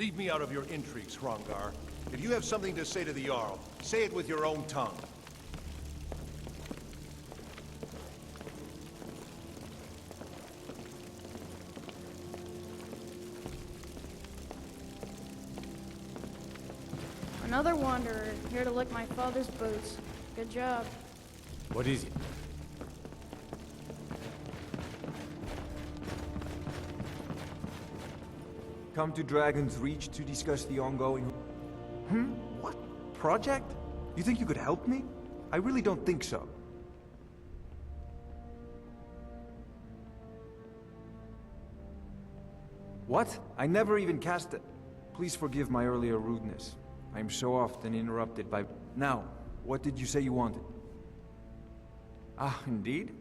Leave me out of your intrigues, Hrongar. If you have something to say to the Jarl, say it with your own tongue. Another wanderer, here to lick my father's boots. Good job. What is it? Come to Dragon's Reach to discuss the ongoing... What? Project? You think you could help me? I really don't think so. What? I never even cast it. Please forgive my earlier rudeness. I am so often interrupted by... Now, what did you say you wanted? Ah, indeed?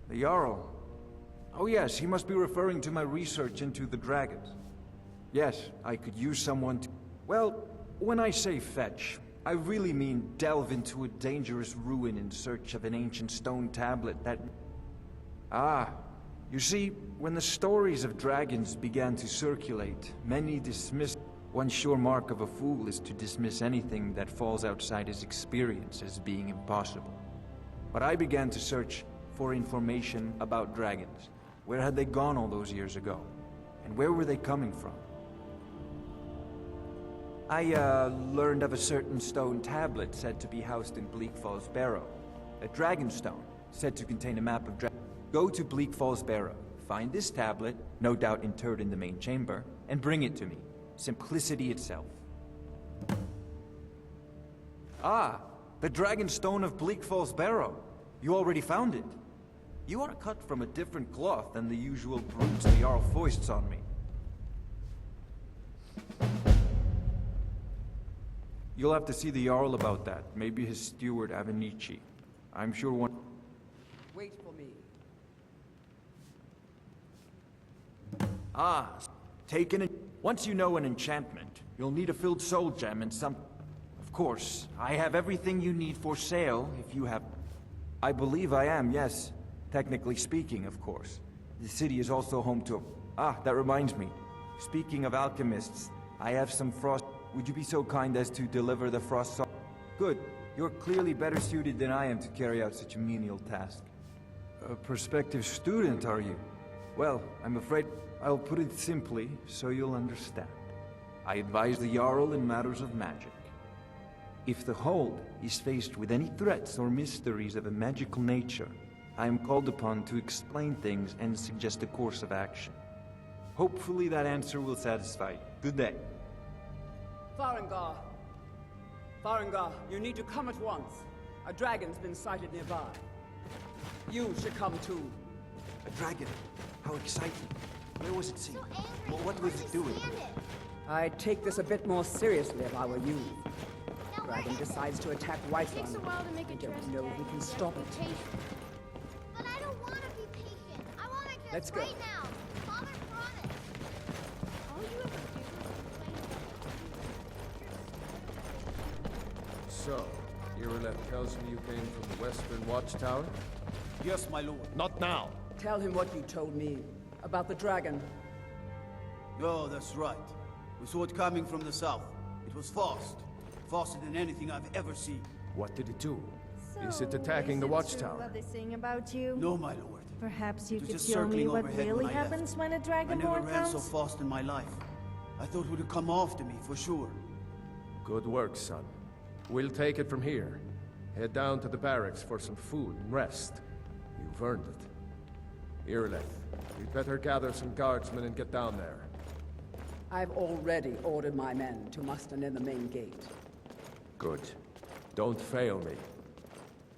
The Jarl. Oh yes, he must be referring to my research into the dragons. Yes, I could use someone to... Well, when I say fetch, I really mean delve into a dangerous ruin in search of an ancient stone tablet that... Ah, you see, when the stories of dragons began to circulate, many dismissed... One sure mark of a fool is to dismiss anything that falls outside his experience as being impossible. But I began to search for information about dragons. Where had they gone all those years ago? And where were they coming from? I, learned of a certain stone tablet said to be housed in Bleak Falls Barrow. A dragon stone, said to contain a map of Go to Bleak Falls Barrow, find this tablet, no doubt interred in the main chamber, and bring it to me. Simplicity itself. Ah, the dragon stone of Bleak Falls Barrow. You already found it. You are cut from a different cloth than the usual brutes the Jarl foists on me. You'll have to see the Jarl about that. Maybe his steward, Avenici. I'm sure one... Wait for me. Ah, taken it. Once you know an enchantment, you'll need a filled soul gem and some... Of course, I have everything you need for sale if you have... I believe I am, yes. Technically speaking, of course. The city is also home to... Ah, that reminds me. Speaking of alchemists, I have some frost... Would you be so kind as to deliver the frost salt? Good. You're clearly better suited than I am to carry out such a menial task. A prospective student, are you? Well, I'm afraid I'll put it simply so you'll understand. I advise the Jarl in matters of magic. If the Hold is faced with any threats or mysteries of a magical nature, I am called upon to explain things and suggest a course of action. Hopefully that answer will satisfy you. Good day. Farengar. Farengar, you need to come at once. A dragon's been sighted nearby. You should come too. A dragon? How exciting. Where was it seen? Well, what was it doing? I'd take this a bit more seriously if I were you. Dragon decides to attack Whiterun. Takes a while to make a I don't know if we can stop it. But I don't want to be patient. I want to get Let's go. right now. Father promised. All you ever do is So, Irileth tells me you came from the Western Watchtower? Yes, my lord. Not now. Tell him what you told me about the dragon. Oh, that's right. We saw it coming from the south. It was fast. Faster than anything I've ever seen. What did it do? So, Is it attacking the true Watchtower? what they sing about you? No, my lord. Perhaps you It was could just show me circling what overhead really when I left. happens when a I never dragonborn ran so comes? fast in my life. I thought it would come after me, for sure. Good work, son. We'll take it from here. Head down to the barracks for some food and rest. You've earned it. Irileth, we'd better gather some guardsmen and get down there. I've already ordered my men to muster near the main gate. Good. Don't fail me.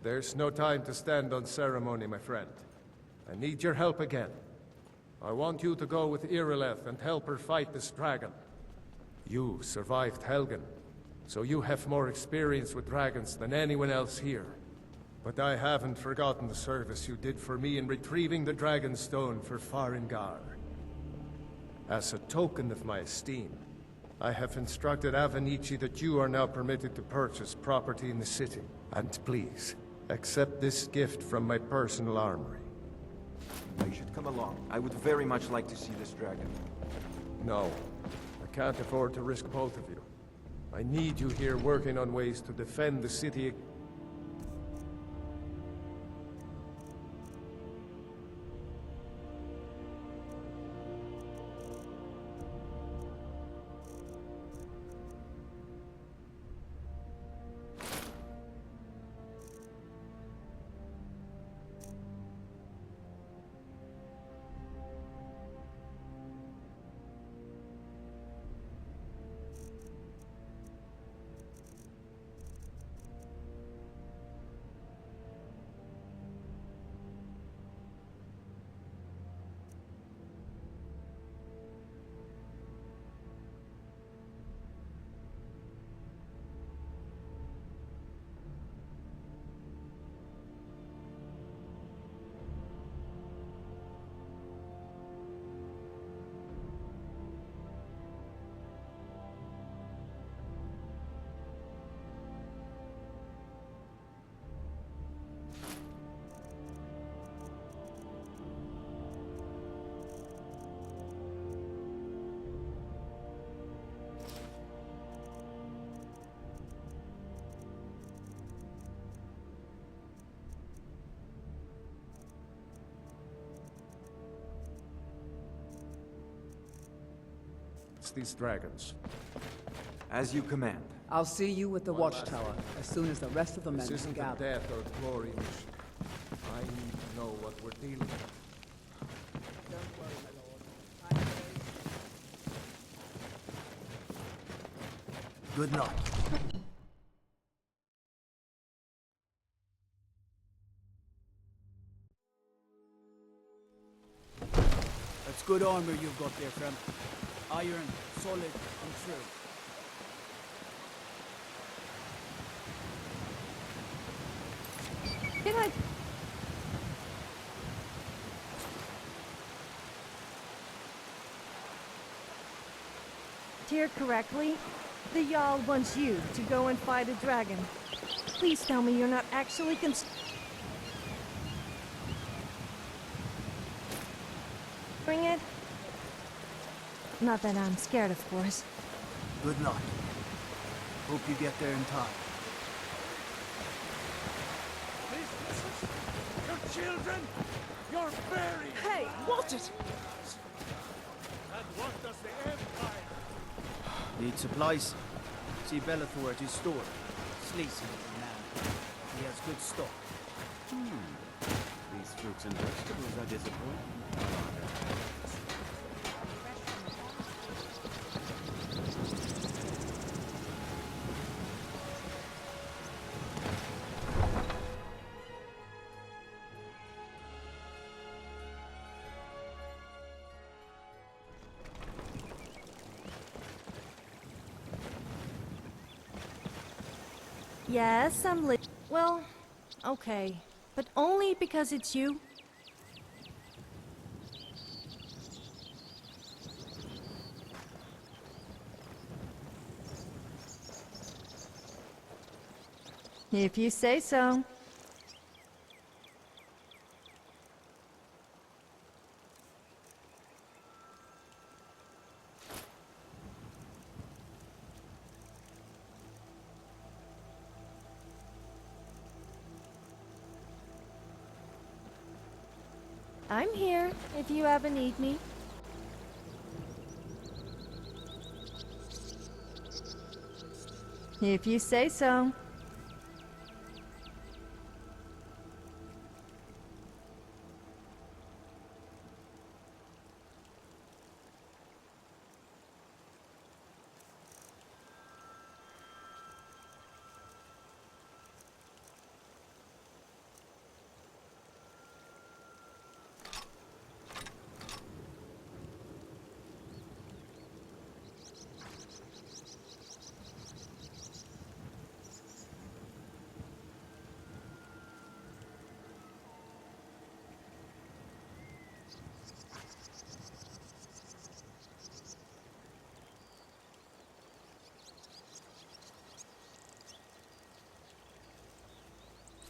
There's no time to stand on ceremony, my friend. I need your help again. I want you to go with Irileth and help her fight this dragon. You survived Helgen, so you have more experience with dragons than anyone else here. But I haven't forgotten the service you did for me in retrieving the Dragon Stone for Farengar. As a token of my esteem, I have instructed Avenici that you are now permitted to purchase property in the city. And please, accept this gift from my personal armory. You should come along. I would very much like to see this dragon. No, I can't afford to risk both of you. I need you here working on ways to defend the city. It's these dragons. As you command. I'll see you at the watchtower as soon as the rest of the men This are isn't a gathered. death or glory mission. I need to know what we're dealing with. Don't worry, my lord. I'm very... Good luck. That's good armor you've got there, friend. Iron, solid, and true. Did I... hear correctly? The Jarl wants you to go and fight a dragon. Please tell me you're not actually bring it? Not that I'm scared, of course. Good luck. Hope you get there in time. Your children! Your very... Hey, watch it! And what does the Empire... Need supplies? See Bellathor at his store. Sleazy little man. He has good stock. These fruits and vegetables are disappointing. Yes, I'm well, okay. But only because it's you. If you say so. I'm here if you ever need me. If you say so.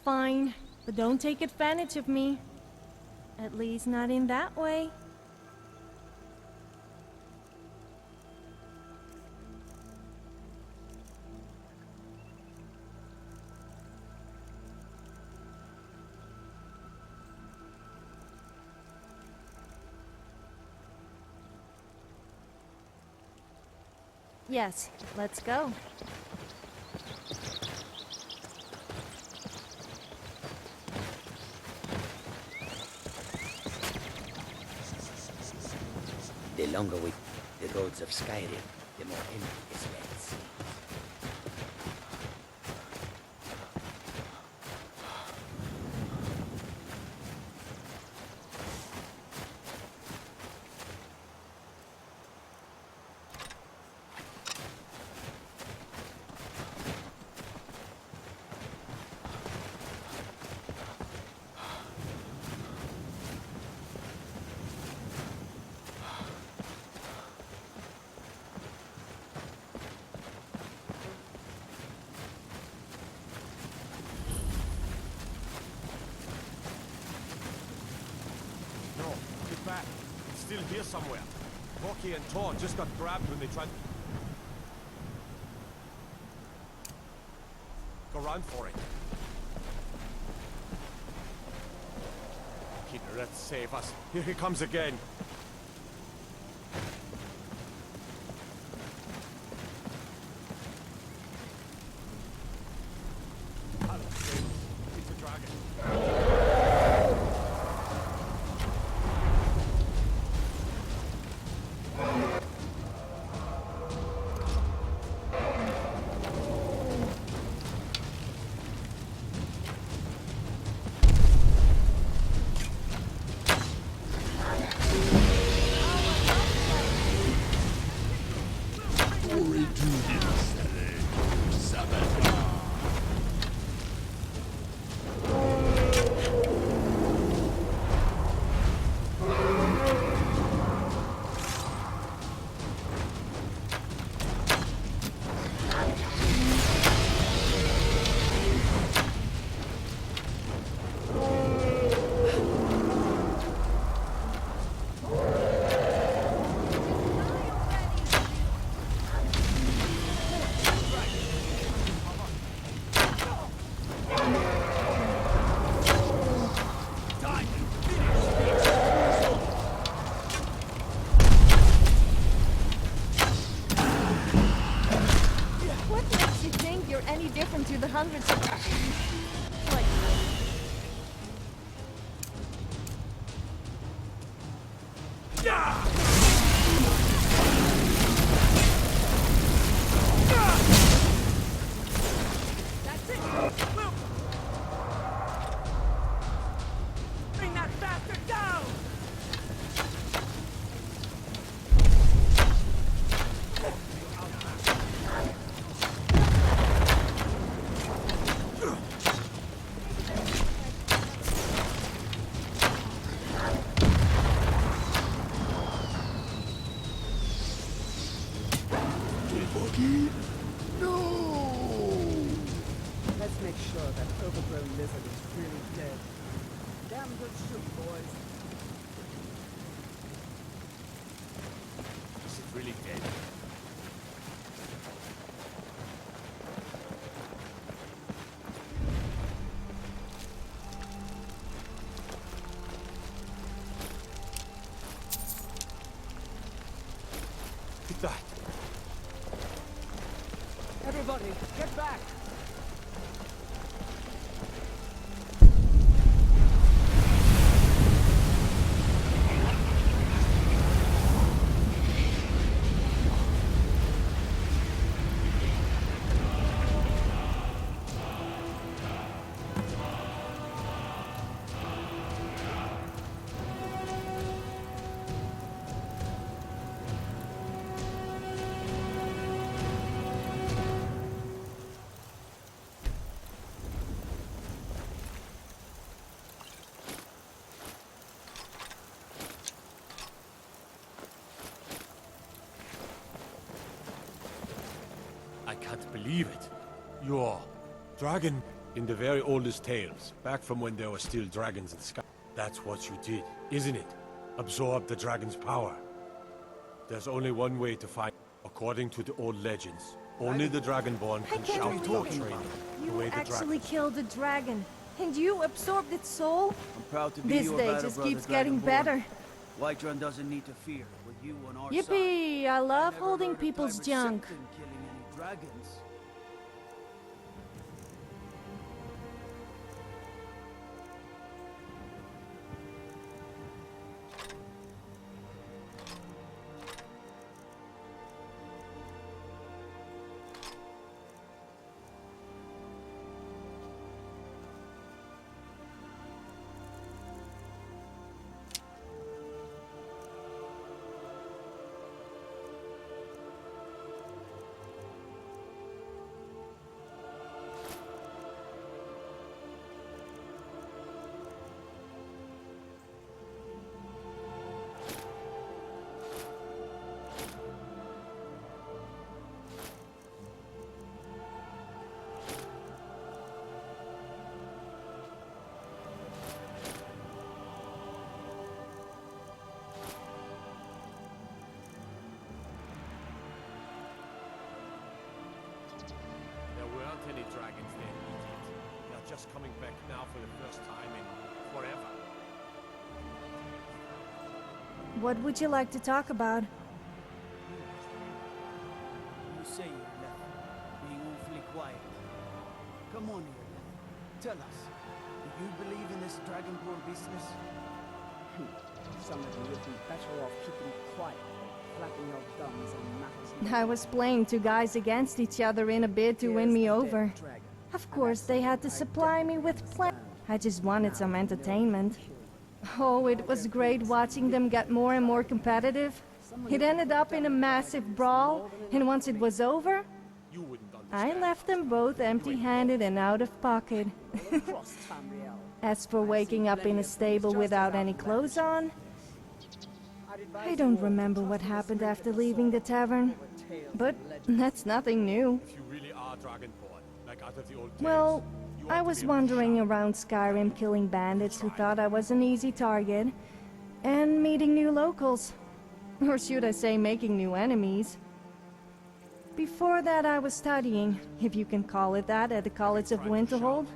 Fine, but don't take advantage of me. At least not in that way. Yes, let's go. The longer we the roads of Skyrim, the more empty this land seems. No, get back. It's still here somewhere. Corky and Tor just got grabbed when they tried... Go run for it. Kinneret, save us. Here he comes again. It's a dragon. What makes you think you're any different to the hundreds of... Like... That's it! Move! Bring that bastard down! Let's make sure that overgrown lizard is really dead. Damn good shoot, boys. Is it really dead? Get that! Everybody, get back! I can't believe it. You're... dragon? In the very oldest tales, back from when there were still dragons in Sky. That's what you did, isn't it? Absorb the dragon's power. There's only one way to find... According to the old legends, only the Dragonborn I can can't shout without believe it. training. The You way the actually dragon... killed a dragon, and you absorbed its soul? I'm proud to be This your day battle just brother, keeps getting Dragonborn. better. Whiterun doesn't need to fear. We're you on our side. Yippee! I love never holding heard of people's Tiber junk. Septon killing any dragons. There weren't any dragons there, idiot. They're just coming back now for the first time in forever. What would you like to talk about? You say you're left, being awfully quiet. Come on here, lad. Tell us, do you believe in this dragonborn business? Some of you would be better off keeping quiet, flapping your gums on matters. I was playing two guys against each other in a bid to win me over. Of course, they had to supply me with I just wanted some entertainment. Oh, it was great watching them get more and more competitive. It ended up in a massive brawl, and once it was over, You wouldn't I understand. left them both empty-handed and out of pocket. Across Tamriel. As for waking up in a stable without any clothes on, I don't remember what happened after leaving the tavern. But that's nothing new. If you really are dragonborn, like out of the old tales, Well, you I ought to was be able to wandering shout. around Skyrim killing bandits who thought I was an easy target, and meeting new locals. Or should I say making new enemies. Before that I was studying, if you can call it that, at the College of Winterhold.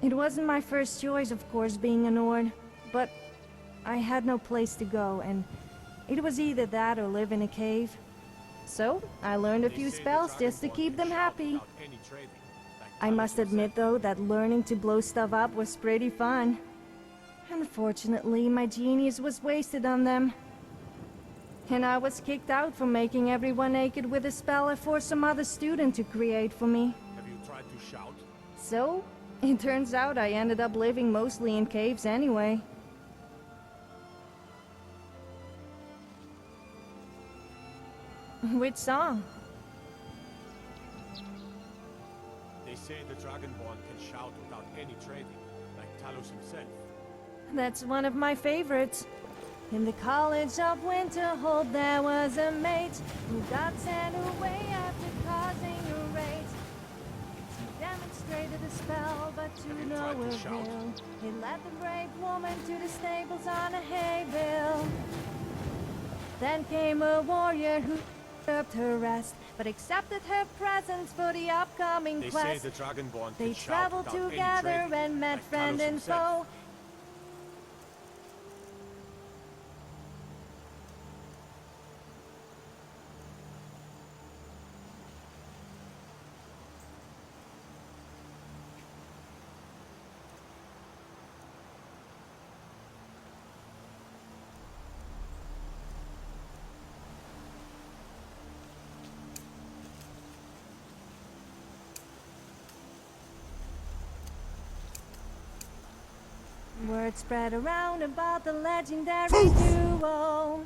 It wasn't my first choice, of course, being a Nord, but I had no place to go, and it was either that or live in a cave. So, I learned a They few say the spells just to dragonborn keep can them shout happy. without any trading, like I must Talos admit, though, that learning to blow stuff up was pretty fun. Unfortunately, my genius was wasted on them. And I was kicked out for making everyone naked with a spell I forced some other student to create for me. Have you tried to shout? So, it turns out I ended up living mostly in caves anyway. Which song? They say the dragonborn can shout without any trading, like Talos himself. That's one of my favorites. In the College of Winterhold there was a mate who got sent away after causing a raid. He demonstrated a spell, but to Have you no tried to shout? avail. He led the brave woman to the stables on a hay bale. Then came a warrior who disturbed her rest, but accepted her presence for the upcoming They quest. say the dragonborn They can shout traveled without any together trading, and met like friend Talos and himself. foe. Word spread around about the legendary duo.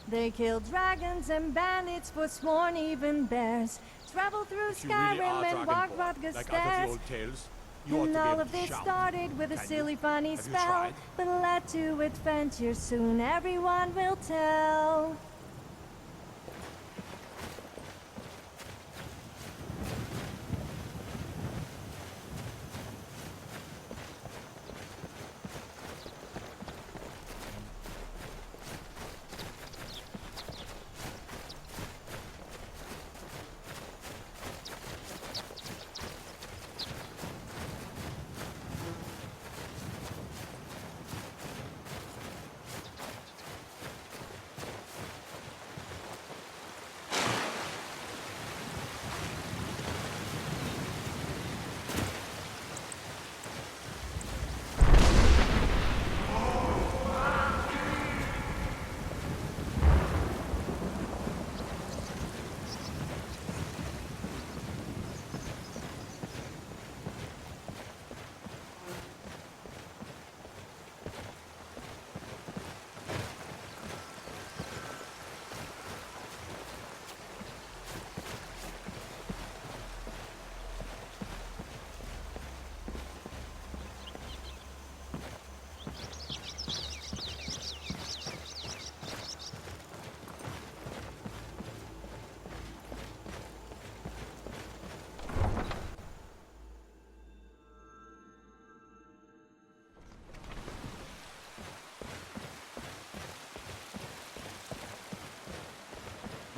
They killed dragons and bandits, forsworn even bears. Traveled through If you really are Skyrim and walked dragonborn, Rutger's like out of the stairs. old tales, you ought to And be all able of to this shout. started with a Can you? silly funny Have you spell, tried? but led to adventure soon everyone will tell.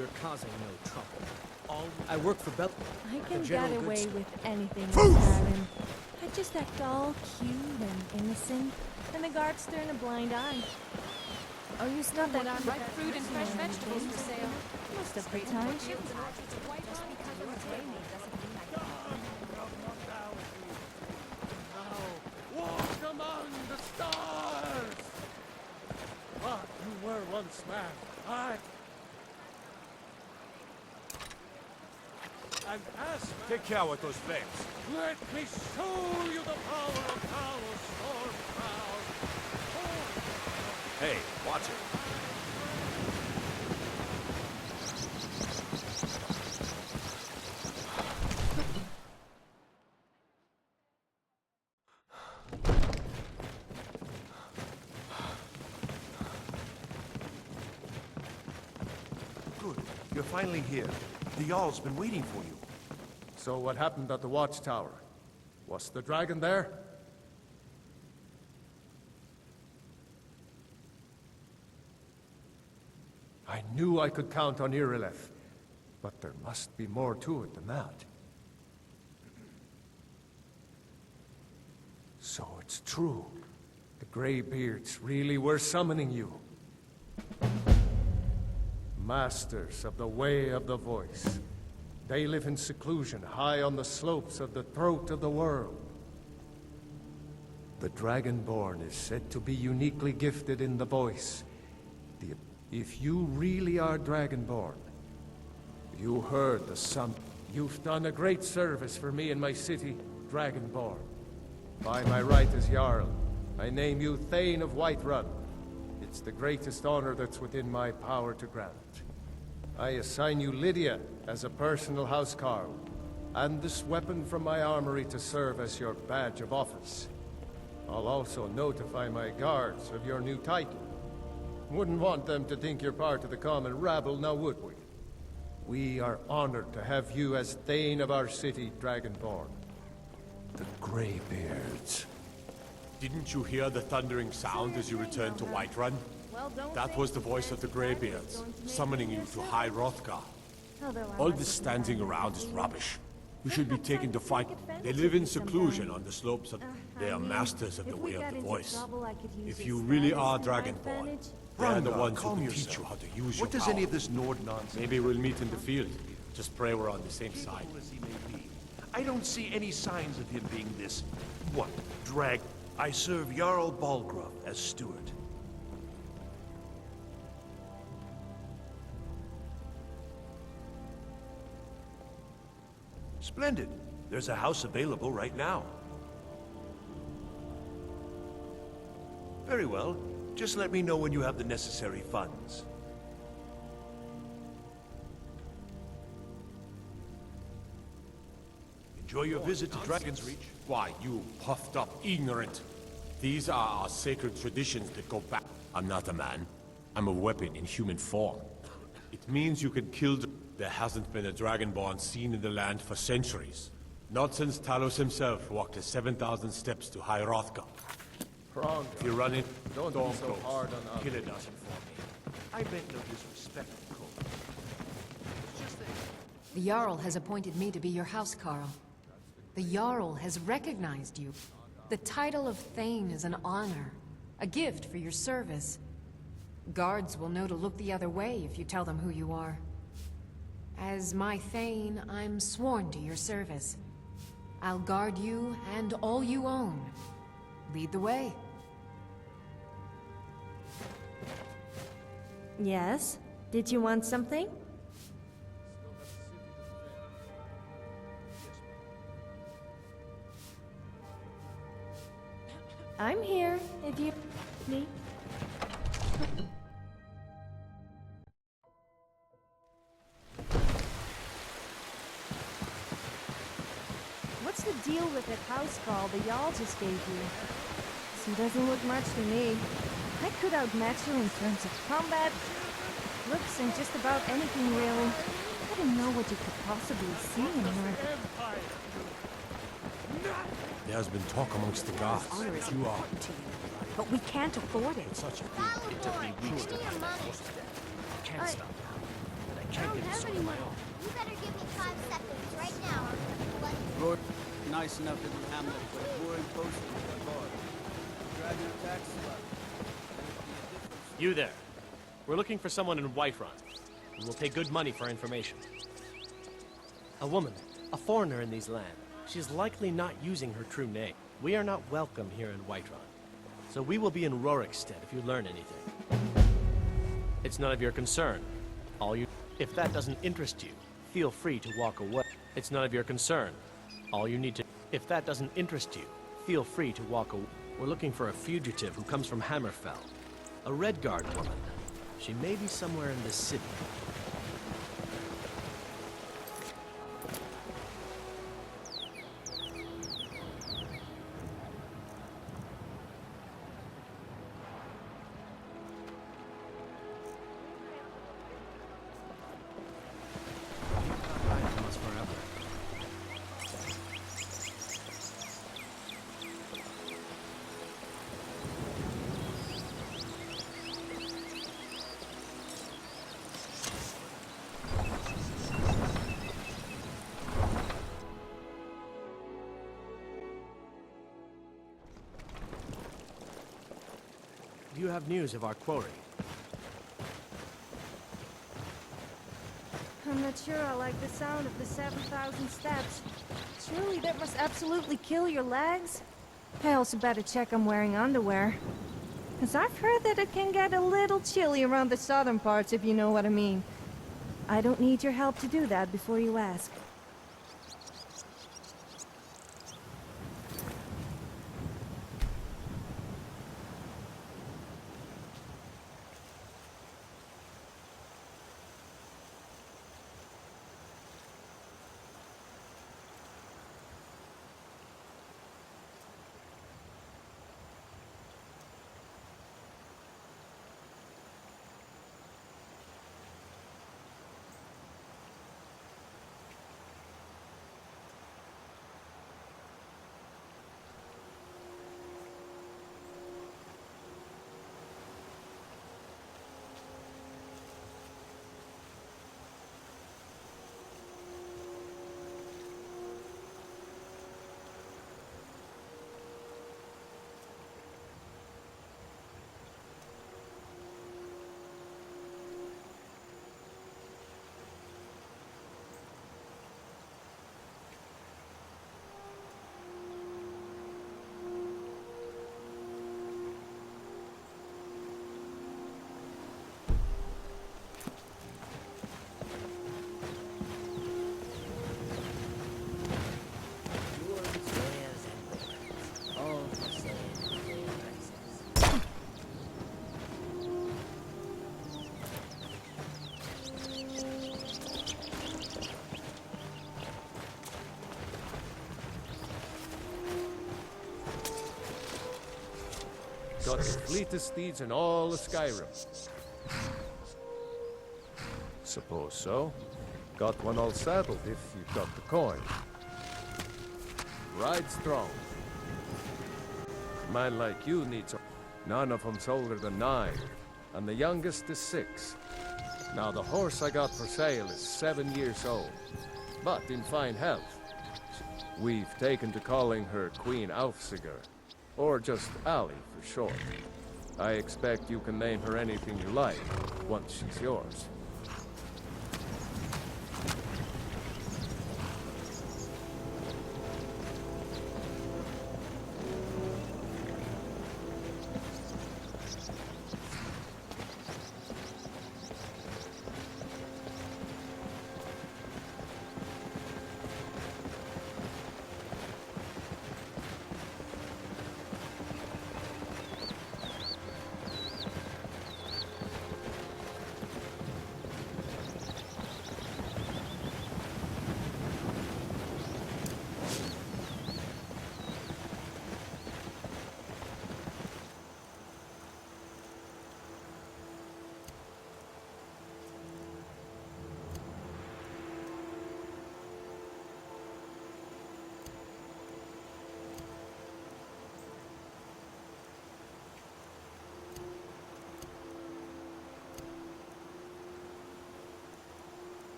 we're causing no trouble. I work for Bell. I like a can general get good away store. with anything in Skyrim. I just act all cute and innocent, and the guards turn a blind eye. Oh, you not that I'm Ripe fruit and fresh vegetables for sale. most of the time. Walk among the stars! Ah, you were once man. And as man, Take care with those flames. let me show you the power of Talos Stormcloud. Hey, watch it. Good. You're finally here. The Jarl's been waiting for you. So what happened at the watchtower? Was the dragon there? I knew I could count on Irileth, but there must be more to it than that. So it's true. The Greybeards really were summoning you. Masters of the Way of the Voice. They live in seclusion, high on the slopes of the throat of the world. The Dragonborn is said to be uniquely gifted in the voice. If you really are Dragonborn, you heard the sum. You've done a great service for me and my city, Dragonborn. By my right as Jarl, I name you Thane of Whiterun. It's the greatest honor that's within my power to grant. I assign you Lydia as a personal housecarl, and this weapon from my armory to serve as your badge of office. I'll also notify my guards of your new title. Wouldn't want them to think you're part of the common rabble, now would we? We are honored to have you as Thane of our city, Dragonborn. The Greybeards. Didn't you hear the thundering sound as you returned to Whiterun? That was the voice of the Greybeards, summoning you to High Hrothgar. All this standing around is rubbish. You should be taken to fight. They live in seclusion on the slopes of... They are masters of the Way of the Voice. If you really are Dragonborn, they're the ones who can teach you how to use your What does power. any of this Nord nonsense? Maybe we'll meet in the field. Just pray we're on the same side. Capable as he may be, I don't see any signs of him being this... what? Drag... I serve Jarl Balgruuf as steward. Splendid. There's a house available right now. Very well. Just let me know when you have the necessary funds. Enjoy your visit to Dragon's Reach. Why, you puffed up ignorant. These are our sacred traditions that go back. I'm not a man. I'm a weapon in human form. It means you can kill... There hasn't been a Dragonborn seen in the land for centuries. Not since Talos himself walked the 7,000 steps to High Hrothgar. Wrong. If you run it, Don't be so hard on us. Kill a dozen for me. I meant no disrespect, Cole. It's just that... The Jarl has appointed me to be your housecarl. The Jarl has recognized you. The title of Thane is an honor, a gift for your service. Guards will know to look the other way if you tell them who you are. As my Thane, I'm sworn to your service. I'll guard you and all you own. Lead the way. Yes? Did you want something? I'm here, if you need. What's the deal with that house call the Jarl just gave you? She doesn't look much to me. I could outmatch her in terms of combat, looks, and just about anything, really. I don't know what you could possibly see in her. There's been talk amongst the guards. Honor is You are... important to you, but we can't afford it. Such a Battleborn, give me your money. Can't stop now, but I can't get this sort of my own. You better give me 5 seconds right now. What? Roar, nice enough little hamlet, but a boring post with a guard. Dragon attacks slug. You there. We're looking for someone in Whiterun. And we'll pay good money for information. A woman, a foreigner in these lands. She is likely not using her true name. We are not welcome here in Whiterun. So we will be in Rorikstead if you learn anything. It's none of your concern. If that doesn't interest you, feel free to walk away. It's none of your concern. All you need to... If that doesn't interest you, feel free to walk away. We're looking for a fugitive who comes from Hammerfell. A Redguard woman. She may be somewhere in this city. Do you have news of our quarry? I'm not sure I like the sound of the 7,000 steps. Surely that must absolutely kill your legs? I also better check I'm wearing underwear. 'Cause I've heard that it can get a little chilly around the southern parts, if you know what I mean. I don't need your help to do that before you ask. Got the fleetest steeds in all of Skyrim. Suppose so. Got one all saddled if you've got the coin. Ride strong. A man like you needs... None of them's older than 9, and the youngest is 6. Now the horse I got for sale is 7 years old, but in fine health. We've taken to calling her Queen Alfsiger, or just Ali for short. I expect you can name her anything you like, once she's yours.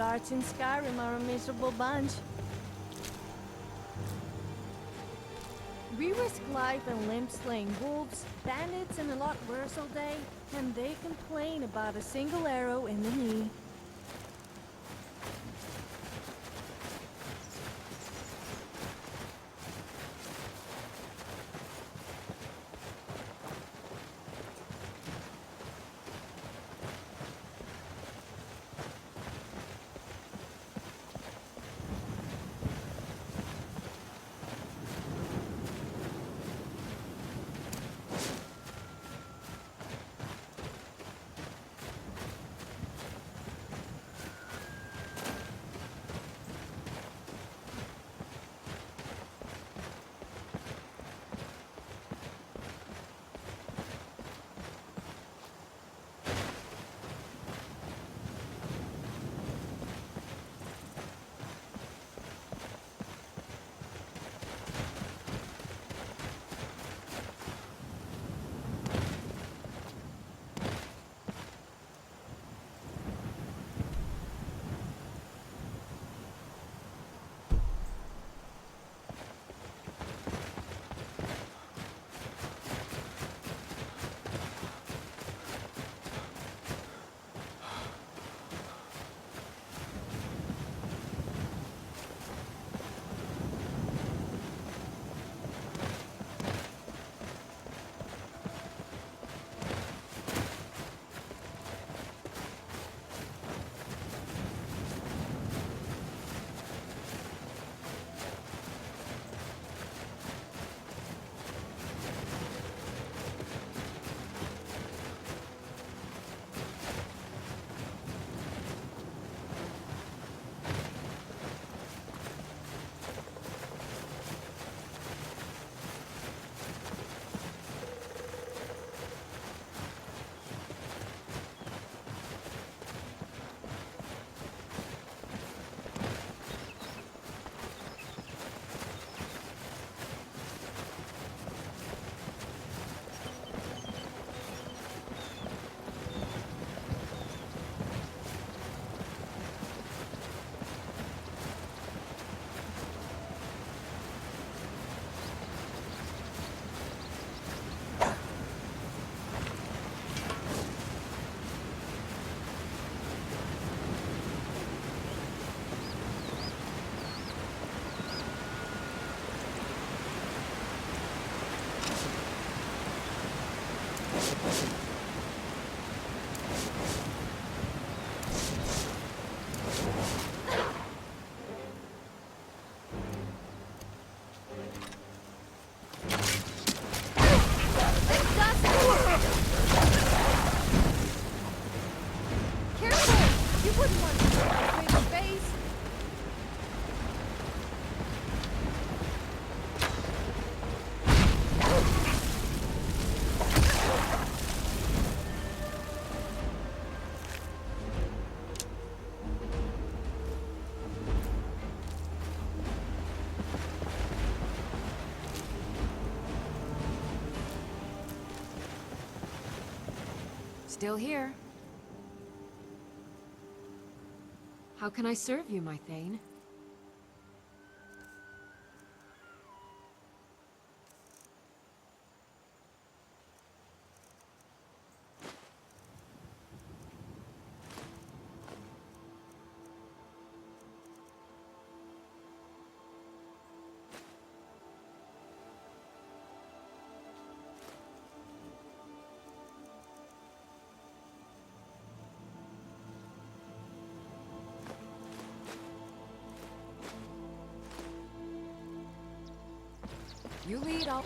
guards in Skyrim are a miserable bunch. We risk life and limb slaying wolves, bandits, and a lot worse all day, and they complain about a single arrow in the knee. Still here. How can I serve you, my Thane? You lead, I'll...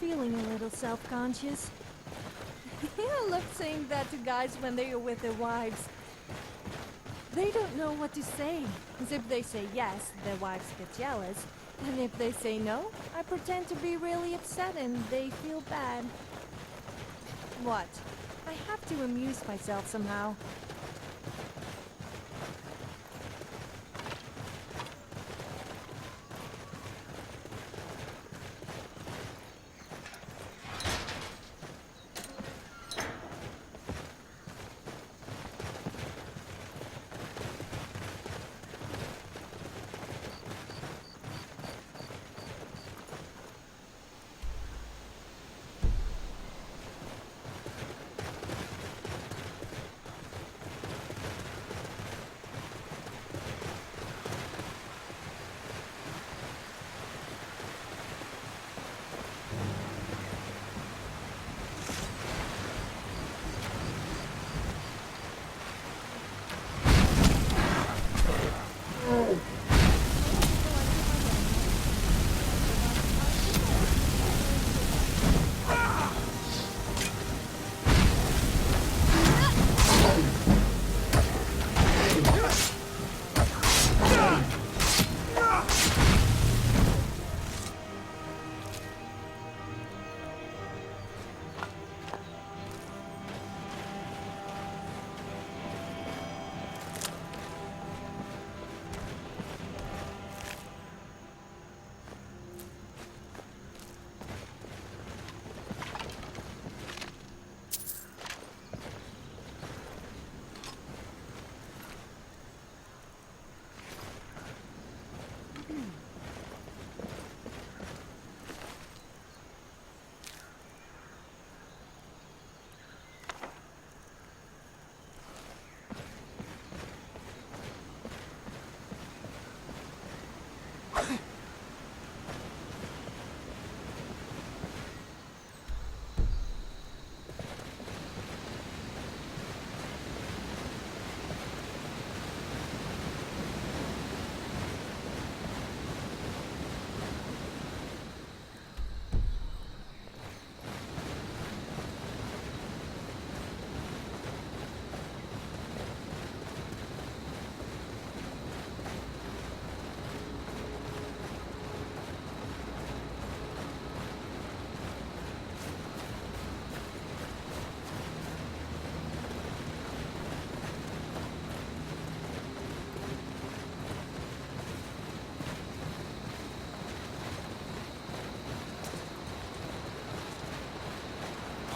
feeling a little self-conscious. I love saying that to guys when they are with their wives. They don't know what to say. Because if they say yes, their wives get jealous. And if they say no, I pretend to be really upset and they feel bad. What? I have to amuse myself somehow.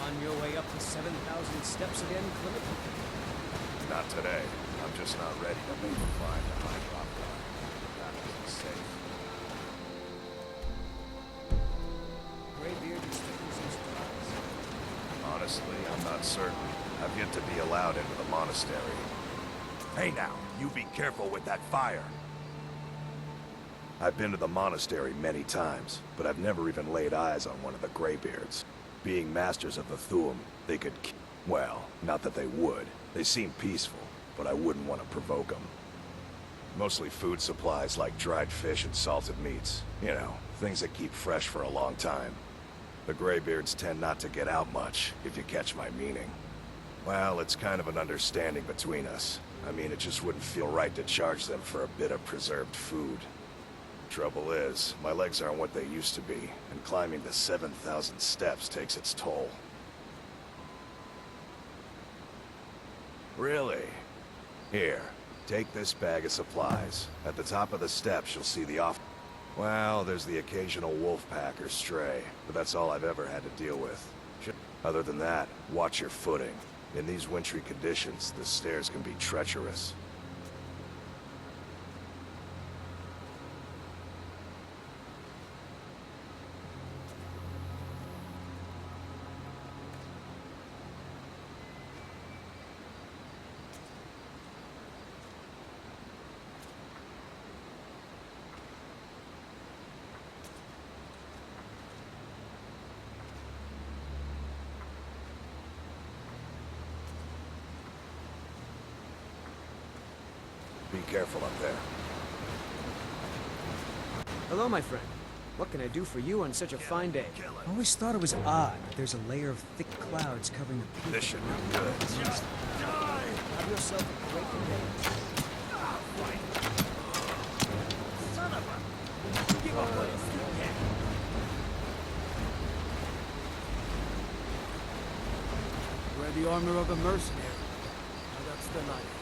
On your way up to 7,000 steps again, Clement? Not today. I'm just not ready to make a climb to high drop line. That isn't safe. Greybeard is taking some surprise. Honestly, I'm not certain. I've yet to be allowed into the monastery. Hey now, you be careful with that fire! I've been to the monastery many times, but I've never even laid eyes on one of the Greybeards. Being masters of the Thuum, they could well, not that they would. They seem peaceful, but I wouldn't want to provoke them. Mostly food supplies like dried fish and salted meats. You know, things that keep fresh for a long time. The Greybeards tend not to get out much, if you catch my meaning. Well, it's kind of an understanding between us. I mean, it just wouldn't feel right to charge them for a bit of preserved food. Trouble is, my legs aren't what they used to be, and climbing the 7,000 steps takes its toll. Really? Here, take this bag of supplies. At the top of the steps, you'll see the well, there's the occasional wolf pack or stray, but that's all I've ever had to deal with. Other than that, watch your footing. In these wintry conditions, the stairs can be treacherous. Be careful up there. Hello, my friend. What can I do for you on such a fine day? I always thought it was odd that there's a layer of thick clouds covering the peak. This should be good. Just die! Have yourself a great day. Son of a... Give up on it. Wear the armor of a mercenary. Now that's the knife.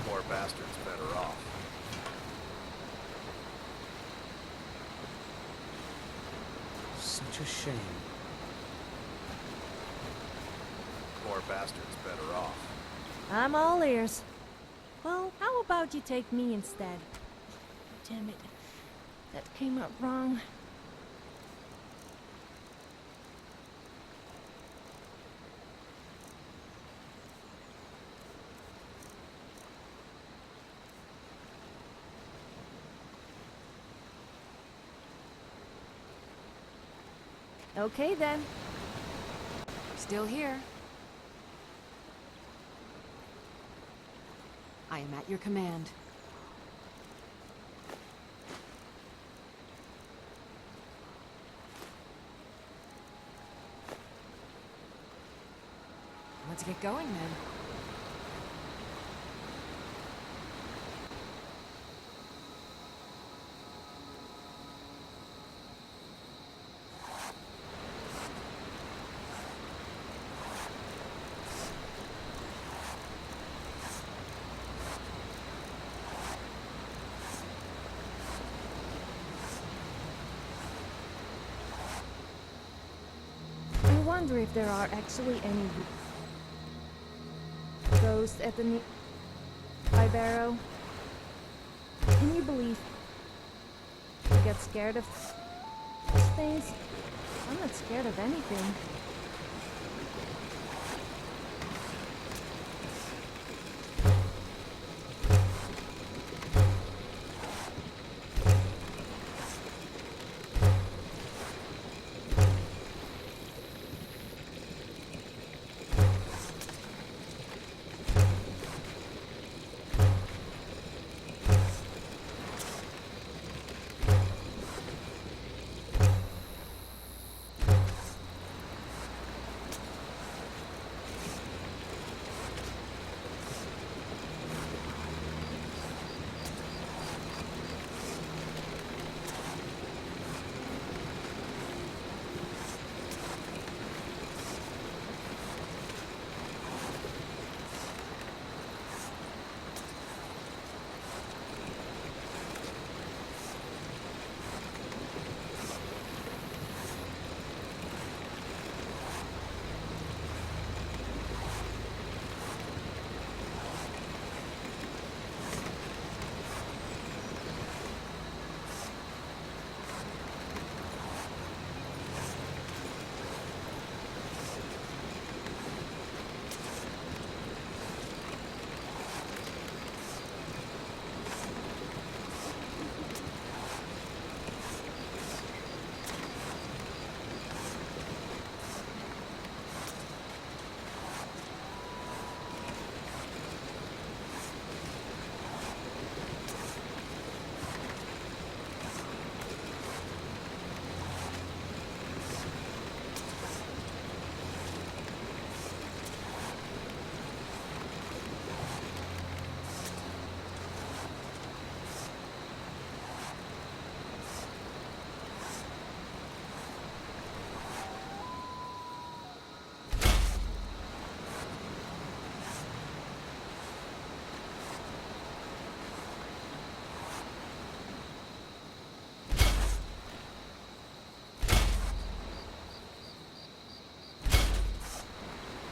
Poor bastard's better off. Such a shame. Poor bastard's better off. I'm all ears. Well, how about you take me instead? Damn it. That came out wrong. Okay then. Still here. I am at your command. Let's get going then. I wonder if there are actually any ghosts at the nearby barrow. Can you believe I get scared of things? I'm not scared of anything.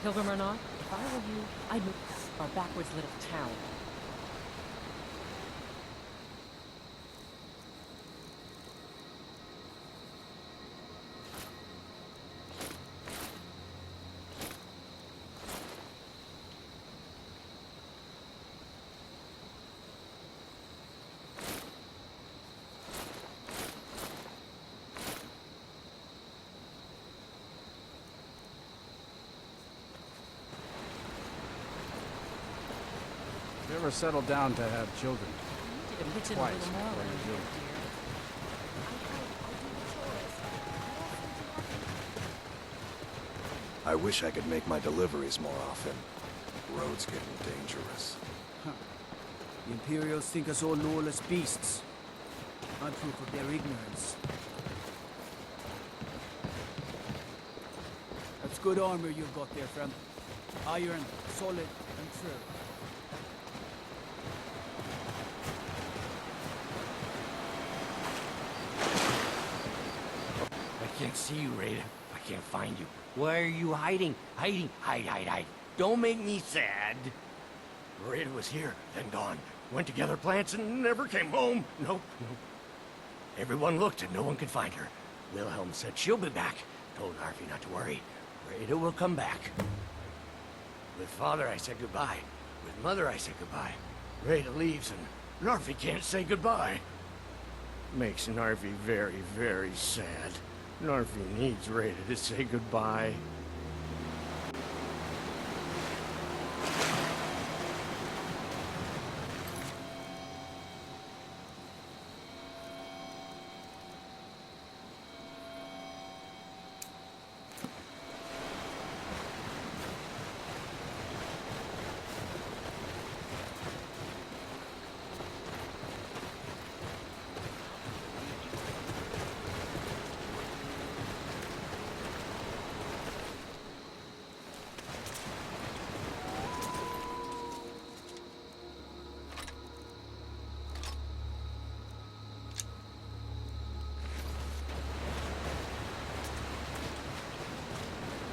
Pilgrim or not, if I were you, I'd move to our backwards little town. Never settled down to have children. You need to pitch in a Twice little more before when you you do. get dear. I wish I could make my deliveries more often. The road's getting dangerous. The Imperials think us all lawless beasts. Not proof of their ignorance. That's good armor you've got there, friend. Iron, solid, and true. I can't see you, Raider. I can't find you. Why are you hiding? Hiding. Hide. Don't make me sad. Raider was here, then gone. Went to gather plants and never came home. Nope. Everyone looked and no one could find her. Wilhelm said she'll be back. Told Narfi not to worry. Raider will come back. With Father, I said goodbye. With Mother, I said goodbye. Raider leaves and Narfi can't say goodbye. Makes Narfi very, very sad. Narfi needs Raider to say goodbye.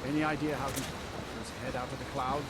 Any idea how these just head out of the clouds?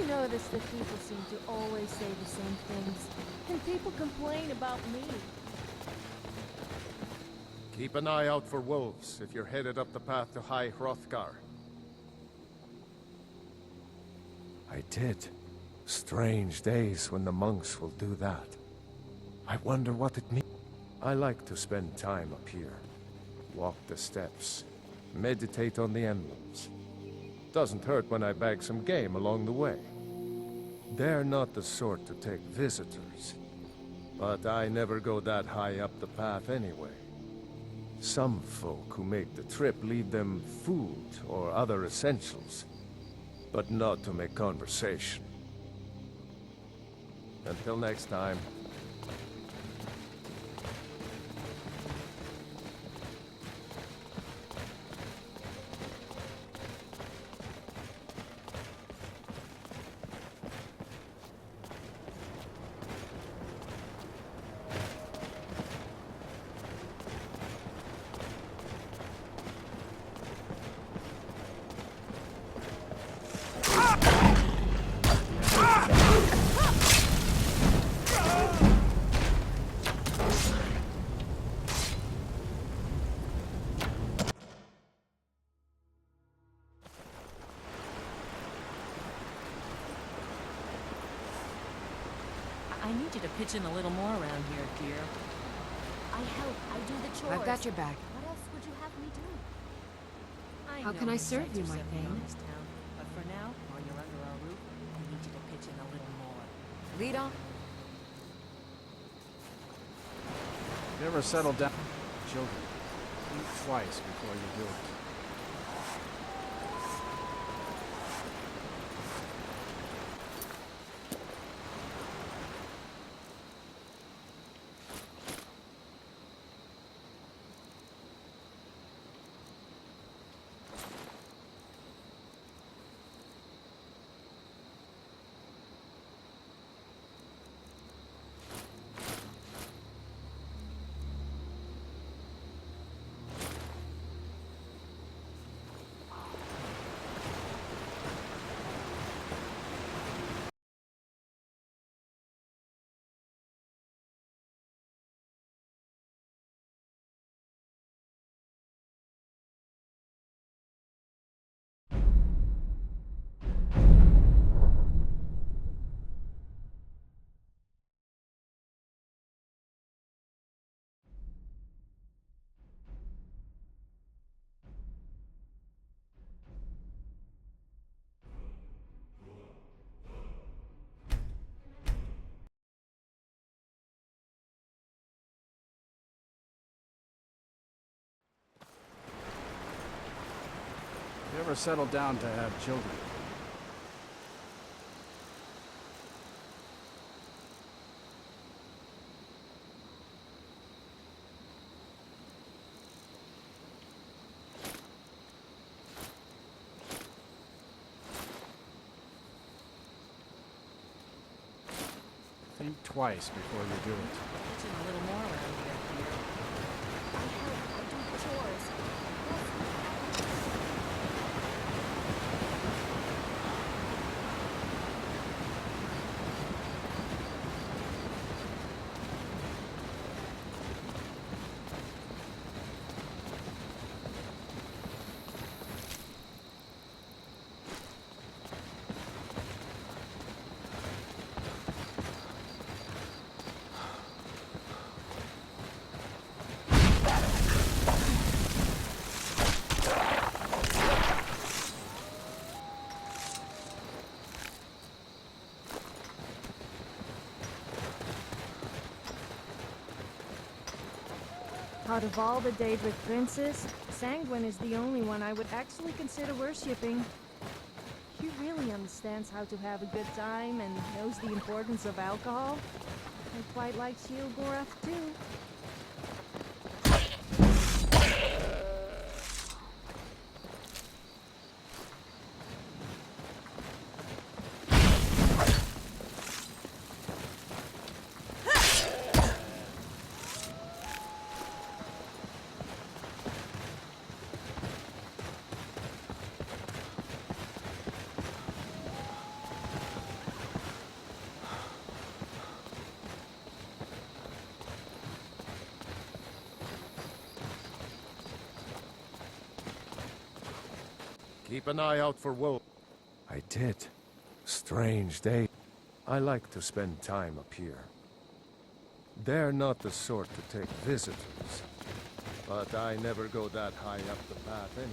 Notice that people seem to always say the same things, and people complain about me. Keep an eye out for wolves if you're headed up the path to High Hrothgar. I did. Strange days when the monks will do that. I wonder what it means. I like to spend time up here. Walk the steps. Meditate on the emblems. Doesn't hurt when I bag some game along the way. They're not the sort to take visitors. But I never go that high up the path anyway. Some folk who make the trip leave them food or other essentials, but not to make conversation. Until next time. I need you to pitch in a little more around here, dear. I help. I do the chores. I've got your back. What else would you have me do? How can I serve you, my thing? thing? But for now, while you're under our roof, I need you to pitch in a little more. Lead on. You ever settle down? Children, think twice before you do it. You ever settle down to have children? Think twice before you do it. Pitch in a little more around here, dear. I help. I do the chores. Out of all the Daedric princes, Sanguine is the only one I would actually consider worshipping. He really understands how to have a good time and knows the importance of alcohol. I quite like Sheilgorath too. Keep an eye out for wolves. I did. Strange day. I like to spend time up here. They're not the sort to take visitors. But I never go that high up the path anyway.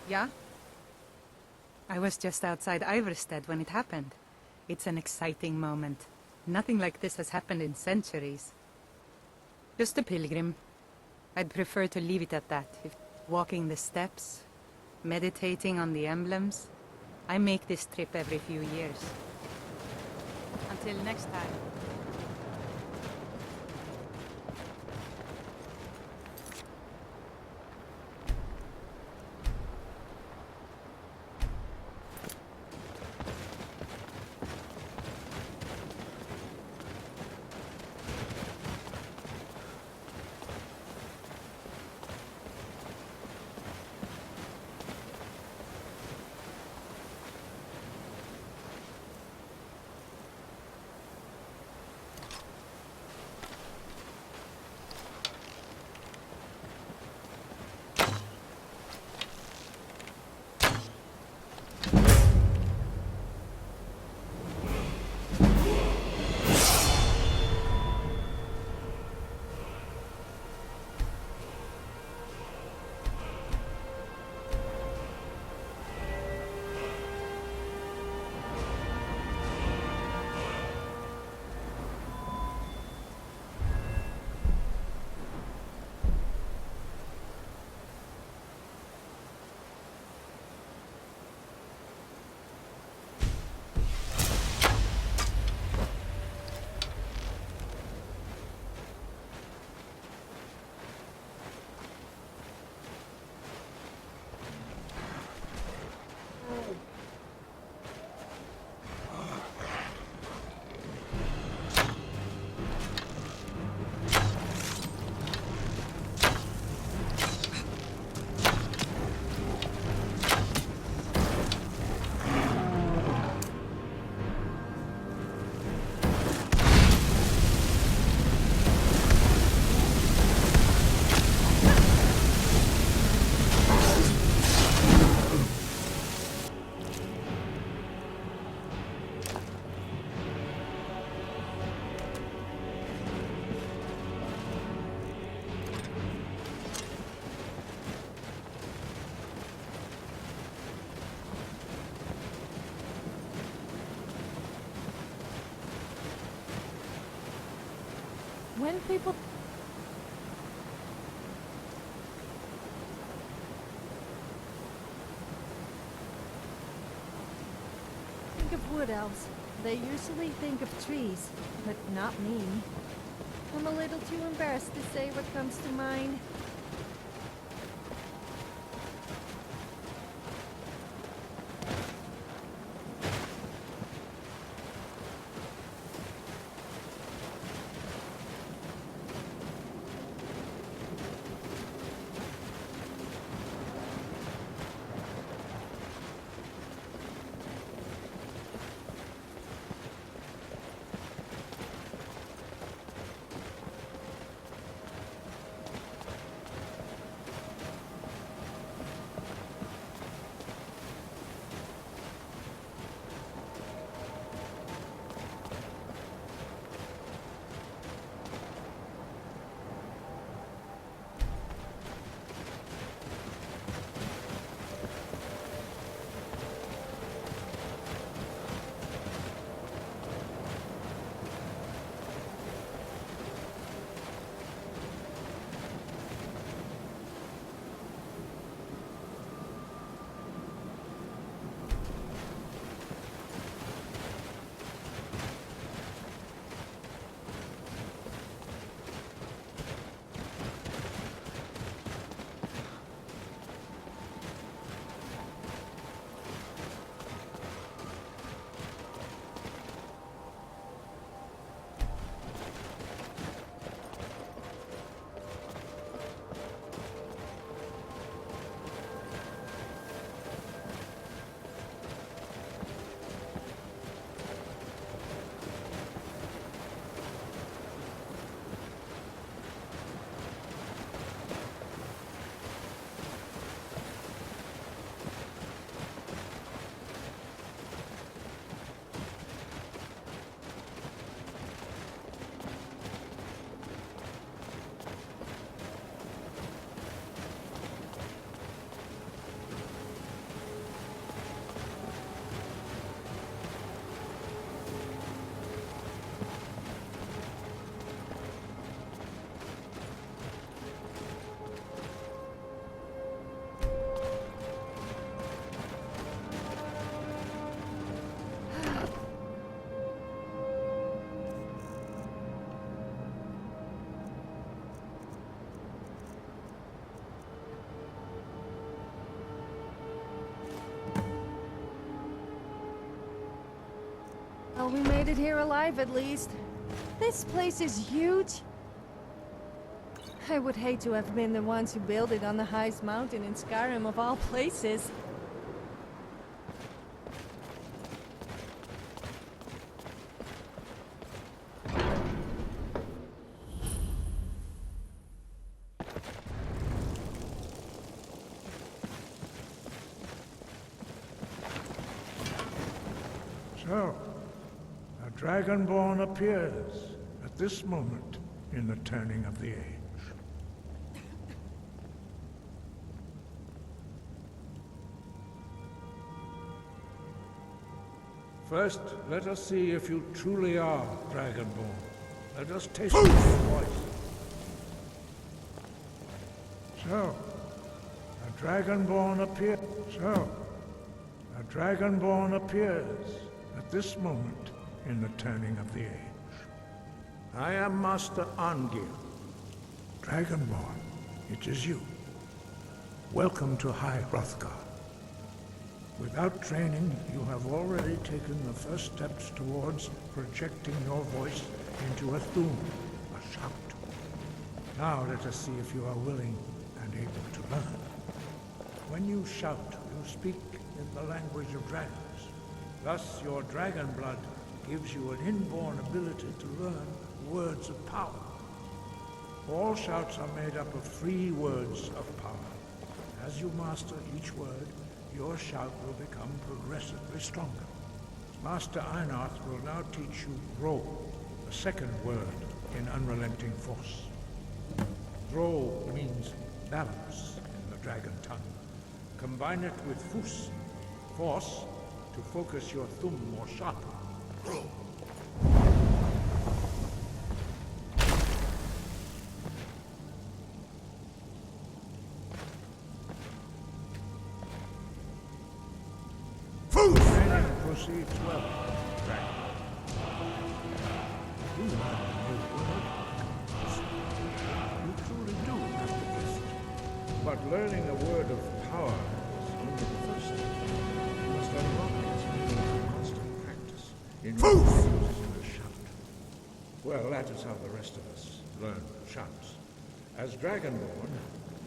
Yeah? I was just outside Iverstead when it happened. It's an exciting moment. Nothing like this has happened in centuries. Just a pilgrim. I'd prefer to leave it at that. If walking the steps, meditating on the emblems, I make this trip every few years. Until next time. When people... think of wood elves, they usually think of trees, but not me. I'm a little too embarrassed to say what comes to mind. Well, we made it here alive at least. This place is huge. I would hate to have been the ones who built it on the highest mountain in Skyrim of all places. So, a Dragonborn appears at this moment in the turning of the age. First, let us see if you truly are Dragonborn. Let us taste your voice. So, a Dragonborn appears. So, a Dragonborn appears at this moment in the turning of the age. I am Master Angir. Dragonborn, it is you. Welcome to High Hrothgar. Without training, you have already taken the first steps towards projecting your voice into a thum, a shout. Now let us see if you are willing and able to learn. When you shout, you speak in the language of dragons. Thus, your dragon blood gives you an inborn ability to learn words of power. All shouts are made up of 3 words of power. As you master each word, your shout will become progressively stronger. Master Einarth will now teach you Dro, the second word in Unrelenting Force. Dro means balance in the dragon tongue. Combine it with Fus, force, to focus your thumb more sharply. proceeds well, Dragon. You learn a new word. You truly do have the gift. But learning a word of power is only the first step. You must unlock its meaning through constant practice. In your shout. Well, that is how the rest of us learn shouts. As Dragonborn,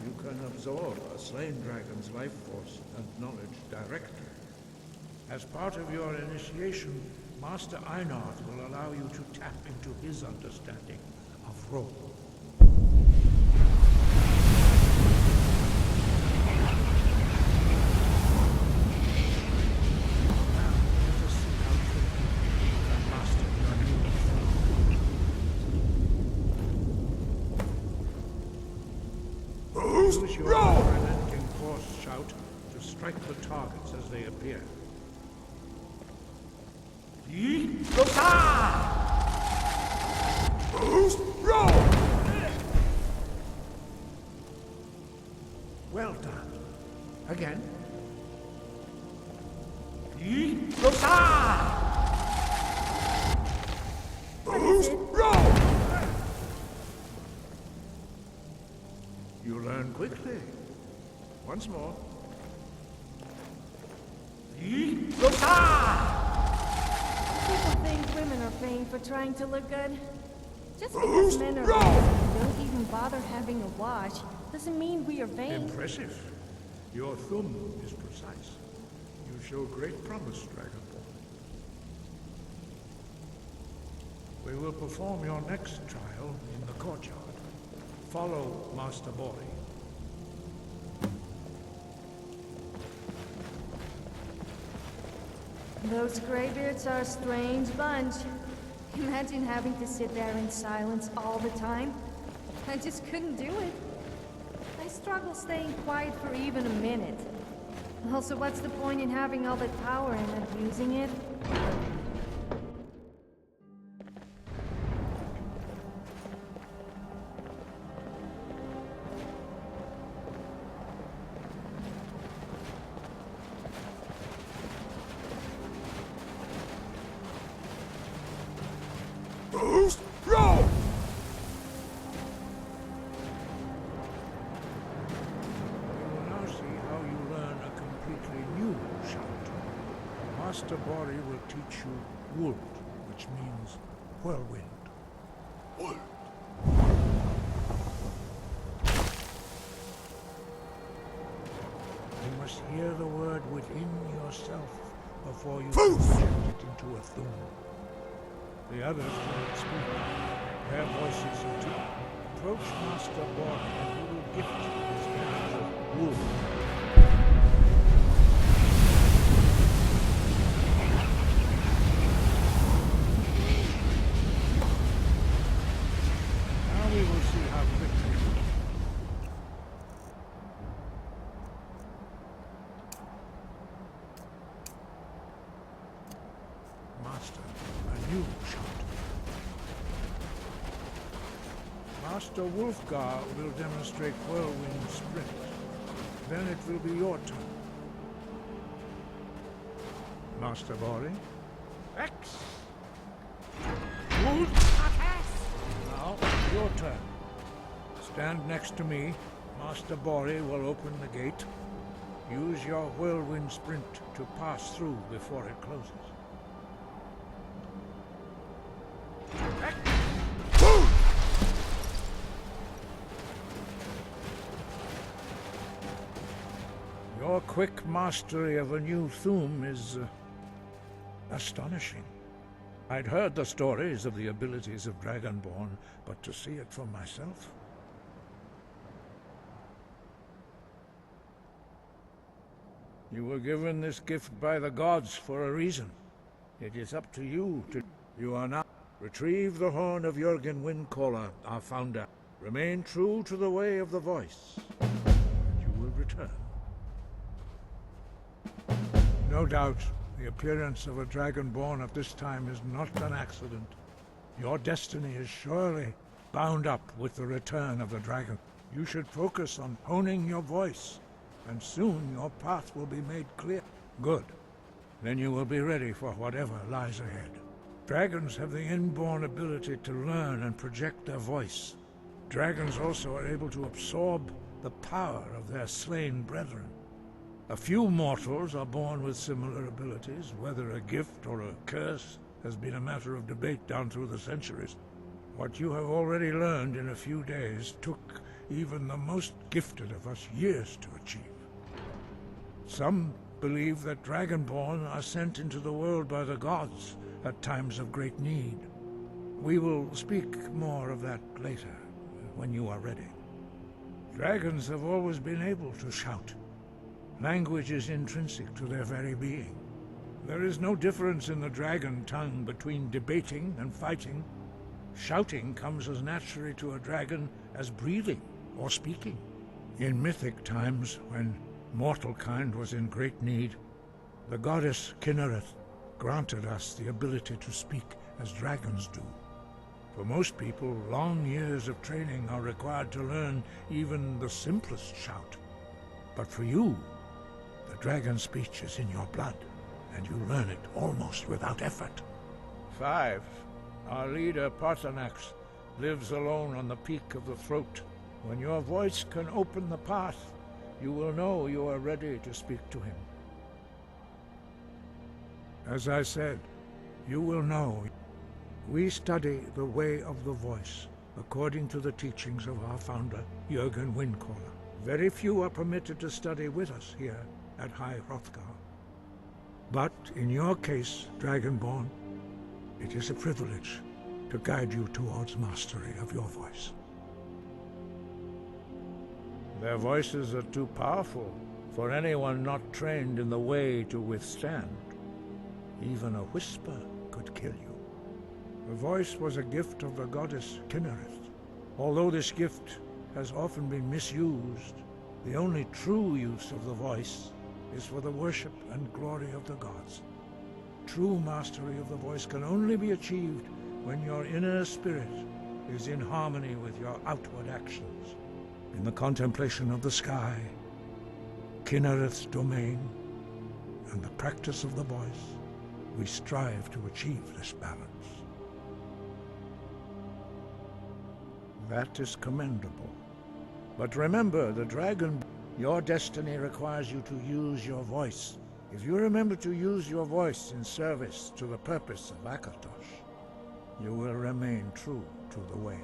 you can absorb a slain dragon's life force and knowledge directly. As part of your initiation, Master Einard will allow you to tap into his understanding of role. Now, let us see how quickly you can master your new form. Use your unrelenting force shout to strike the targets as they appear. Well done. Again. You learn quickly. Once more. People think women are vain for trying to look good. Just because men are lazy and don't even bother having a wash doesn't mean we are vain. Impressive. Your thumb is precise. You show great promise, Dragonborn. We will perform your next trial in the courtyard. Follow Master Bori. Those graybeards are a strange bunch. Imagine having to sit there in silence all the time. I just couldn't do it. I struggle staying quiet for even a minute. Also, what's the point in having all that power and not using it? Master Bori will teach you Wold, which means whirlwind. Wold. You must hear the word within yourself before you project it into a thum. The others cannot speak. Their voices are too. Approach Master Bori and he will gift you his magic of Wold. Master Wolfgar will demonstrate Whirlwind Sprint. Then it will be your turn. Master Bori? X! Now, your turn. Stand next to me. Master Bori will open the gate. Use your Whirlwind Sprint to pass through before it closes. Your quick mastery of a new thum is astonishing. I'd heard the stories of the abilities of Dragonborn, but to see it for myself... You were given this gift by the gods for a reason. It is up to you to... You are now... Retrieve the horn of Jürgen Windcaller, our founder. Remain true to the way of the voice, and you will return. No doubt, the appearance of a Dragonborn at this time is not an accident. Your destiny is surely bound up with the return of the dragon. You should focus on honing your voice, and soon your path will be made clear. Good. then you will be ready for whatever lies ahead. Dragons have the inborn ability to learn and project their voice. Dragons also are able to absorb the power of their slain brethren. A few mortals are born with similar abilities. Whether a gift or a curse has been a matter of debate down through the centuries. What you have already learned in a few days took even the most gifted of us years to achieve. Some believe that Dragonborn are sent into the world by the gods at times of great need. We will speak more of that later, when you are ready. Dragons have always been able to shout. Language is intrinsic to their very being. There is no difference in the dragon tongue between debating and fighting. Shouting comes as naturally to a dragon as breathing or speaking. In mythic times, when mortal kind was in great need, the goddess Kinnereth granted us the ability to speak as dragons do. For most people, long years of training are required to learn even the simplest shout. But for you, the dragon speech is in your blood, and you learn it almost without effort. 5. Our leader, Parthenax, lives alone on the peak of the throat. When your voice can open the path, you will know you are ready to speak to him. As I said, you will know. We study the way of the voice, according to the teachings of our founder, Jürgen Windcaller. Very few are permitted to study with us here at High Hrothgar. But in your case, Dragonborn, it is a privilege to guide you towards mastery of your voice. Their voices are too powerful for anyone not trained in the way to withstand. Even a whisper could kill you. The voice was a gift of the goddess Kinnereth. Although this gift has often been misused, the only true use of the voice is for the worship and glory of the gods. True mastery of the voice can only be achieved when your inner spirit is in harmony with your outward actions. In the contemplation of the sky, Kinnereth's domain, and the practice of the voice, we strive to achieve this balance. That is commendable. But remember, the dragon, your destiny requires you to use your voice. If you remember to use your voice in service to the purpose of Akatosh, you will remain true to the way.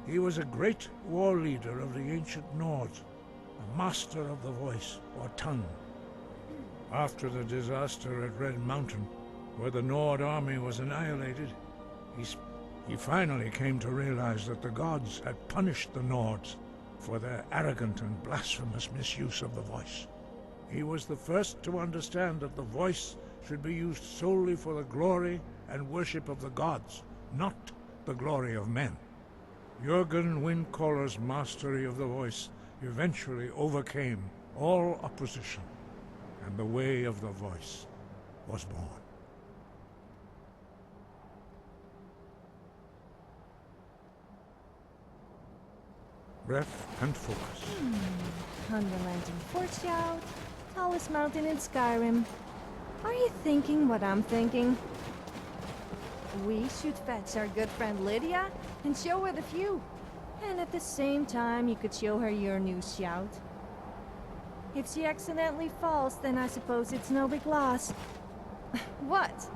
He was a great war leader of the ancient Nords, a master of the voice, or tongue. After the disaster at Red Mountain, where the Nord army was annihilated, he finally came to realize that the gods had punished the Nords for their arrogant and blasphemous misuse of the voice. He was the first to understand that the voice should be used solely for the glory and worship of the gods, not the glory of men. Jürgen Windcaller's mastery of the voice eventually overcame all opposition, and the way of the voice was born. Breath and focus. Underland in Fort Shout, tallest mountain in Skyrim. Are you thinking what I'm thinking? We should fetch our good friend Lydia and show her the view. And at the same time, you could show her your new shout. If she accidentally falls, then I suppose it's no big loss. What?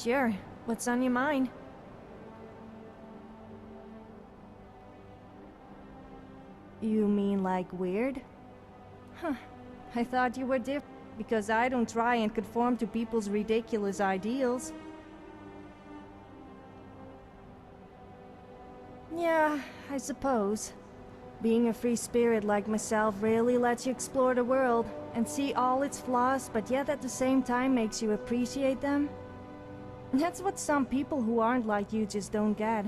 Sure. What's on your mind? You mean like weird? Huh. I thought you were different because I don't try and conform to people's ridiculous ideals. Yeah, I suppose. Being a free spirit like myself really lets you explore the world and see all its flaws, but yet at the same time makes you appreciate them. That's what some people who aren't like you just don't get.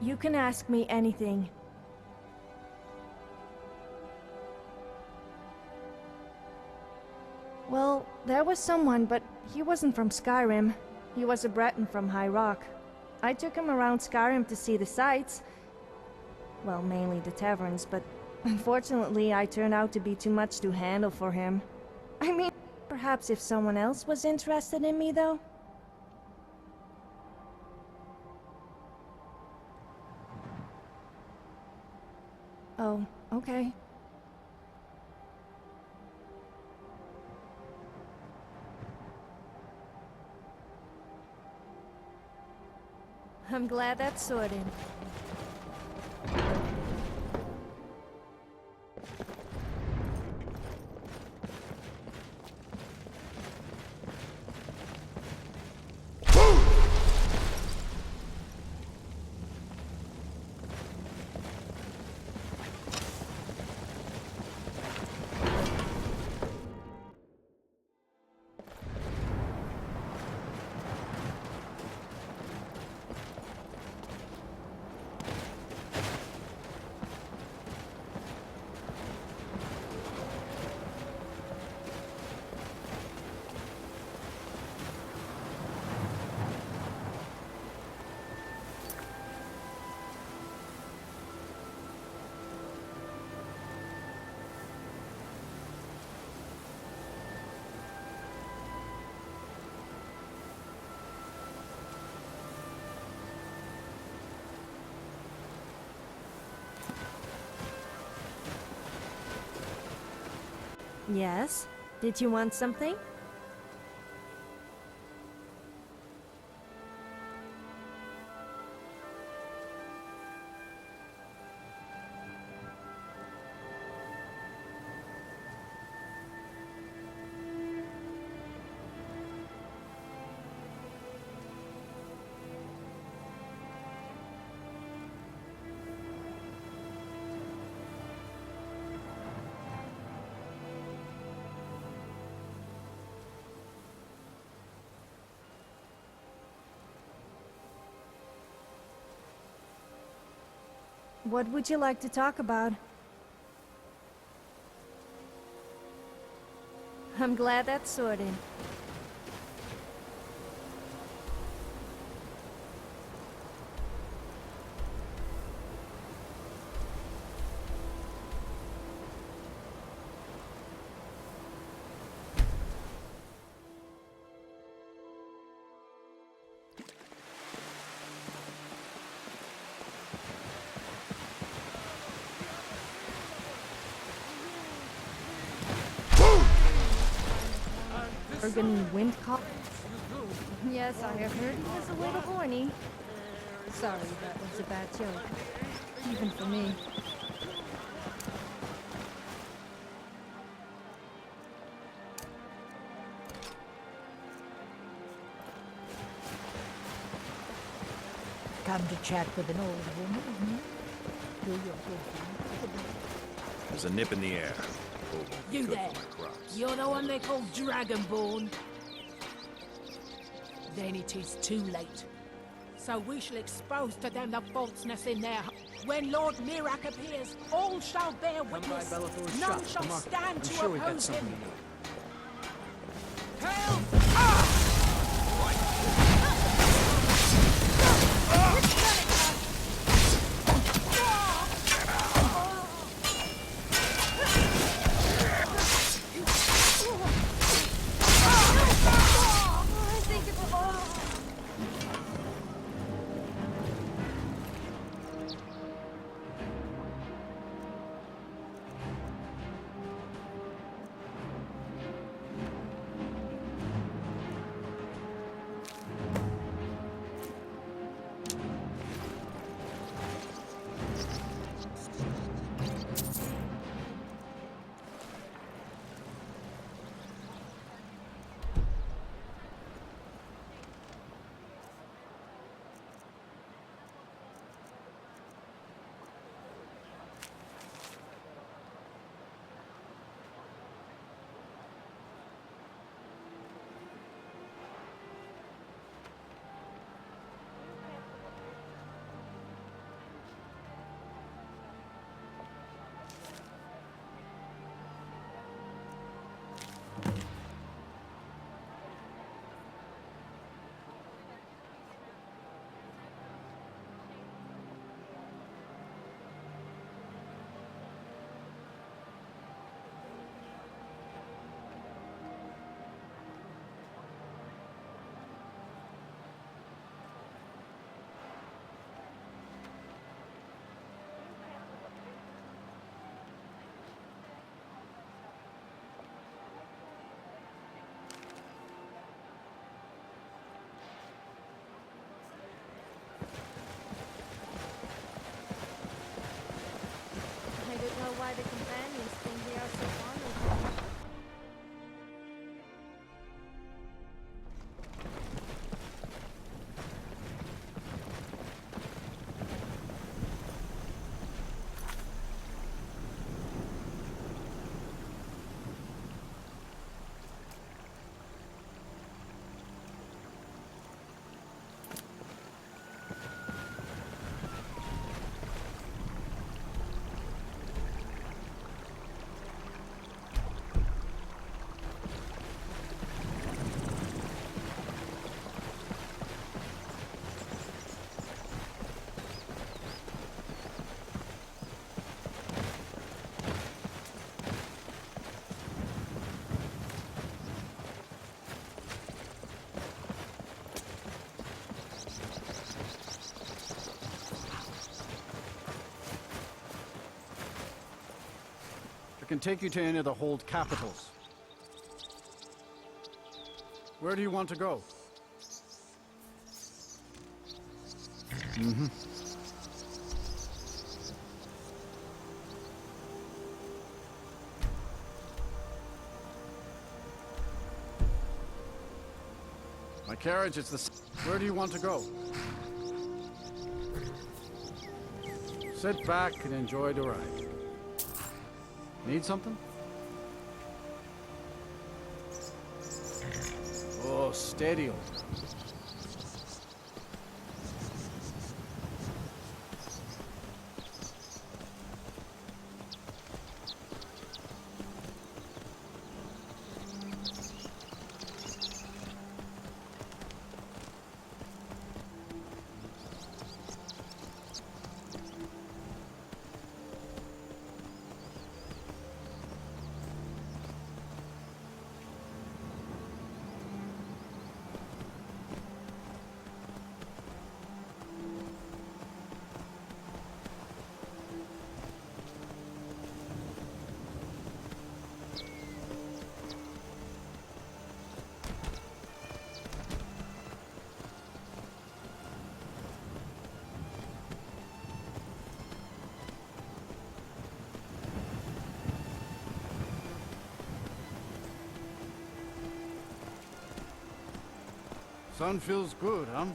You can ask me anything. Well, there was someone, but he wasn't from Skyrim. He was a Breton from High Rock. I took him around Skyrim to see the sights. Well, mainly the taverns, but unfortunately I turned out to be too much to handle for him. I mean, perhaps if someone else was interested in me, though? Oh, okay. I'm glad that's sorted. Yes? Did you want something? What would you like to talk about? I'm glad that's sorted. Organ wind call. Yes, I have heard he was a little horny. Sorry, that was a bad joke. Even for me. Come to chat with an old woman, Do your good thing. There's a nip in the air. You there. You're the one they call Dragonborn. Then it is too late. So we shall expose to them the falseness in their... When Lord Mirak appears, all shall bear witness. None shall stand to oppose him. Help! can take you to any of the hold capitals. Where do you want to go? Mm-hmm. My carriage is the... Where do you want to go? Sit back and enjoy the ride. Need something? Oh, steady. Sun feels good, huh?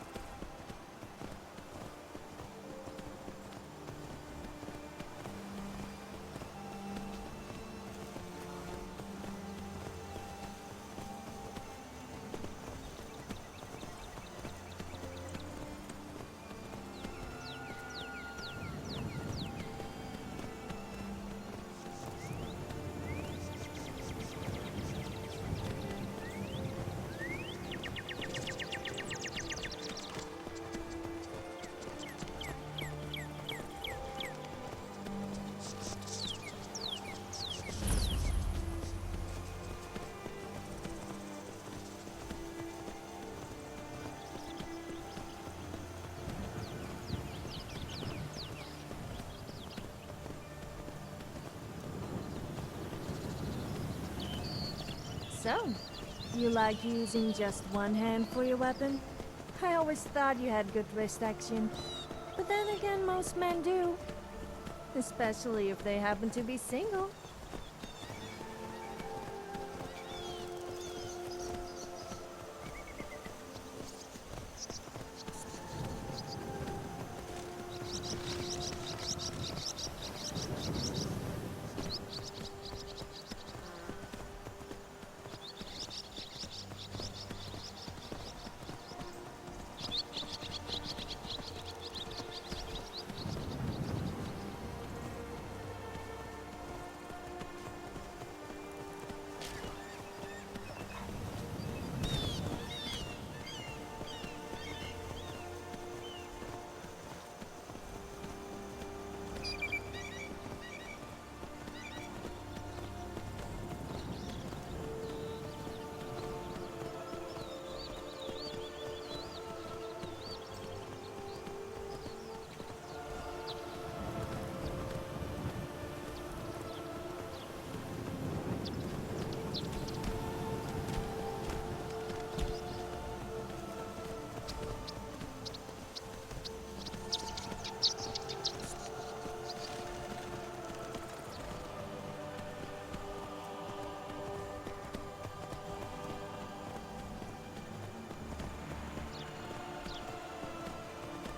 So, you like using just one hand for your weapon? I always thought you had good wrist action. But then again, most men do. Especially if they happen to be single.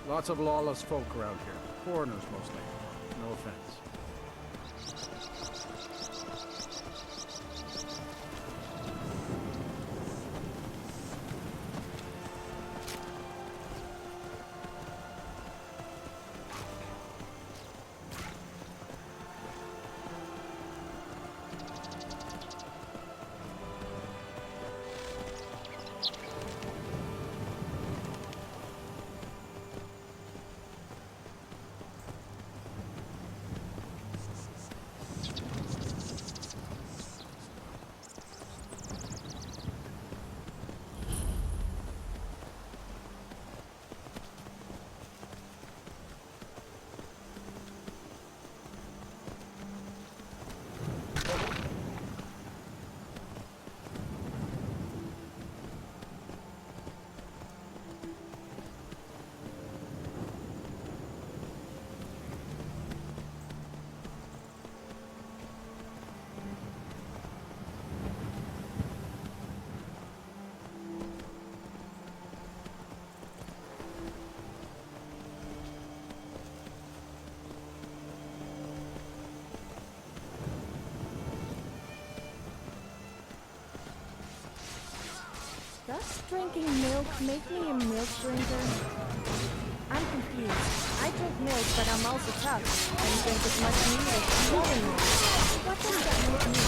Lots of lawless folk around here. Foreigners mostly. No offense. drinking milk make me a milk drinker? I'm confused. I drink milk, but I'm also tough, and drink as much meat as human milk. What does that make me?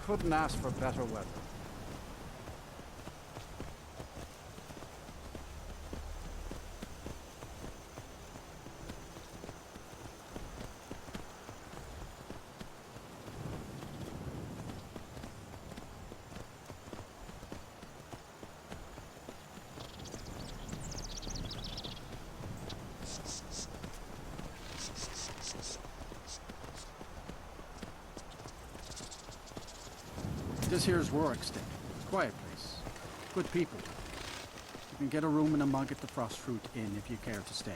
Couldn't ask for better weather. This here's Warwickstead. Quiet place. Good people. You can get a room and a mug at the Frostfruit Inn if you care to stay.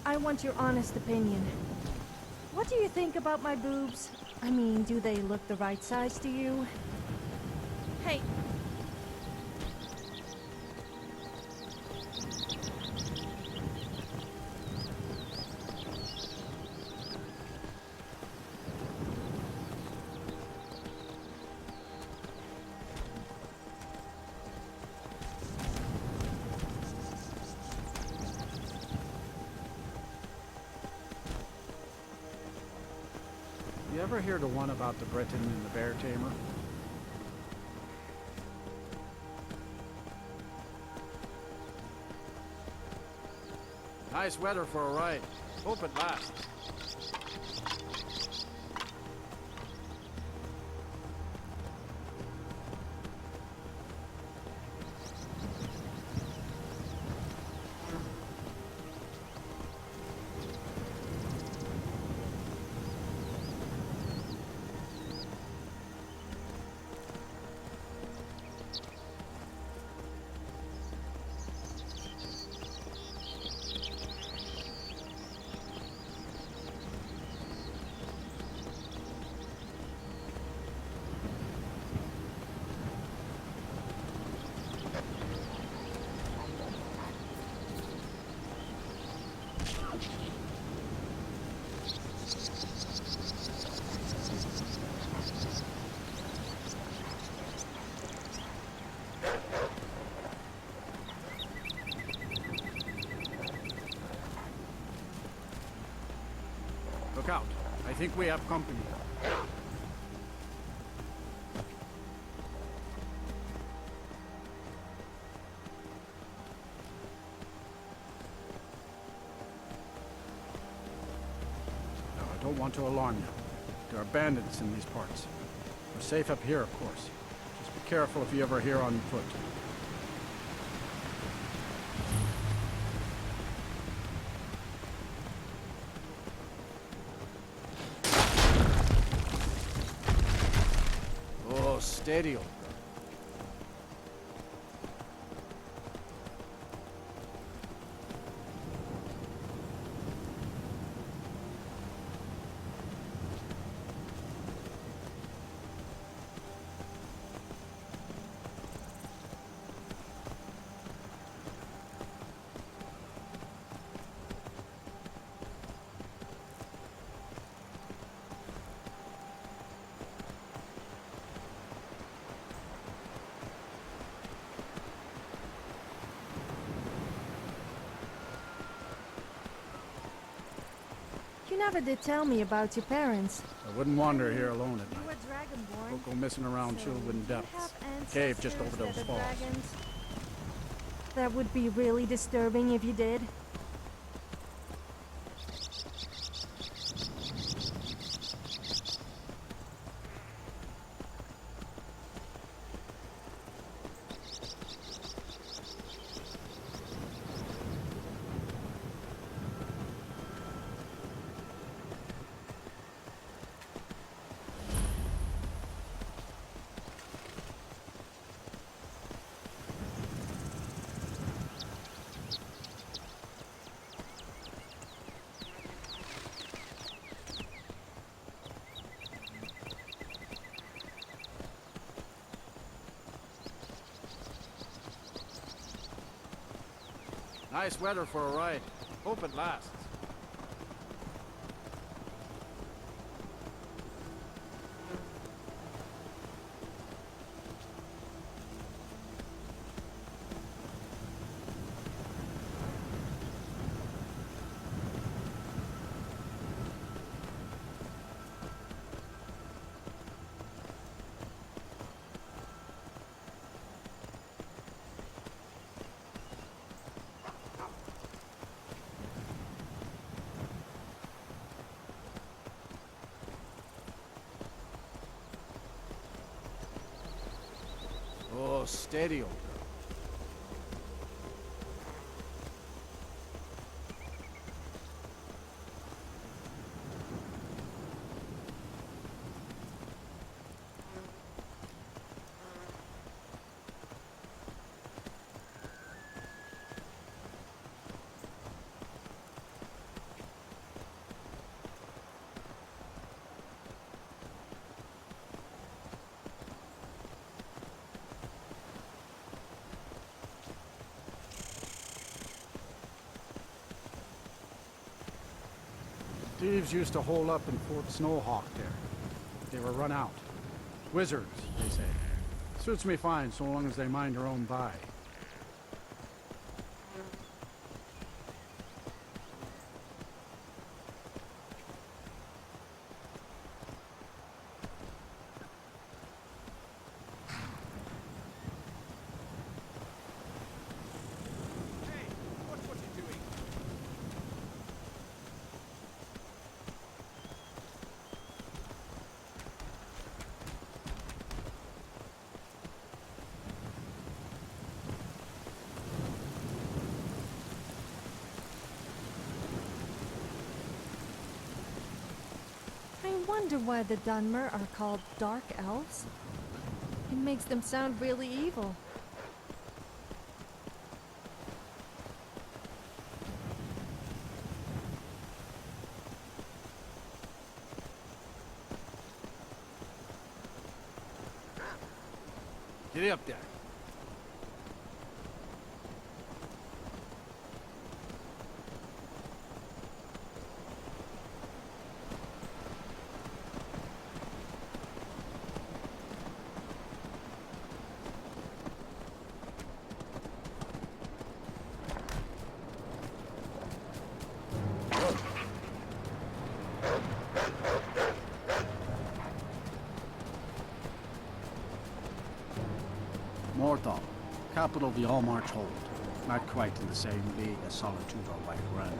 I want your honest opinion. What do you think about my boobs? I mean, do they look the right size to you? Hey. You ever hear the one about the Briton and the bear tamer? Nice weather for a ride. Hope it lasts. Look out. I think we have company. Don't want to alarm you. There are bandits in these parts. We're safe up here, of course. Just be careful if you ever hear on foot. Oh, steady, old girl. You never did tell me about your parents. I wouldn't wander here alone at You night. were dragonborn. Don't go missing around So Chilwyn you depths. have Cave just over those ancestors that are falls. dragons? That would be really disturbing if you did. Nice weather for a ride. Hope it lasts. Oh, steady, old girl. Thieves used to hole up in Fort Snowhawk there. They were run out. Wizards, they say. Suits me fine so long as they mind their own by. I wonder why the Dunmer are called Dark Elves. It makes them sound really evil. Get up there. Morthal, capital of the Allmarch Hold. Not quite in the same league as Solitude or White Run,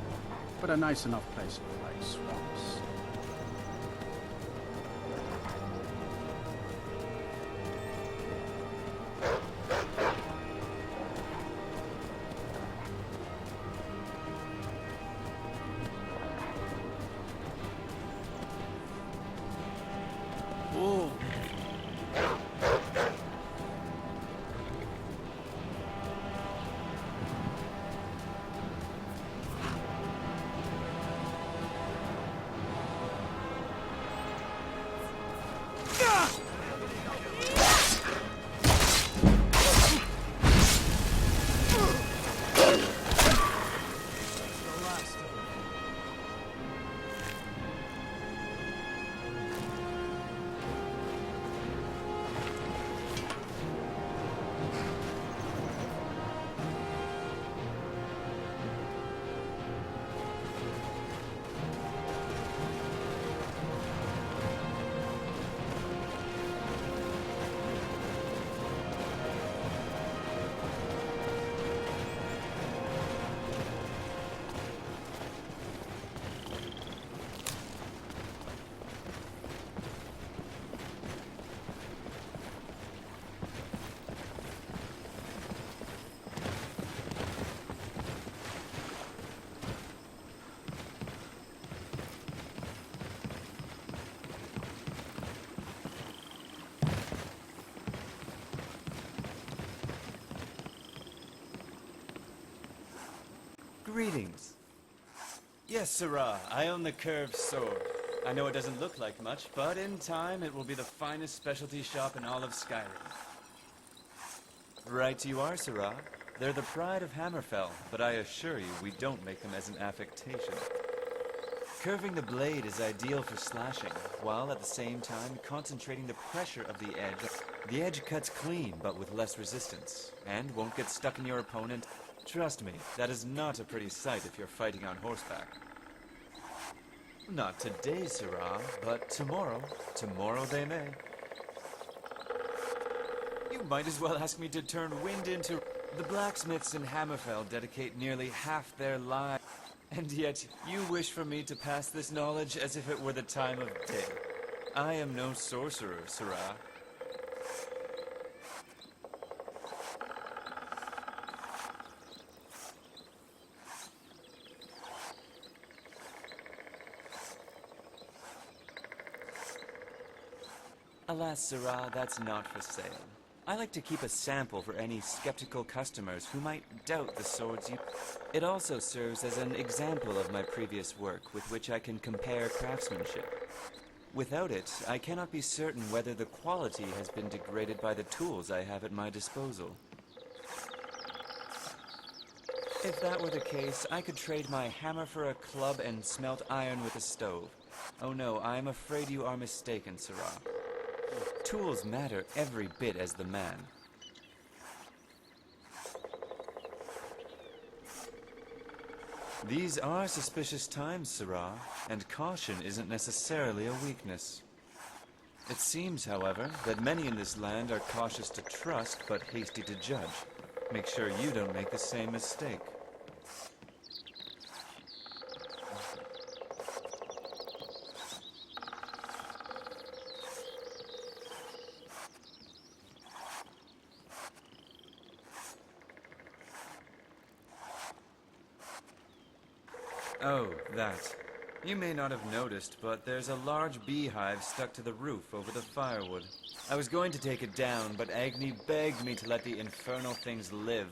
but a nice enough place for like swamps. Greetings. Yes, Sirrah, I own the curved sword. I know it doesn't look like much, but in time it will be the finest specialty shop in all of Skyrim. Right you are, Sirrah. They're the pride of Hammerfell, but I assure you we don't make them as an affectation. Curving the blade is ideal for slashing, while at the same time concentrating the pressure of the edge. The edge cuts clean, but with less resistance, and won't get stuck in your opponent. Trust me, that is not a pretty sight if you're fighting on horseback. Not today, Sirrah, but tomorrow. Tomorrow they may. You might as well ask me to turn wind into... The blacksmiths in Hammerfell dedicate nearly half their lives. And yet, you wish for me to pass this knowledge as if it were the time of day. I am no sorcerer, Sirrah. Alas, Sirrah, that's not for sale. I like to keep a sample for any skeptical customers who might doubt the swords you... It also serves as an example of my previous work with which I can compare craftsmanship. Without it, I cannot be certain whether the quality has been degraded by the tools I have at my disposal. If that were the case, I could trade my hammer for a club and smelt iron with a stove. Oh no, I am afraid you are mistaken, Sirrah. Tools matter every bit as the man. These are suspicious times, Sirrah, and caution isn't necessarily a weakness. It seems, however, that many in this land are cautious to trust, but hasty to judge. Make sure you don't make the same mistake. Oh, that. You may not have noticed, but there's a large beehive stuck to the roof over the firewood. I was going to take it down, but Agni begged me to let the infernal things live.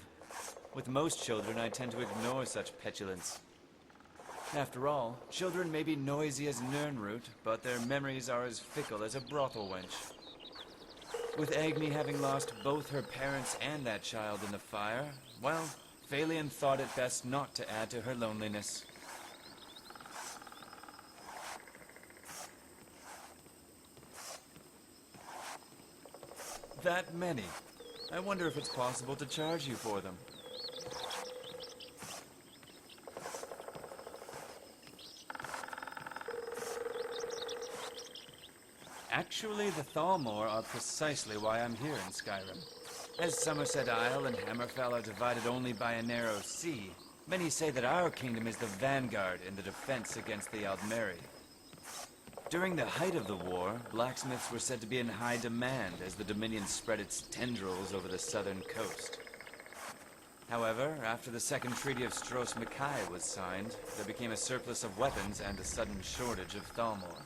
With most children, I tend to ignore such petulance. After all, children may be noisy as Nirnroot, but their memories are as fickle as a brothel wench. With Agni having lost both her parents and that child in the fire, well, Phalion thought it best not to add to her loneliness. That many. I wonder if it's possible to charge you for them. Actually, the Thalmor are precisely why I'm here in Skyrim. As Somerset Isle and Hammerfell are divided only by a narrow sea, many say that our kingdom is the vanguard in the defense against the Aldmeri. During the height of the war, blacksmiths were said to be in high demand as the Dominion spread its tendrils over the southern coast. However, after the Second Treaty of Stros Mackay was signed, there became a surplus of weapons and a sudden shortage of Thalmor.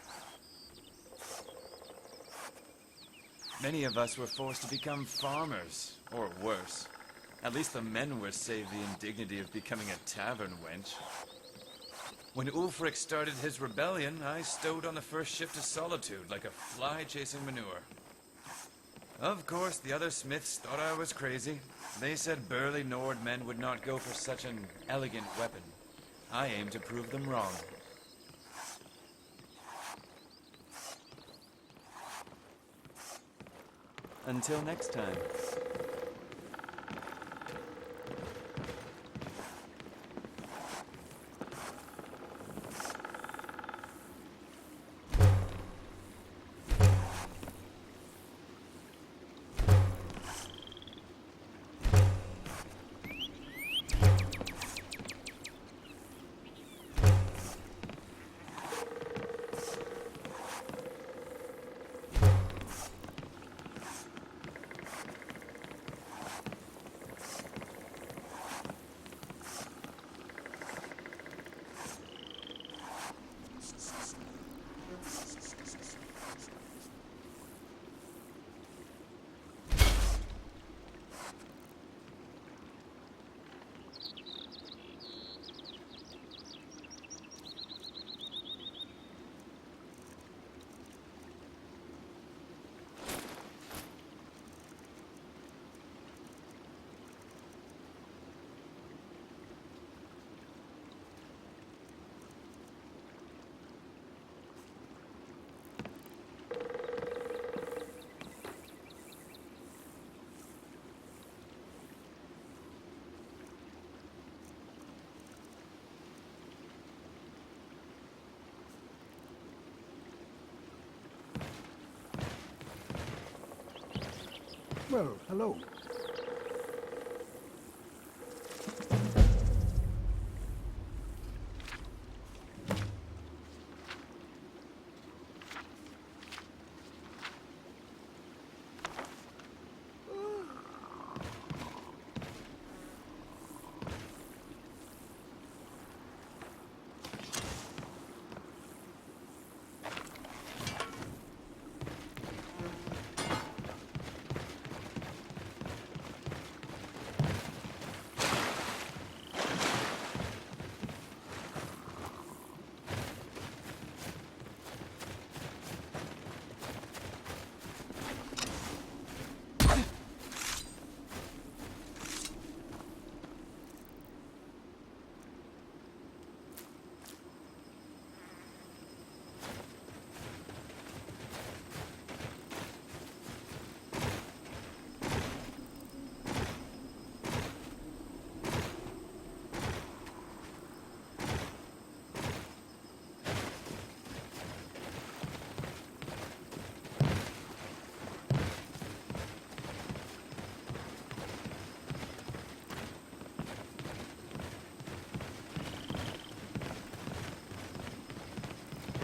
Many of us were forced to become farmers, or worse. At least the men were saved the indignity of becoming a tavern wench. When Ulfric started his rebellion, I stowed on the first ship to Solitude like a fly chasing manure. Of course, the other smiths thought I was crazy. They said burly Nord men would not go for such an elegant weapon. I aim to prove them wrong. Until next time. Well, hello.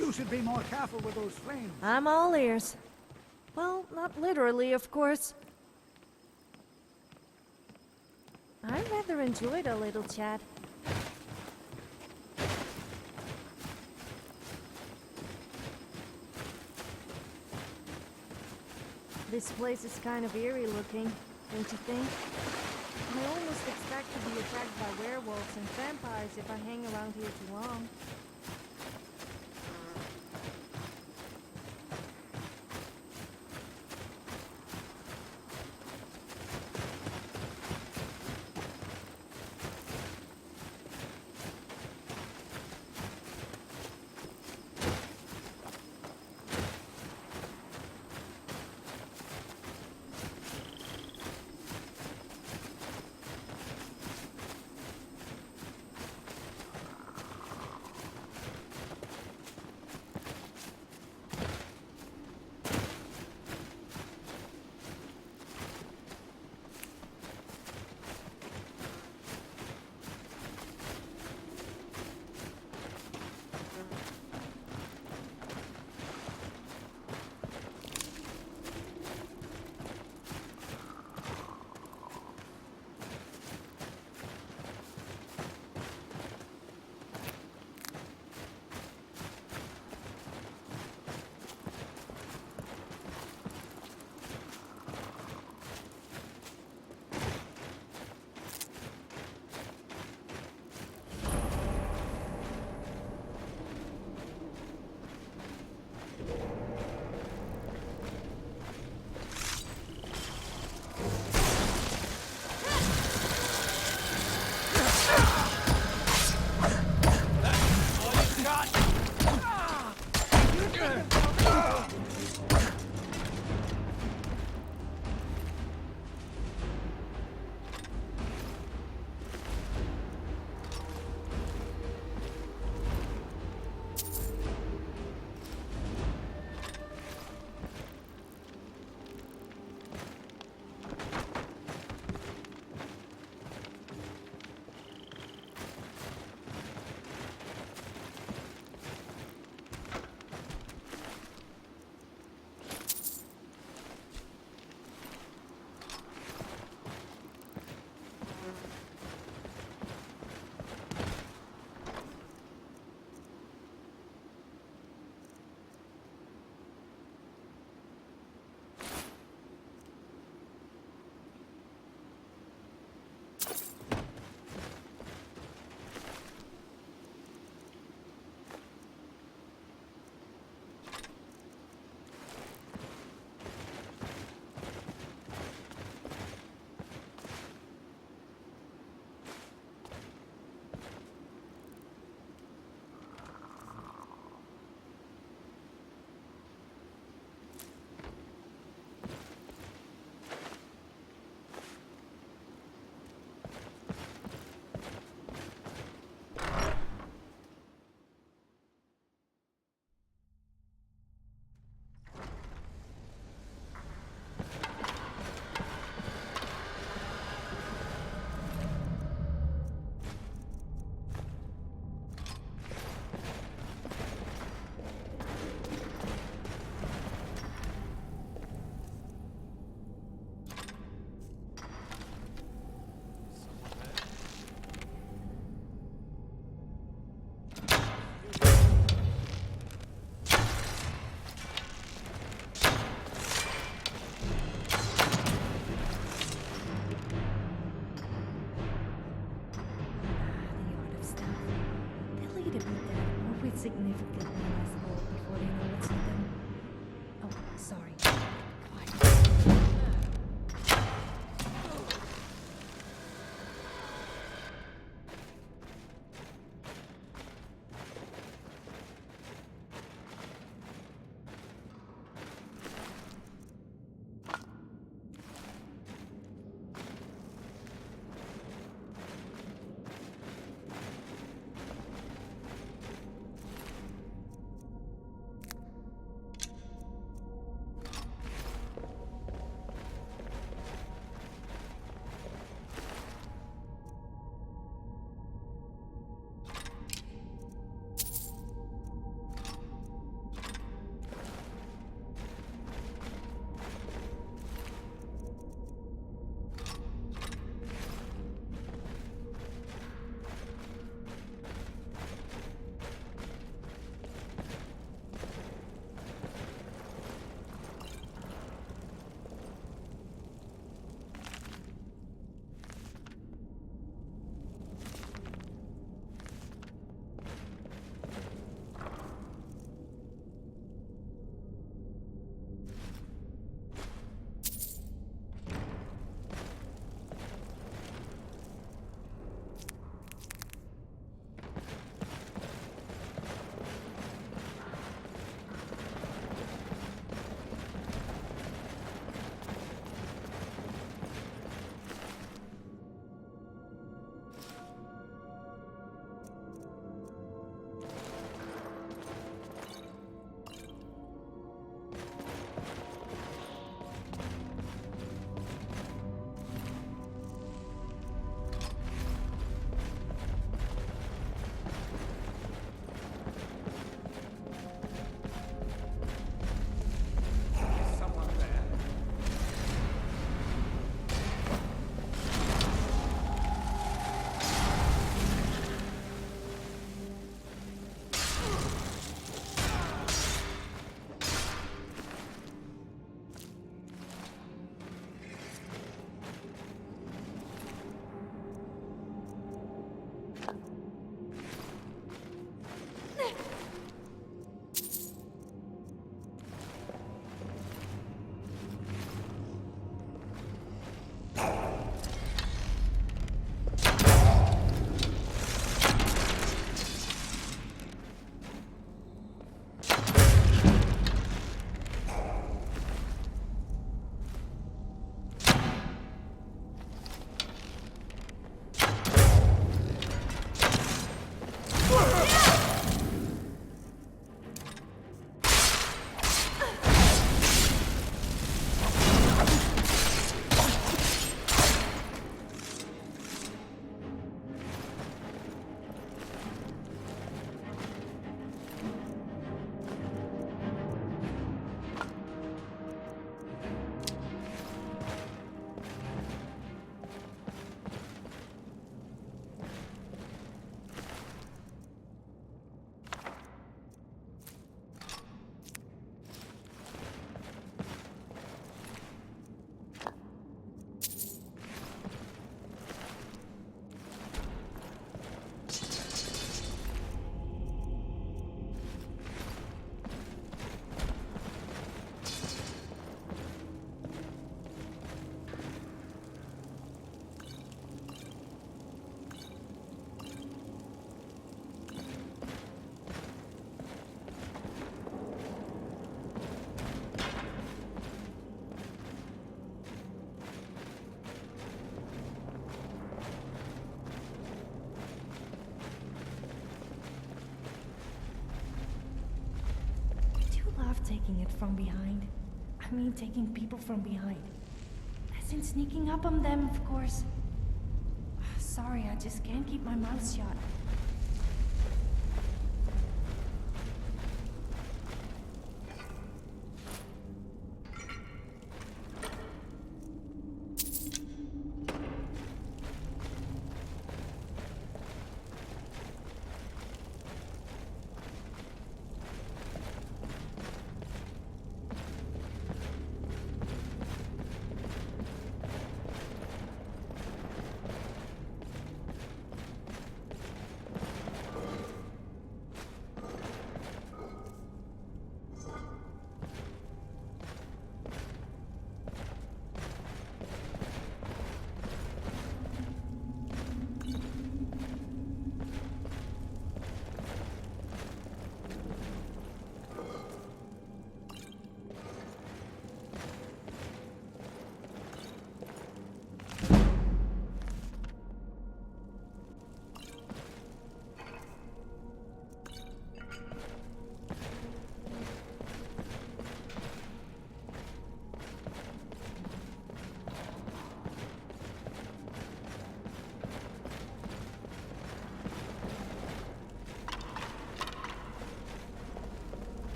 You should be more careful with those flames. I'm all ears. Well, not literally, of course. I rather enjoyed a little chat. This place is kind of eerie looking, don't you think? I almost expect to be attacked by werewolves and vampires if I hang around here too long. to be dead, or with significantly less gold before they know what's in them. Oh, sorry. Taking it from behind. I mean, taking people from behind. As in sneaking up on them, of course. Sorry, I just can't keep my mouth shut.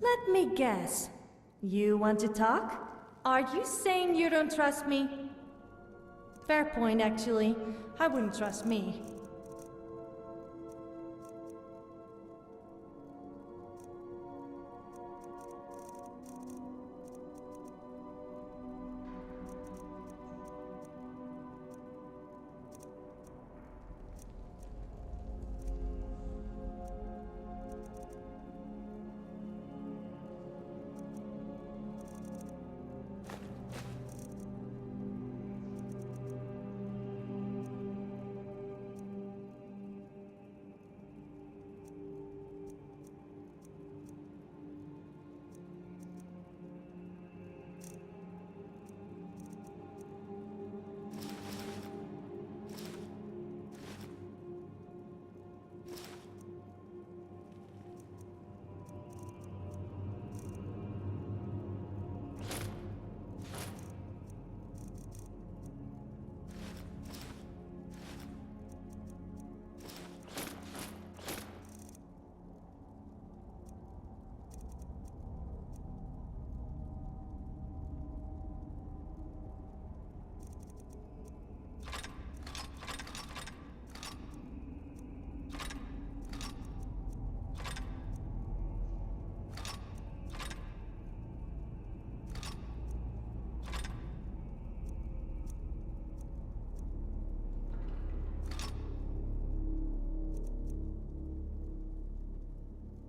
Let me guess. You want to talk? Are you saying you don't trust me? Fair point, actually. I wouldn't trust me.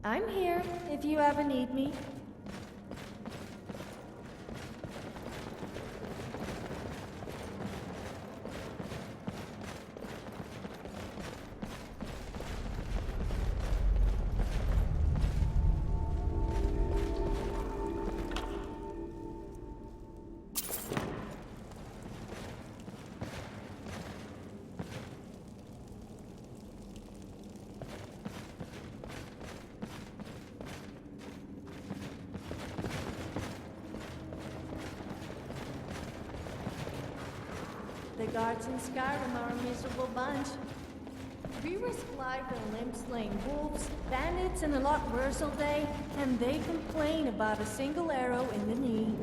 I'm here, if you ever need me. The guards in Skyrim are a miserable bunch. We risk life and limb slaying wolves, bandits, and a lot worse all day, and they complain about a single arrow in the knee.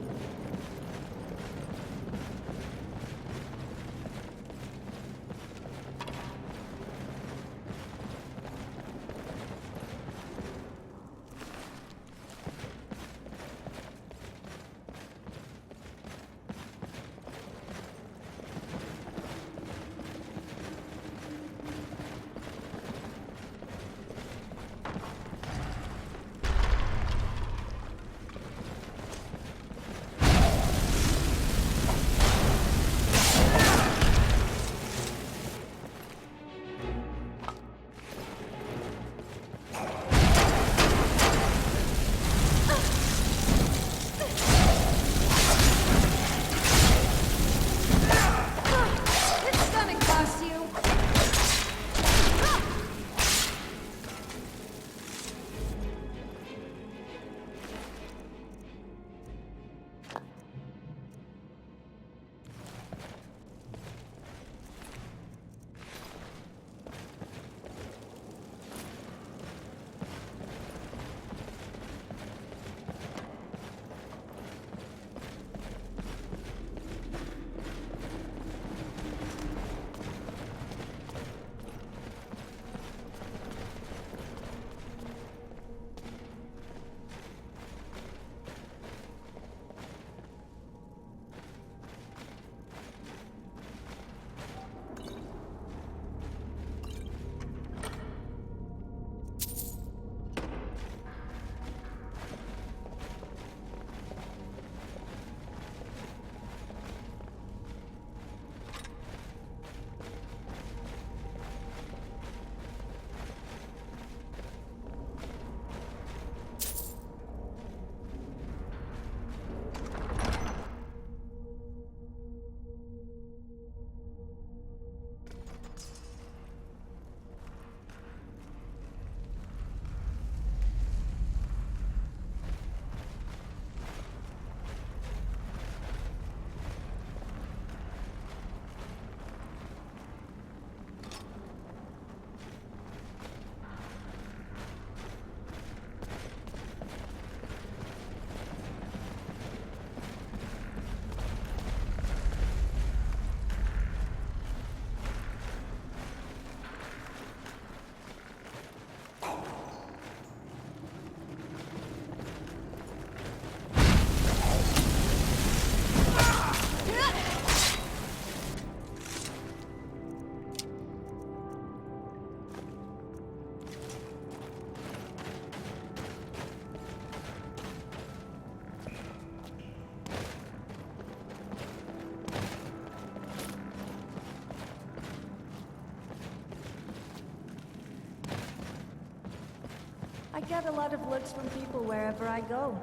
I get a lot of looks from people wherever I go.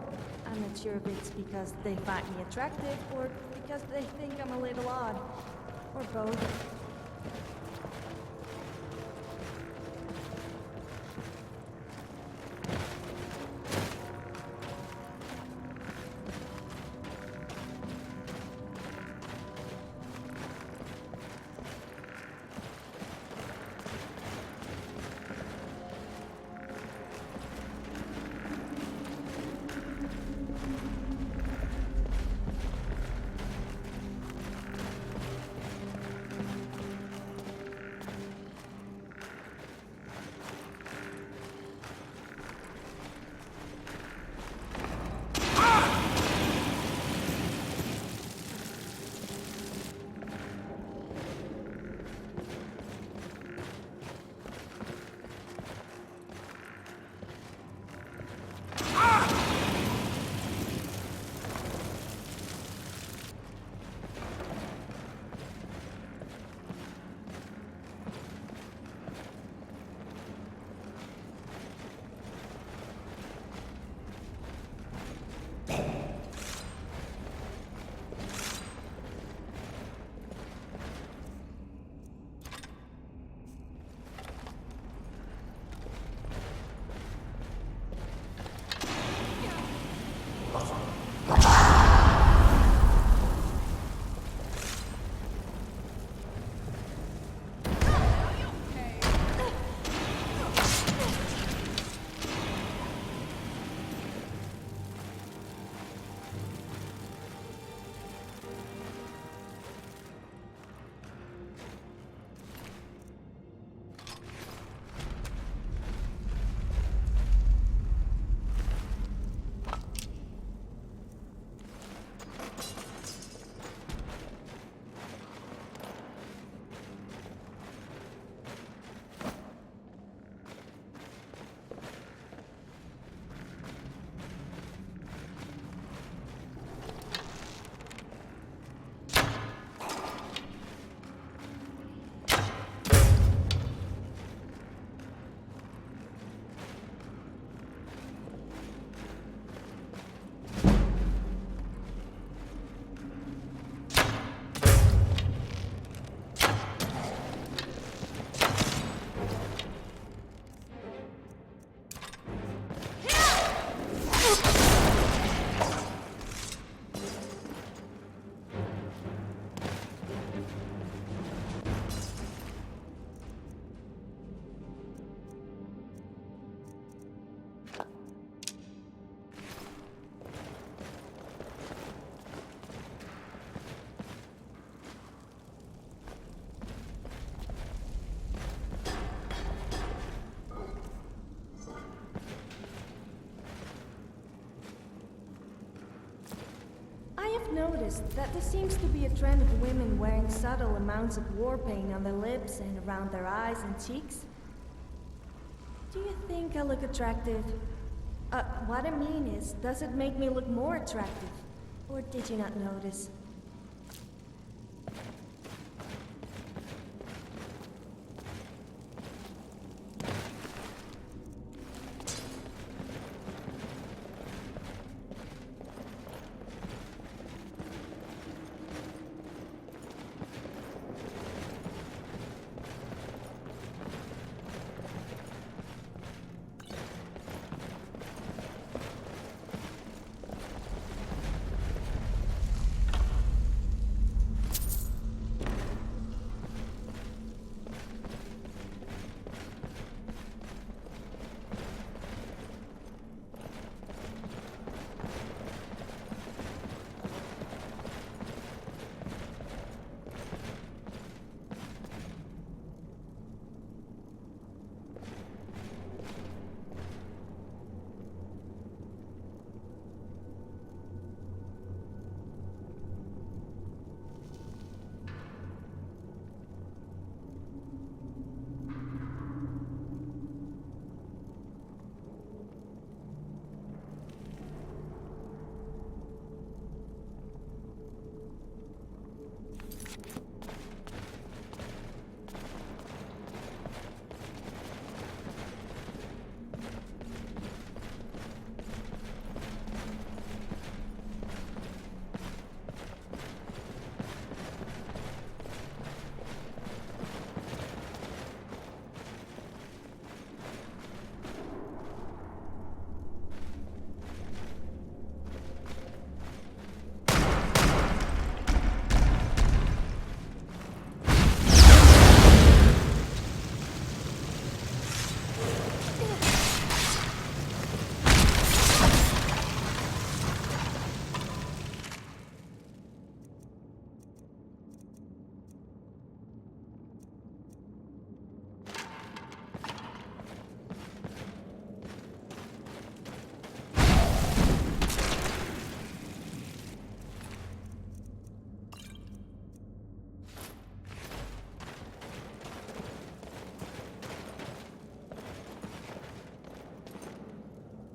I'm not sure if it's because they find me attractive or because they think I'm a little odd. Or both. I've noticed that there seems to be a trend of women wearing subtle amounts of war paint on their lips and around their eyes and cheeks. Do you think I look attractive? What I mean is, does it make me look more attractive? Or did you not notice?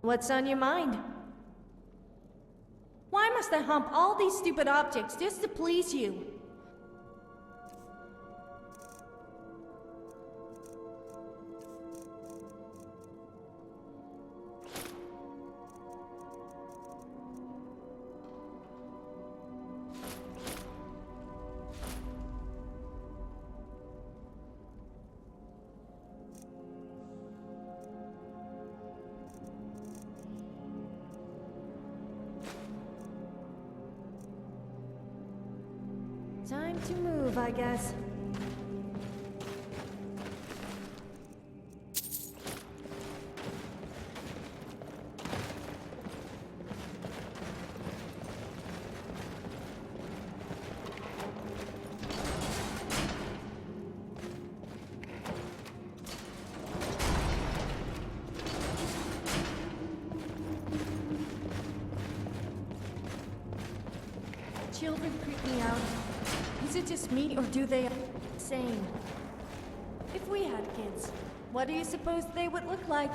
What's on your mind? Why must I hump all these stupid objects just to please you? Time to move, I guess. Children creep me out. Is it just me, or do they same? If we had kids, what do you suppose they would look like?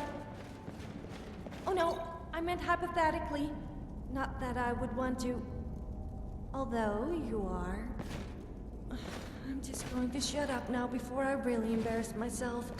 Oh no, I meant hypothetically. Not that I would want to. Although you are. I'm just going to shut up now before I really embarrass myself.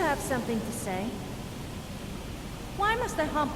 have something to say. Why must I hump?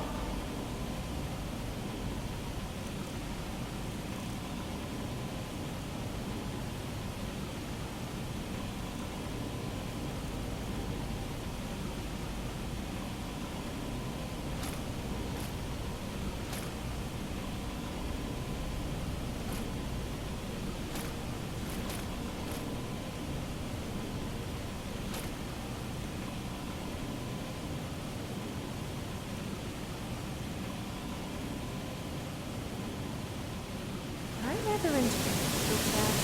I rather enjoy that.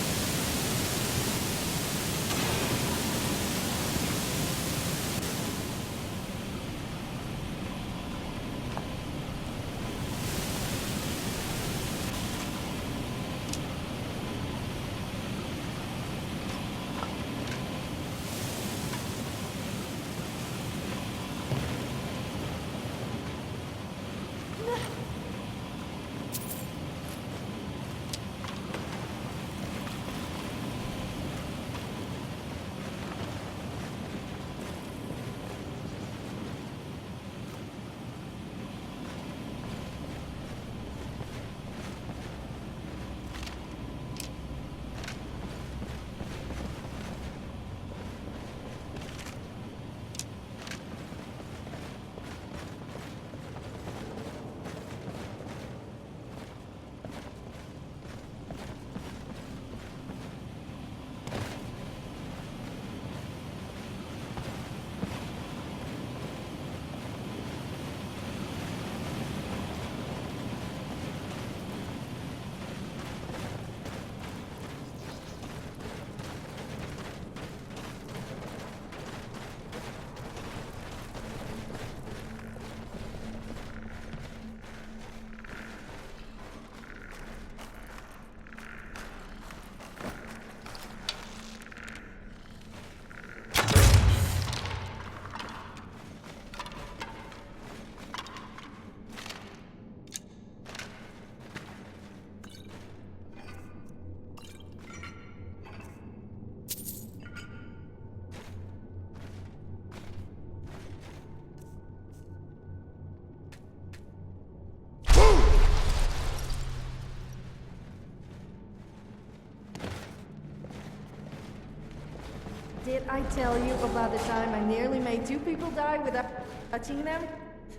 Did I tell you about the time I nearly made 2 people die without touching them?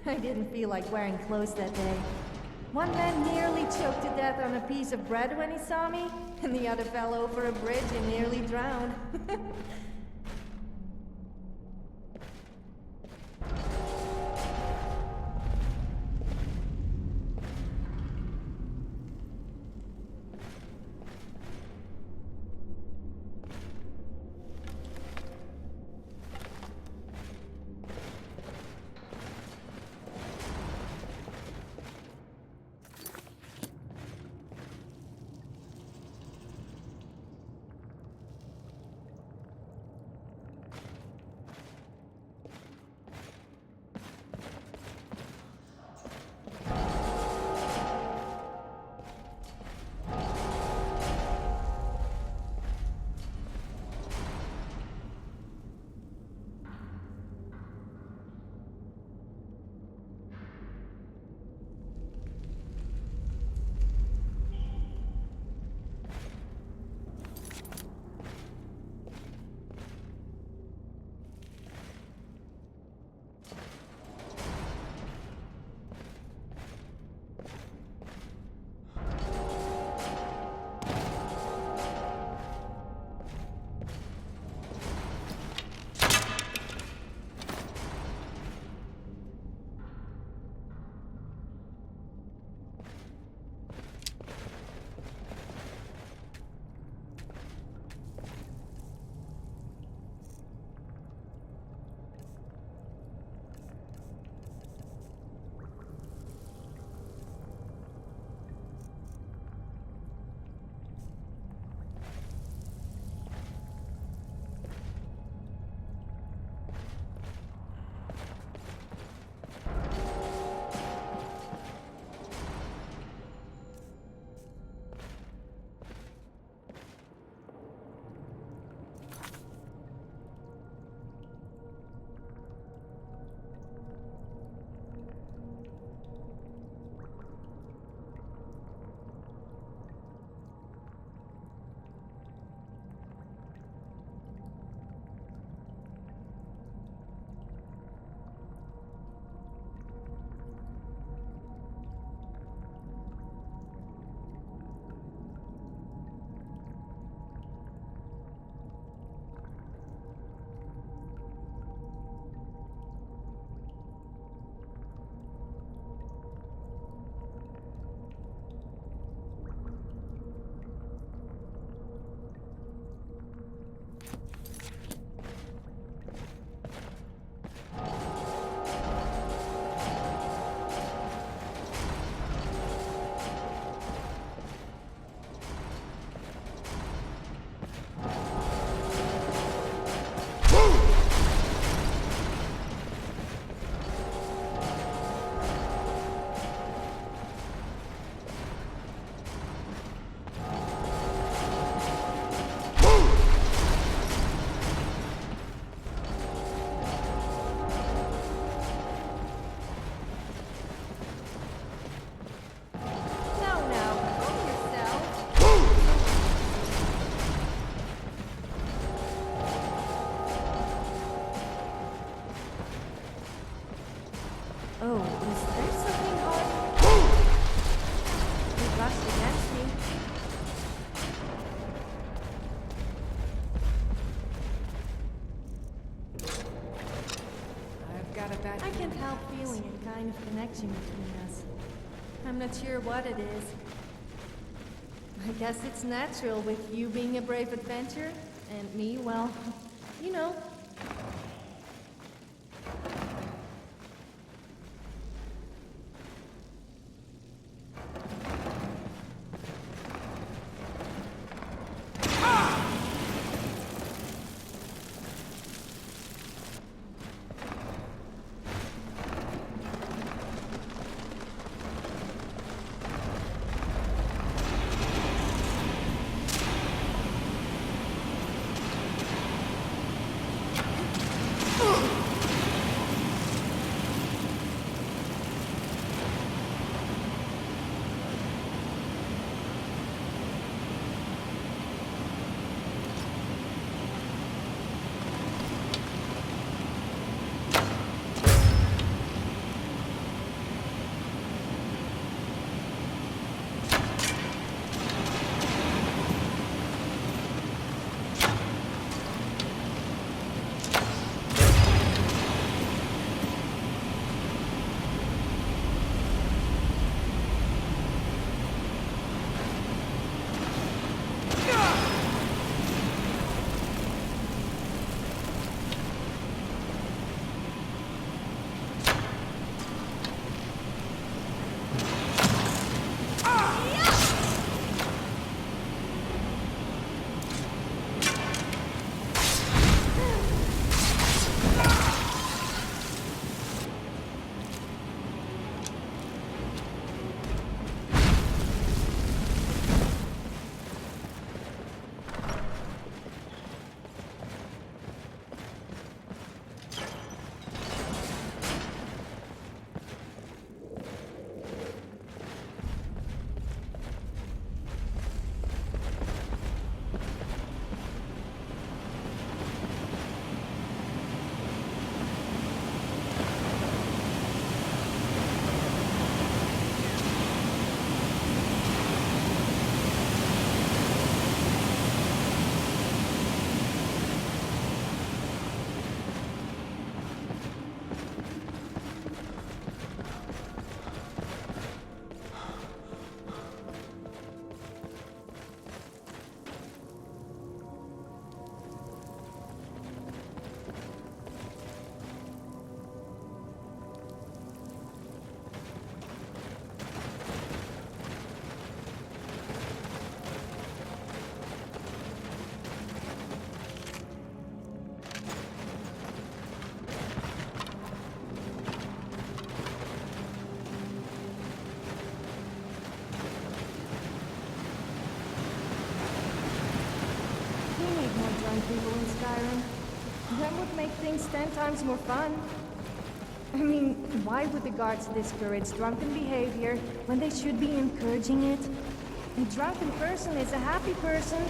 I didn't feel like wearing clothes that day. One man nearly choked to death on a piece of bread when he saw me, and the other fell over a bridge and nearly drowned. kind of connection between us. I'm not sure what it is. I guess it's natural with you being a brave adventurer, and me, well, you know. People in Skyrim. That would make things 10 times more fun. I mean, why would the guards discourage drunken behavior when they should be encouraging it? A drunken person is a happy person.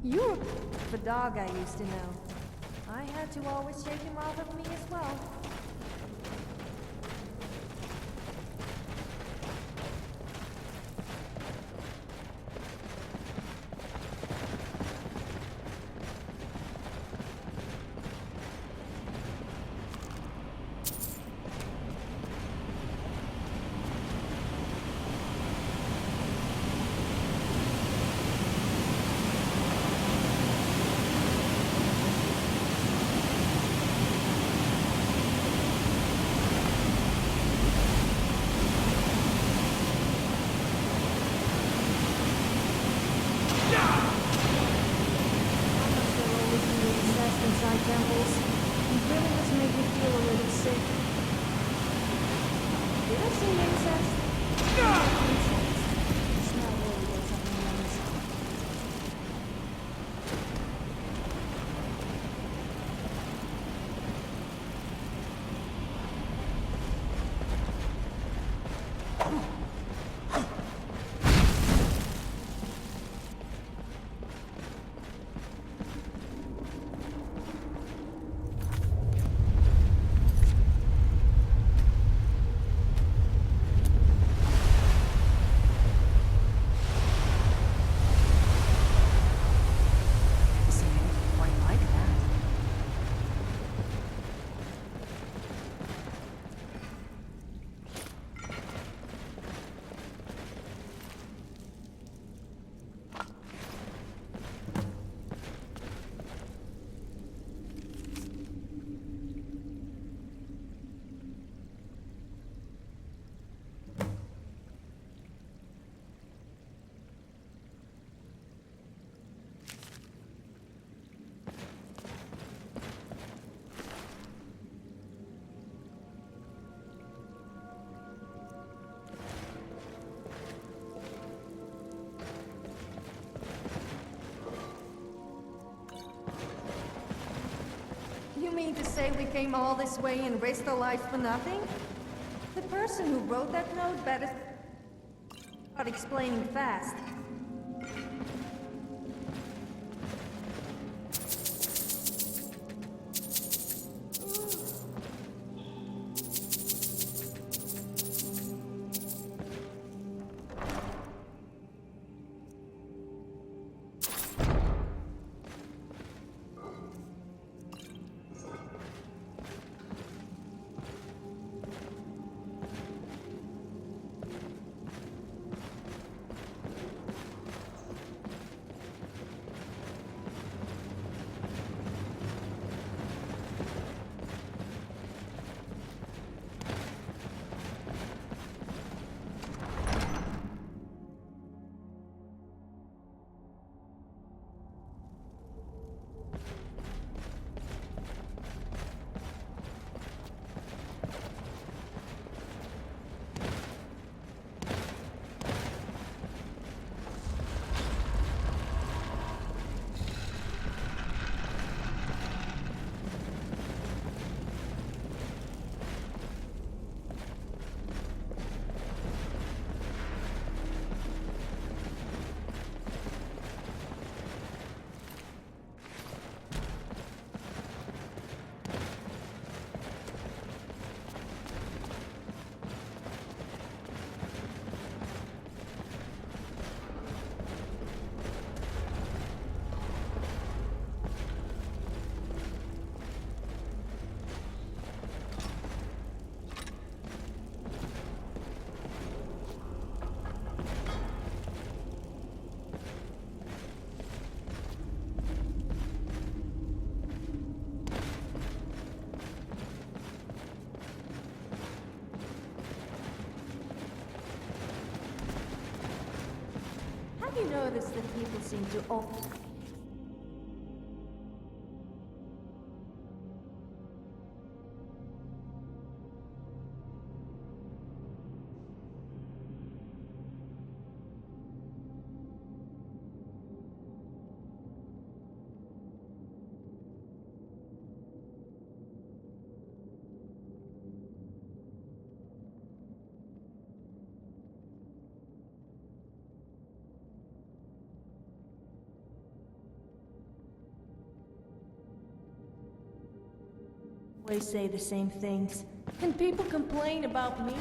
You're the dog I used to know. I had to always shake him off of me as well. Inside temples. It really does make me feel a little sick. Did I say incest? Incest. The smell really gets up my nose. You mean to say we came all this way and risked our lives for nothing? The person who wrote that note better start explaining fast. Have you noticed that people seem to often... Always say the same things. And people complain about me.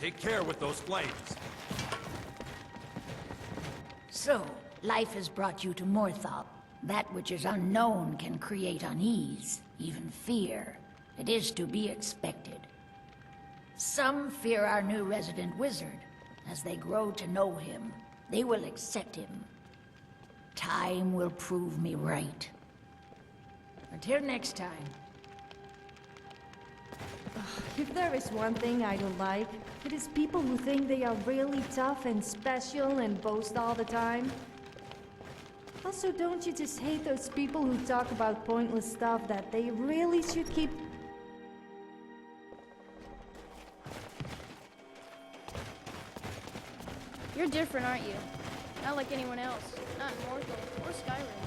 Take care with those flames. So, life has brought you to Morthal. That which is unknown can create unease, even fear. It is to be expected. Some fear our new resident wizard. As they grow to know him, they will accept him. Time will prove me right. Until next time. If there is one thing I don't like, it is people who think they are really tough and special and boast all the time. Also, don't you just hate those people who talk about pointless stuff that they really should keep... You're different, aren't you? Not like anyone else. Not in Morthal or Skyrim.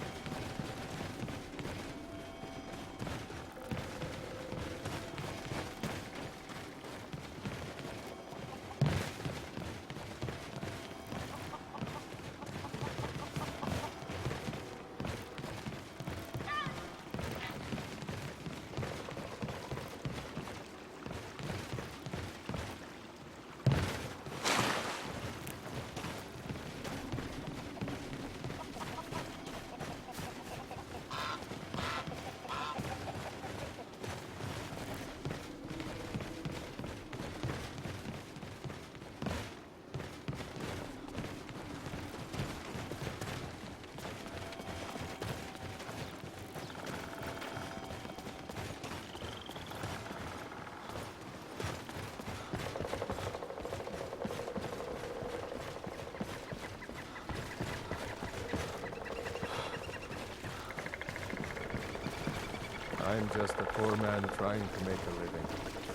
I'm just a poor man trying to make a living.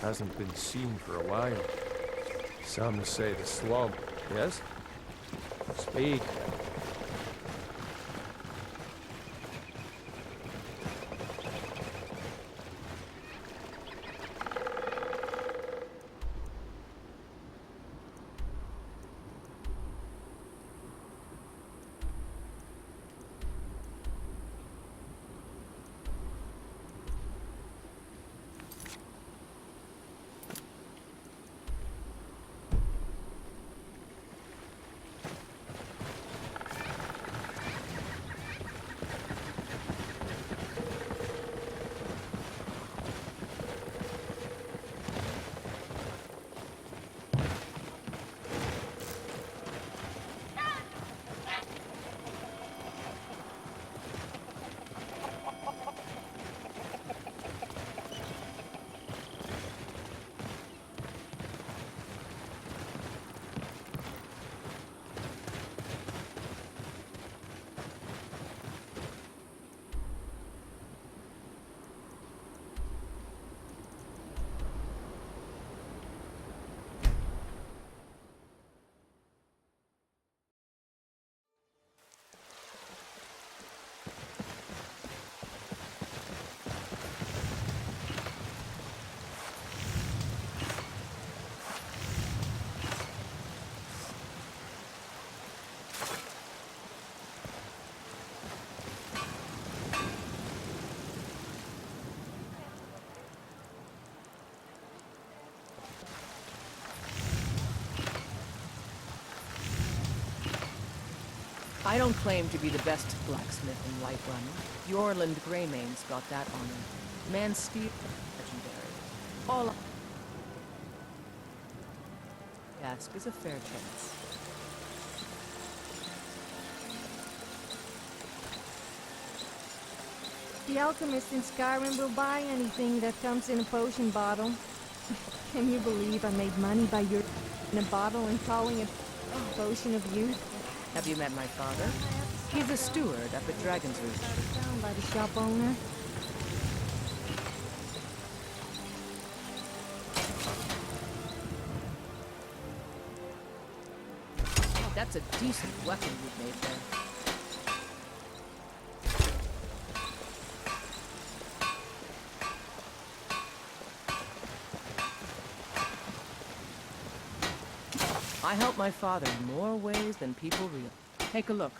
Hasn't been seen for a while. Some say the slump. Yes? Speak. I don't claim to be the best blacksmith in Whiterun. Yorland Greymane's got that honor. Man steel legendary. All I ask is a fair chance. The alchemist in Skyrim will buy anything that comes in a potion bottle. Can you believe I made money by your in a bottle and calling it a potion of youth? Have you met my father? He's a steward up at Dragon's Roost. Found by the shop owner. That's a decent weapon you've made there. I help my father in more ways than people realize. Take a look.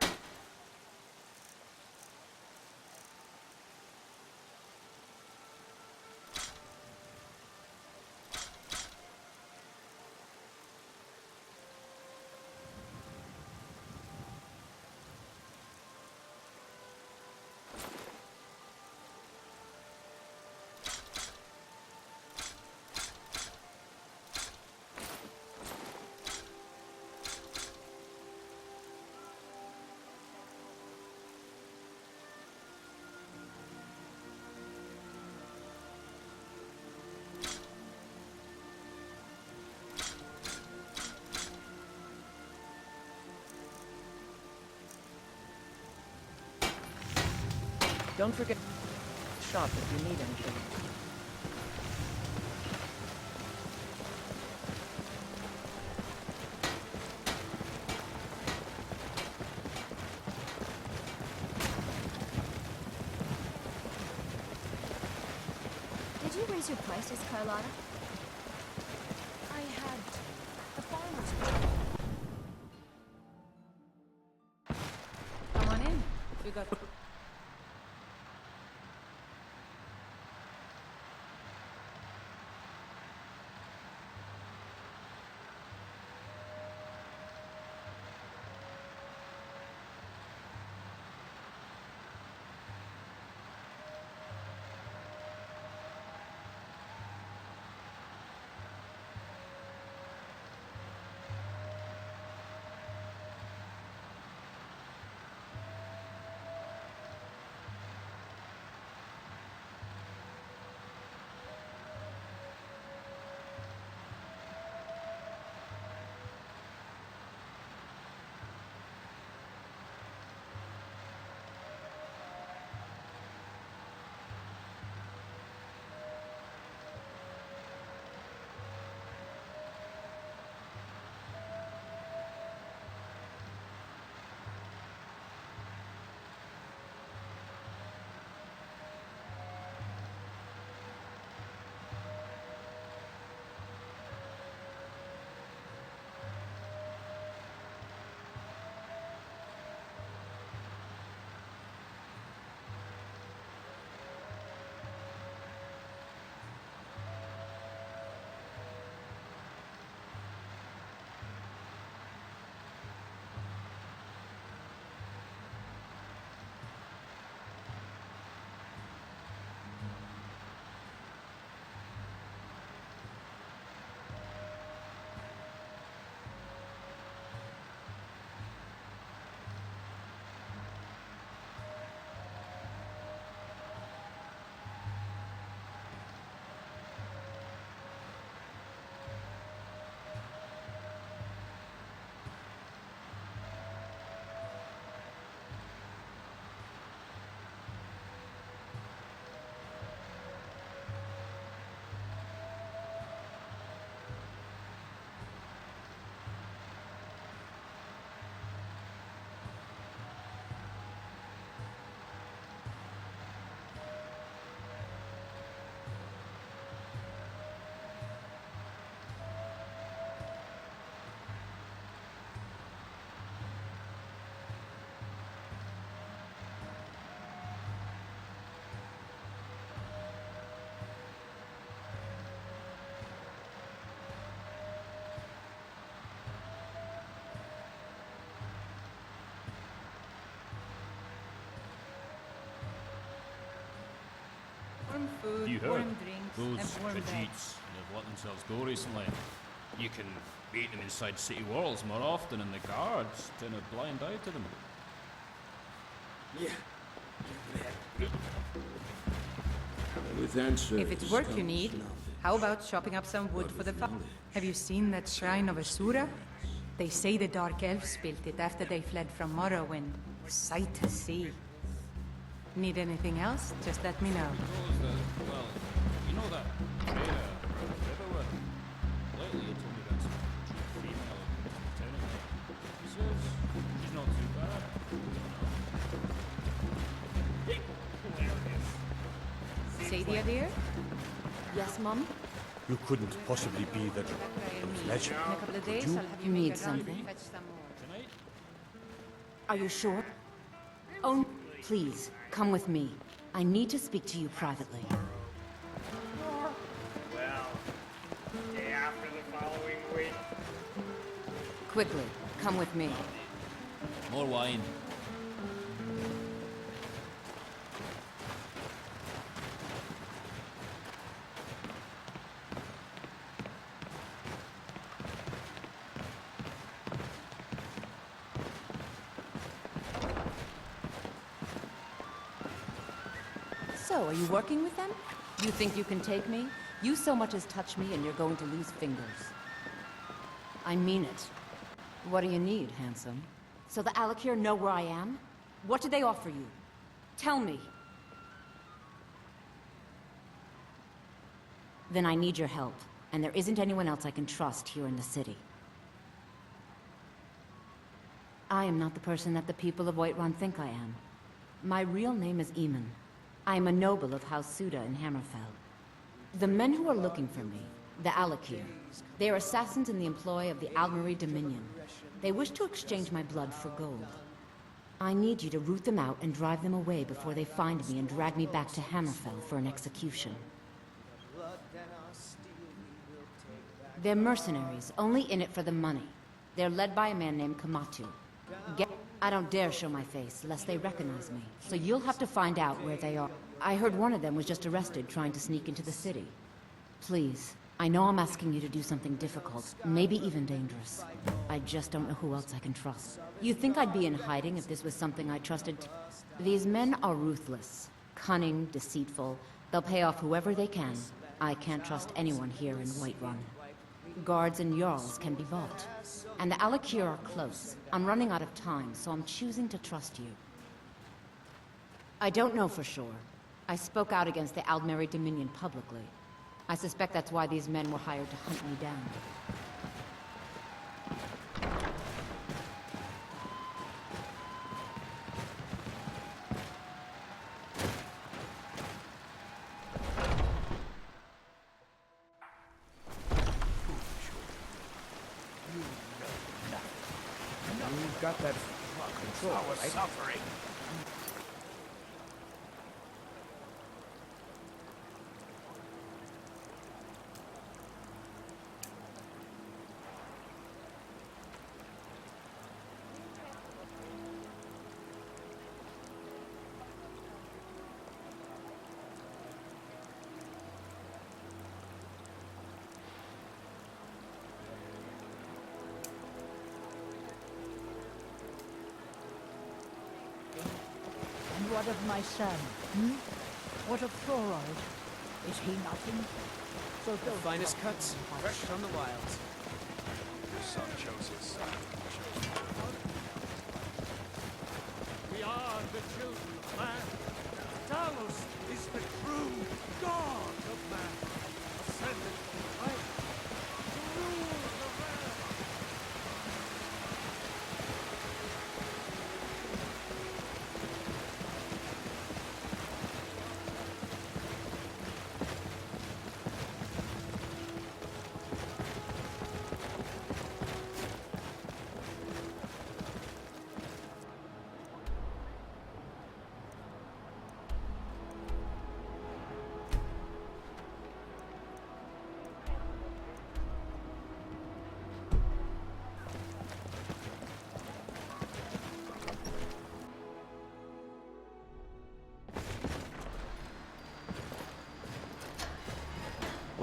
Don't forget to shop if you need anything. Did you raise your prices, Carlotta? I had the farmer's market. Come on in. We got... Warm food, You heard? warm drinks, Those and warm beds. Khajiits, they've let themselves go recently. You can beat them inside city walls more often, and the guards turn a blind eye to them. Yeah. If it's work you need, how about chopping up some wood for the fire? Have you seen that shrine of Asura? They say the Dark Elves built it after they fled from Morrowind. Sight to see. Need anything else? Just let me know. Well, you know that trader around the river with? Lately he told me that's a true female turning me. He says she's not too bad. Sadia, dear? Yes, Mom? You couldn't possibly be the legend. In a couple of days, could you? I'll have You make need a run something? and fetch some more. Are you sure? Oh, please, come with me. I need to speak to you privately. Well, day after the following week. Quickly, come with me. More wine. So, are you working with them? You think you can take me? You so much as touch me and you're going to lose fingers. I mean it. What do you need, handsome? So the Alakir know where I am? What did they offer you? Tell me. Then I need your help, and there isn't anyone else I can trust here in the city. I am not the person that the people of Whiterun think I am. My real name is Eamon. I am a noble of House Suda in Hammerfell. The men who are looking for me, the Alakir, they are assassins in the employ of the Aldmeri Dominion. They wish to exchange my blood for gold. I need you to root them out and drive them away before they find me and drag me back to Hammerfell for an execution. They're mercenaries, only in it for the money. They're led by a man named Kamatu. I don't dare show my face, lest they recognize me. So you'll have to find out where they are. I heard one of them was just arrested trying to sneak into the city. Please, I know I'm asking you to do something difficult, maybe even dangerous. I just don't know who else I can trust. You think I'd be in hiding if this was something I trusted? These men are ruthless, cunning, deceitful. They'll pay off whoever they can. I can't trust anyone here in Whiterun. Guards and Jarls can be bought. And the Alakir are close. I'm running out of time, so I'm choosing to trust you. I don't know for sure. I spoke out against the Aldmeri Dominion publicly. I suspect that's why these men were hired to hunt me down. You've got that control, I was right? suffering. And what of my son? Hmm? What of Thorold? Is he nothing? So The finest cuts, fresh from the wilds. Your son chose his side. We are the children of man. Talos is the true god of man, ascended from light to rule the realm.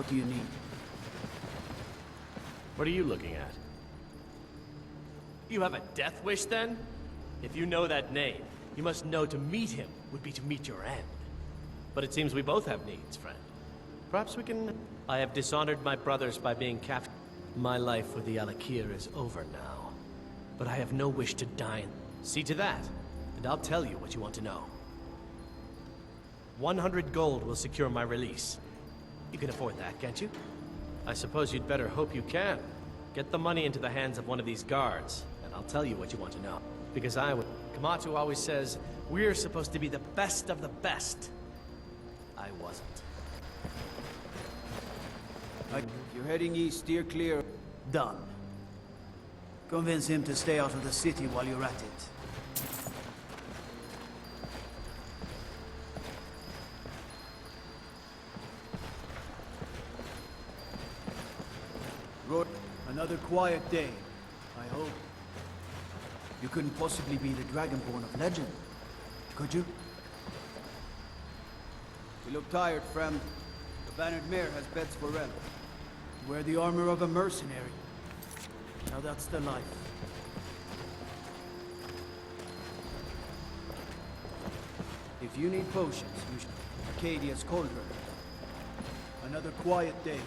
What do you need? What are you looking at? You have a death wish, then? If you know that name, you must know to meet him would be to meet your end. But it seems we both have needs, friend. Perhaps we can... I have dishonored my brothers by being captured. My life with the Alakir is over now. But I have no wish to die. See to that, and I'll tell you what you want to know. 100 gold will secure my release. You can afford that, can't you? I suppose you'd better hope you can. Get the money into the hands of one of these guards, and I'll tell you what you want to know. Because I would... Kamatu always says, we're supposed to be the best of the best. I wasn't. If you're heading east, steer clear. Done. Convince him to stay out of the city while you're at it. Roy, another quiet day, I hope. You couldn't possibly be the Dragonborn of legend, could you? You look tired, friend. The Bannered Mare has beds for rent. You wear the armor of a mercenary. Now that's the life. If you need potions, you should... Arcadia's Cauldron. Another quiet day.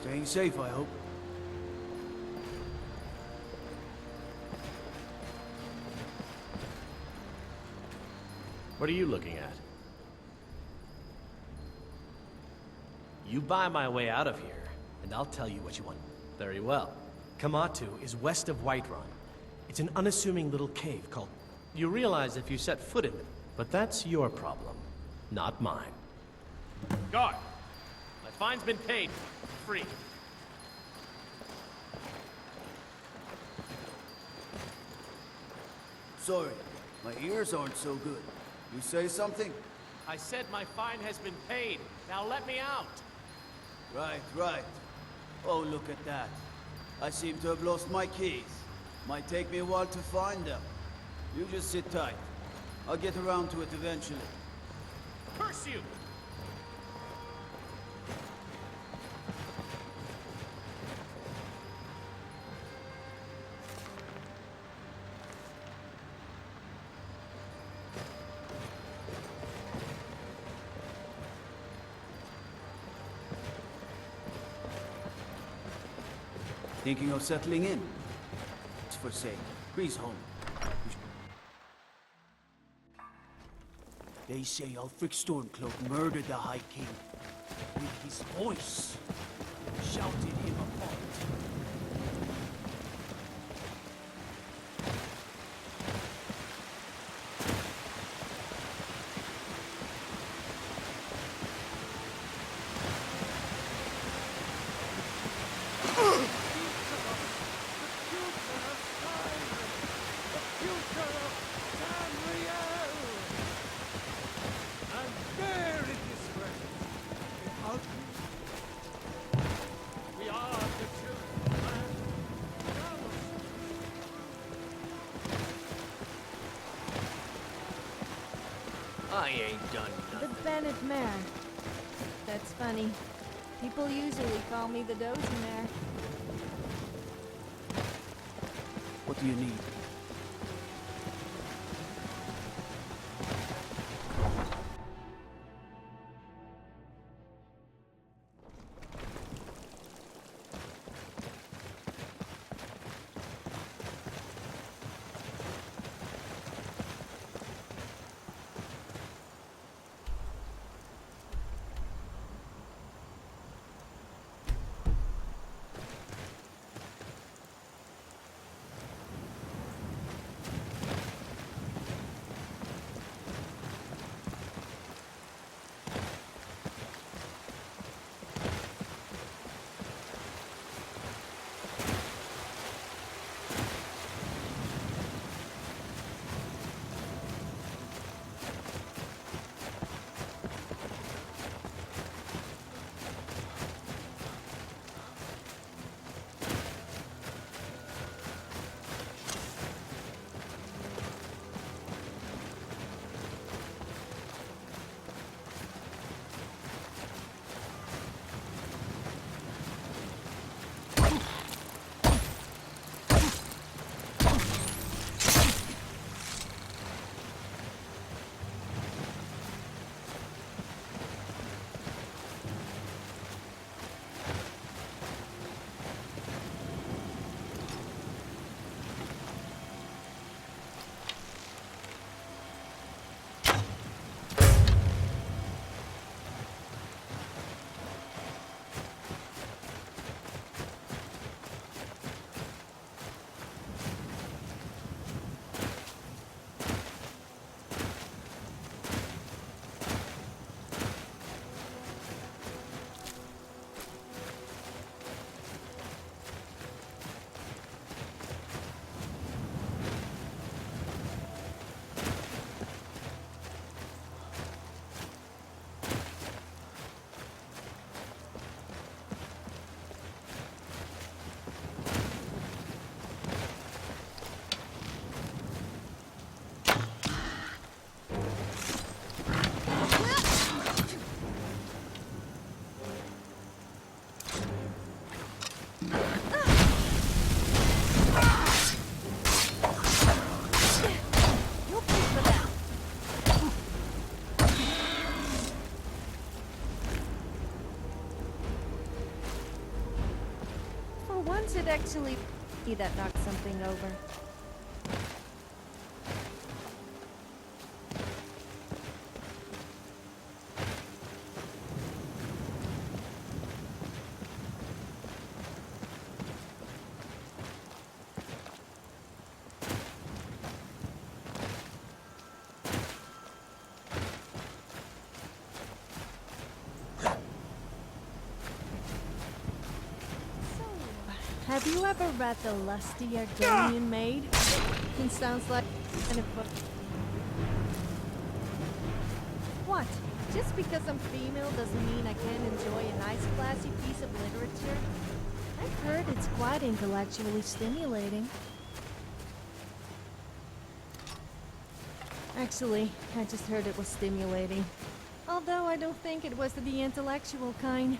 Staying safe, I hope. What are you looking at? You buy my way out of here, and I'll tell you what you want. Very well. Kamatu is west of Whiterun. It's an unassuming little cave called... You realize if you set foot in it, but that's your problem, not mine. Guard! My fine's been paid. Free. Sorry, my ears aren't so good. You say something? I said my fine has been paid. Now let me out. Right, right. Oh, look at that. I seem to have lost my keys. Might take me a while to find them. You just sit tight. I'll get around to it eventually. Curse you! Thinking of settling in? It's for sale. Breeze home. They say Ulfric Stormcloak murdered the High King. With his voice. Shouted him apart. I ain't done nothing. The Bennett Mare. That's funny. People usually call me the Dozy Mare. What do you need? actually he that knocked something over. Have you ever read The Lusty Argonian Maid? It sounds like kind of book. What? Just because I'm female doesn't mean I can't enjoy a nice classy piece of literature? I've heard it's quite intellectually stimulating. Actually, I just heard it was stimulating. Although I don't think it was the intellectual kind.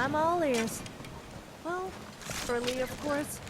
I'm all ears. Well, early, of course.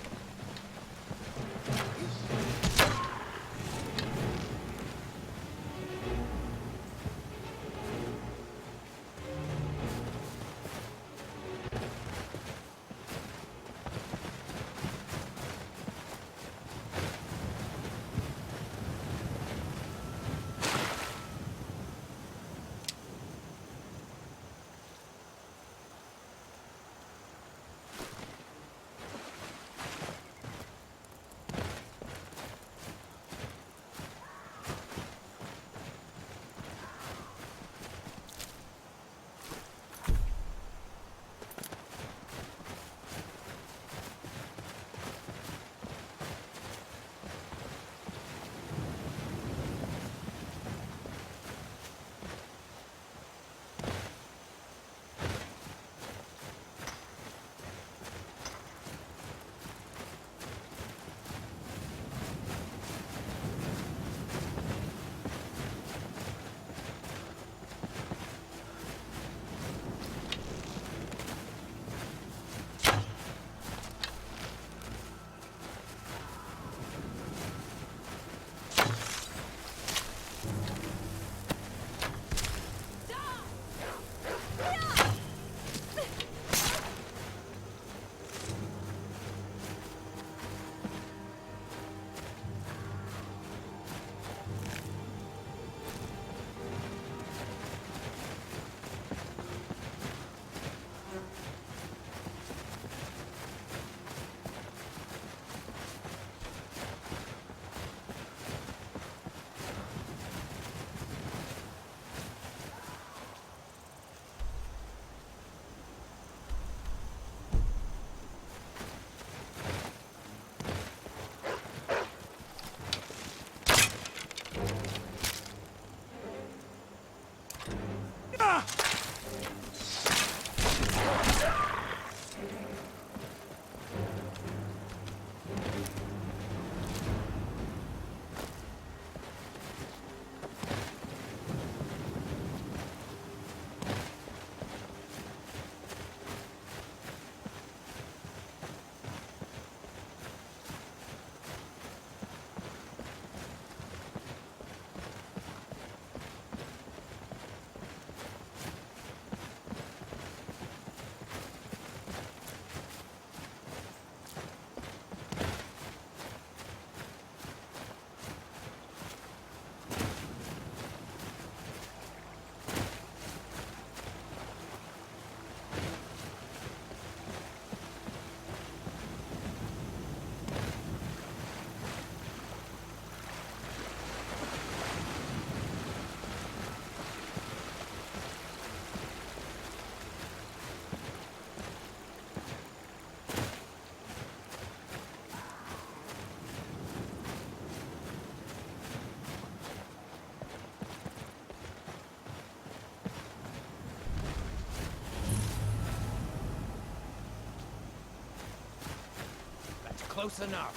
close enough.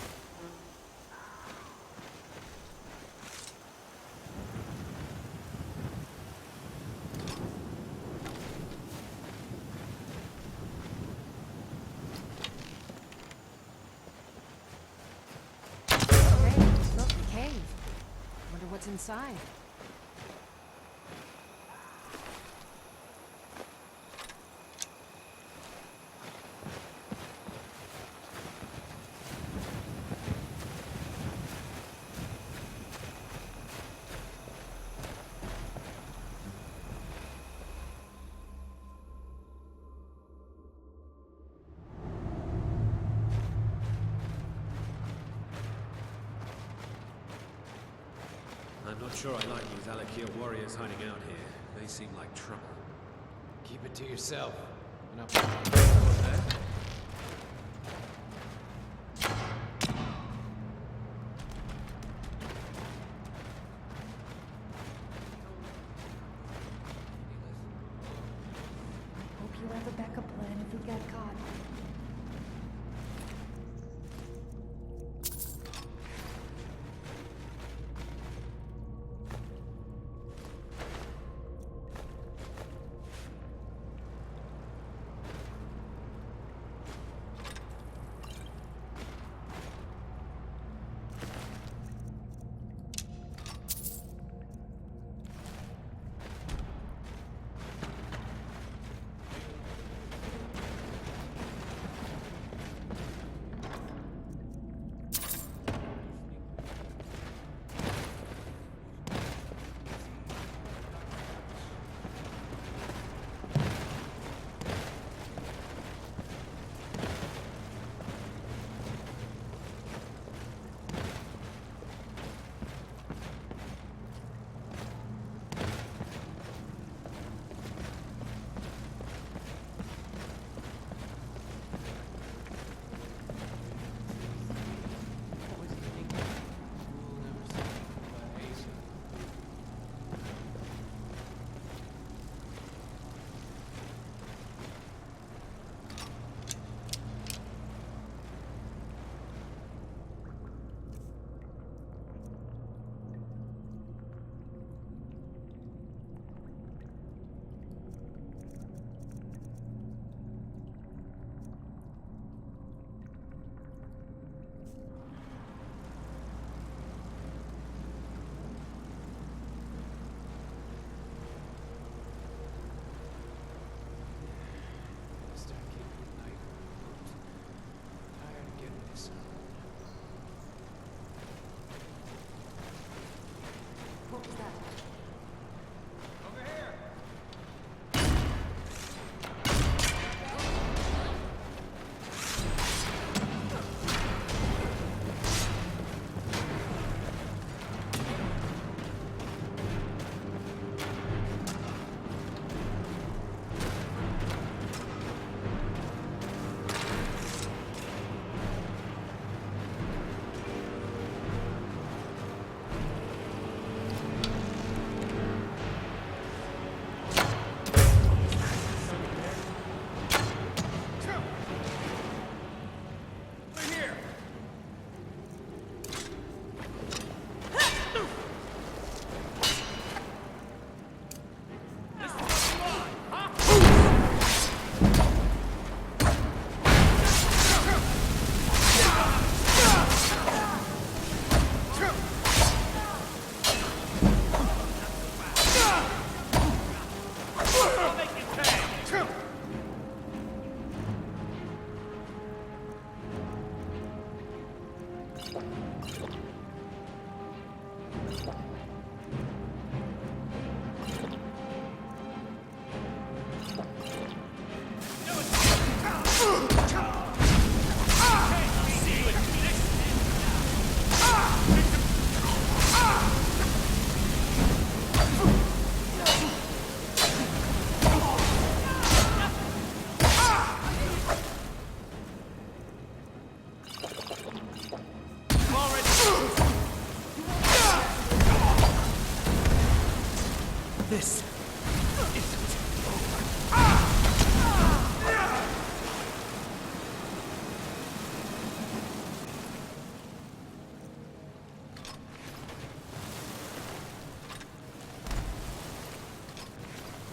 Hey, look, a cave. Wonder what's inside. I'm not sure I like these Alakir warriors hiding out here. They seem like trouble. Keep it to yourself. And Hope you have a backup plan if we get caught.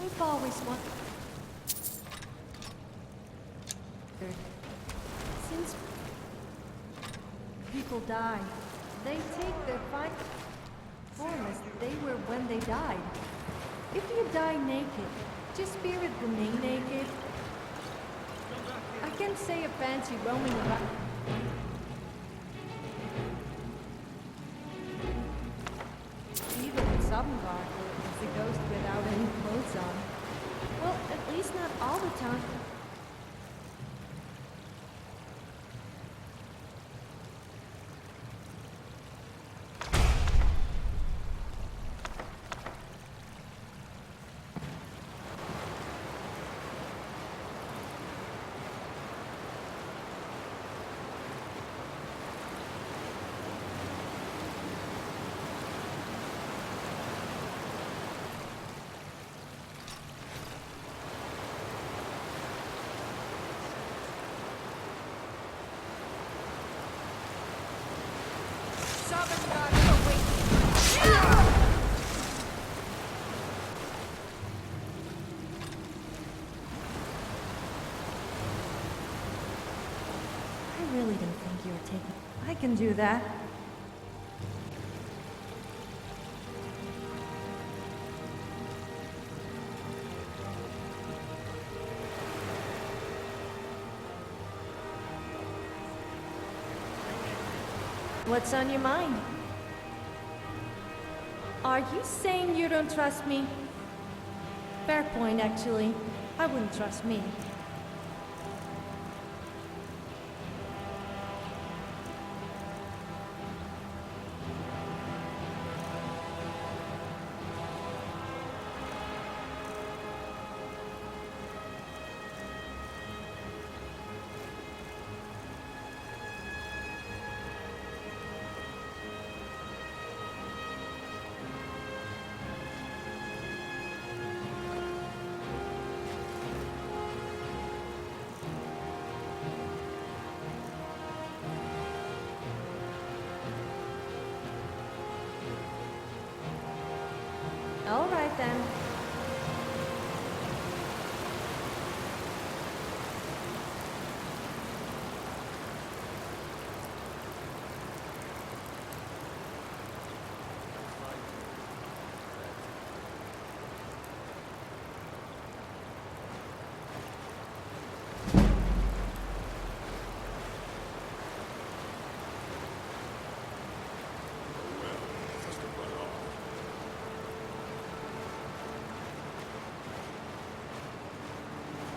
I've always wanted... Since people die, they take their final form as they were when they died. If you die naked, does your spirit remain naked? I can't say a fancy roaming around. Even in Sovngarde, it's a ghost without any clothes on. Well, at least not all the time. I really didn't think you were taking... I can do that. What's on your mind? Are you saying you don't trust me? Fair point, actually. I wouldn't trust me. All right, then.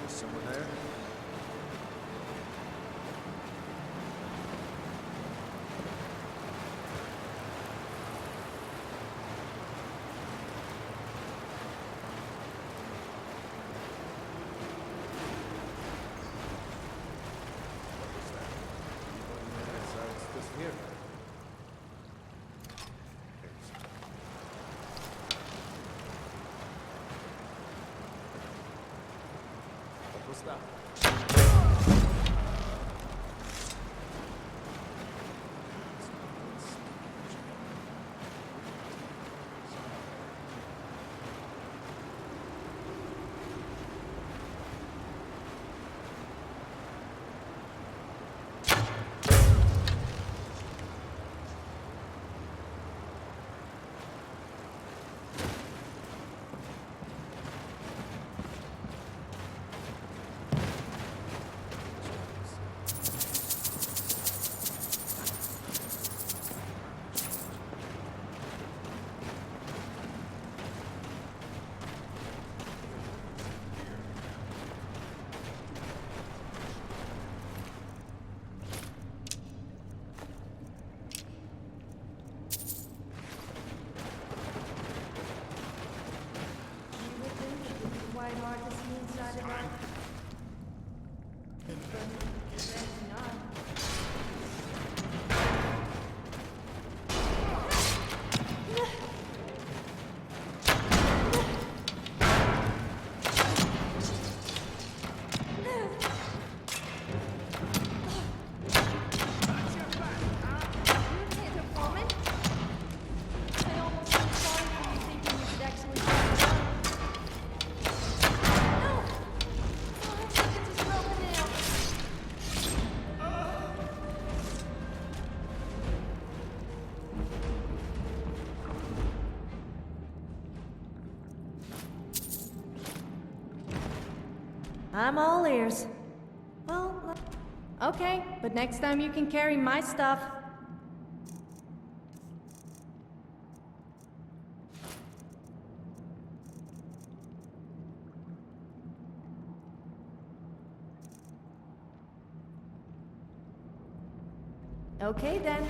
Someone there? It's just here. What's that? Quite hard to see inside of that. I'm all ears. Well, okay, but next time you can carry my stuff. Okay then.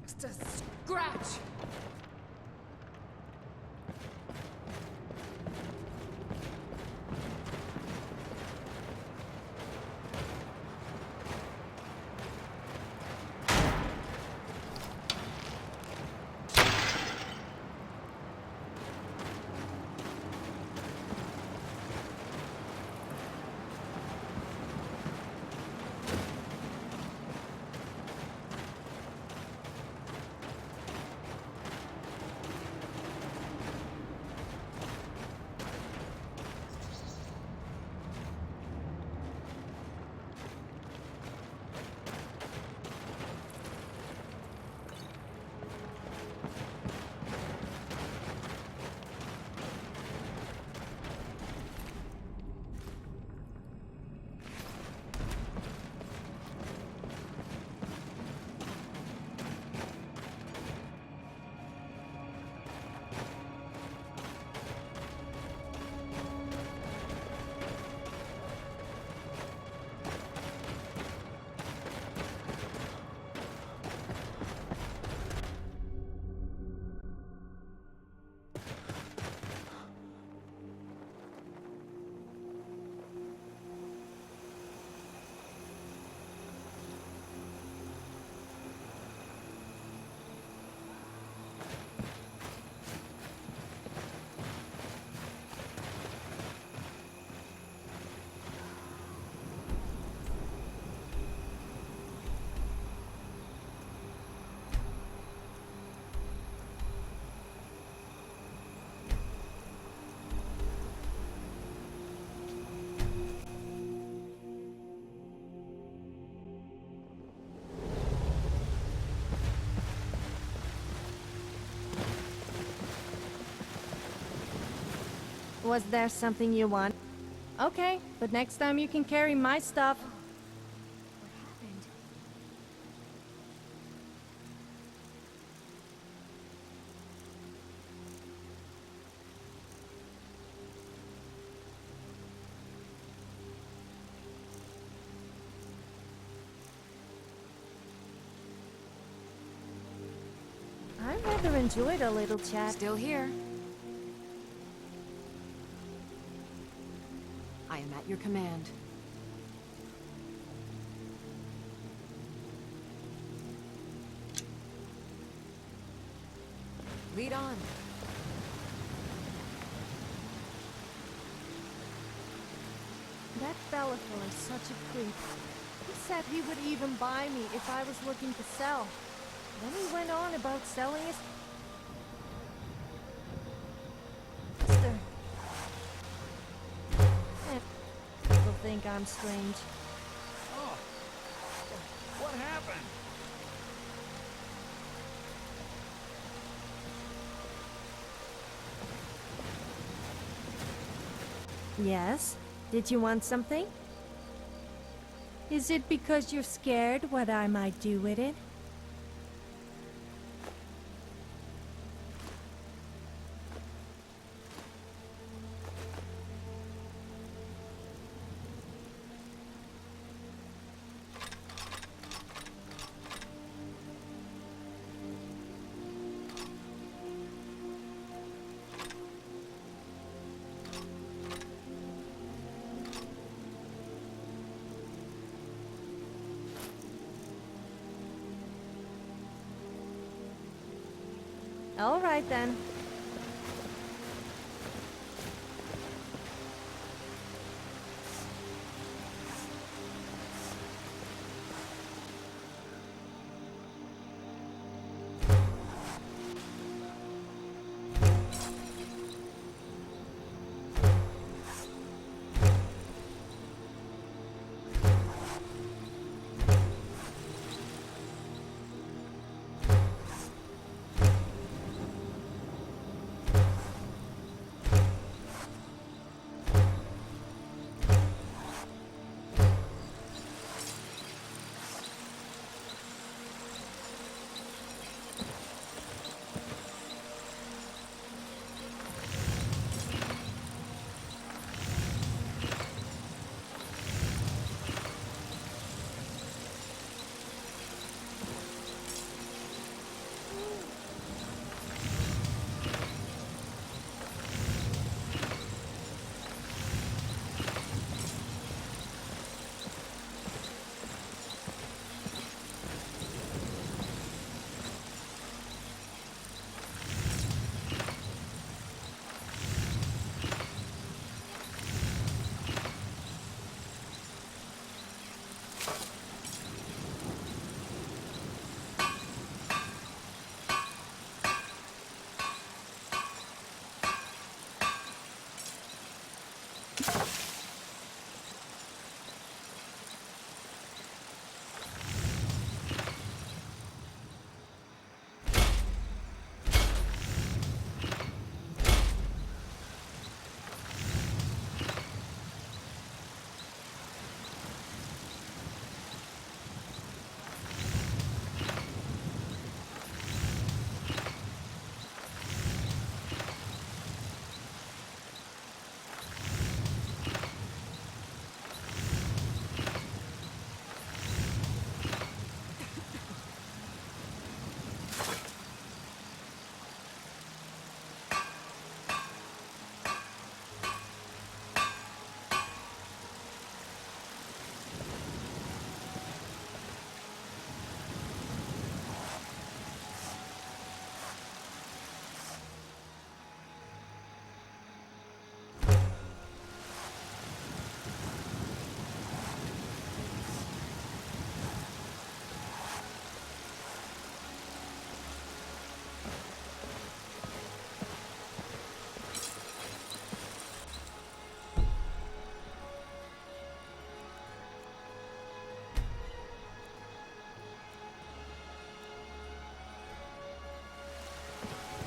Just a scratch! Was there something you want? Okay, but next time you can carry my stuff. I rather enjoyed a little chat. Still here. I am at your command. Lead on. That Bellator is such a creep. He said he would even buy me if I was looking to sell. Then he went on about selling his... People think I'm strange. Oh, what happened? Yes? Did you want something? Is it because you're scared what I might do with it? All right then.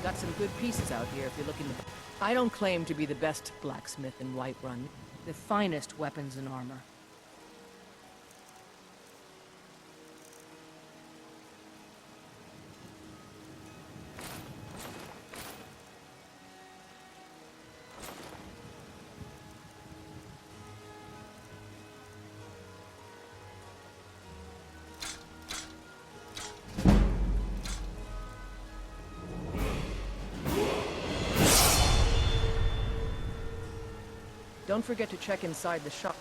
Got some good pieces out here if you're looking to... I don't claim to be the best blacksmith in Whiterun. The finest weapons and armor. Don't forget to check inside the shop.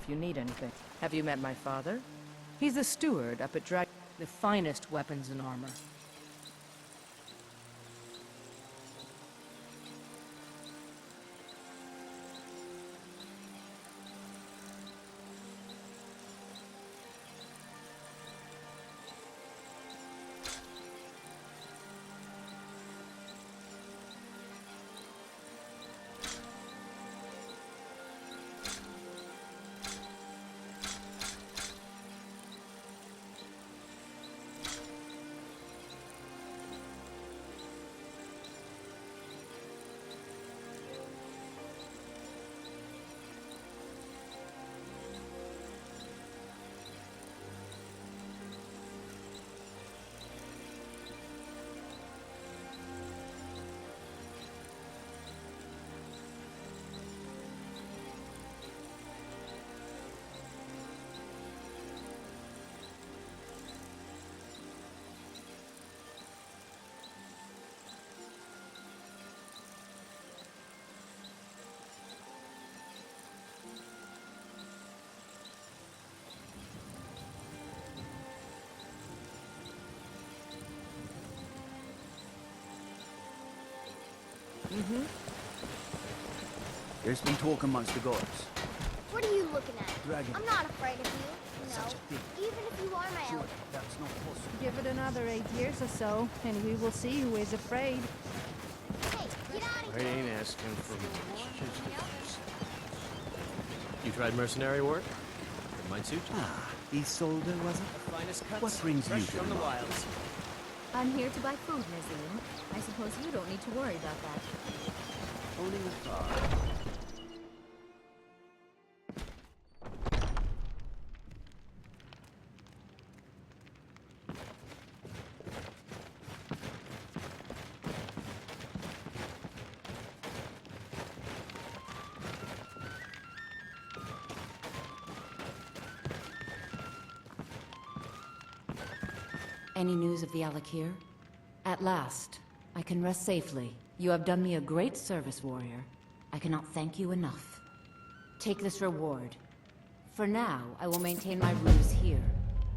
If you need anything. Have you met my father? He's the steward up at the finest weapons and armor. Mm-hmm. There's been talk amongst the gods. What are you looking at? Dragon. I'm not afraid of you. Such a thing. Even if you are my Sure, elder. that's not possible. Give it another 8 years or so, and we will see who is afraid. Hey, get out of I here! ain't asking for much. You tried mercenary work? It might suit you. Ah, Isolde, was it? The finest cuts, What brings you fresh to from the the market? wilds. I'm here to buy food, Nazim. I suppose you don't need to worry about that. Owning a farm. Any news of the Alakir? At last, I can rest safely. You have done me a great service, warrior. I cannot thank you enough. Take this reward. For now, I will maintain my ruse here.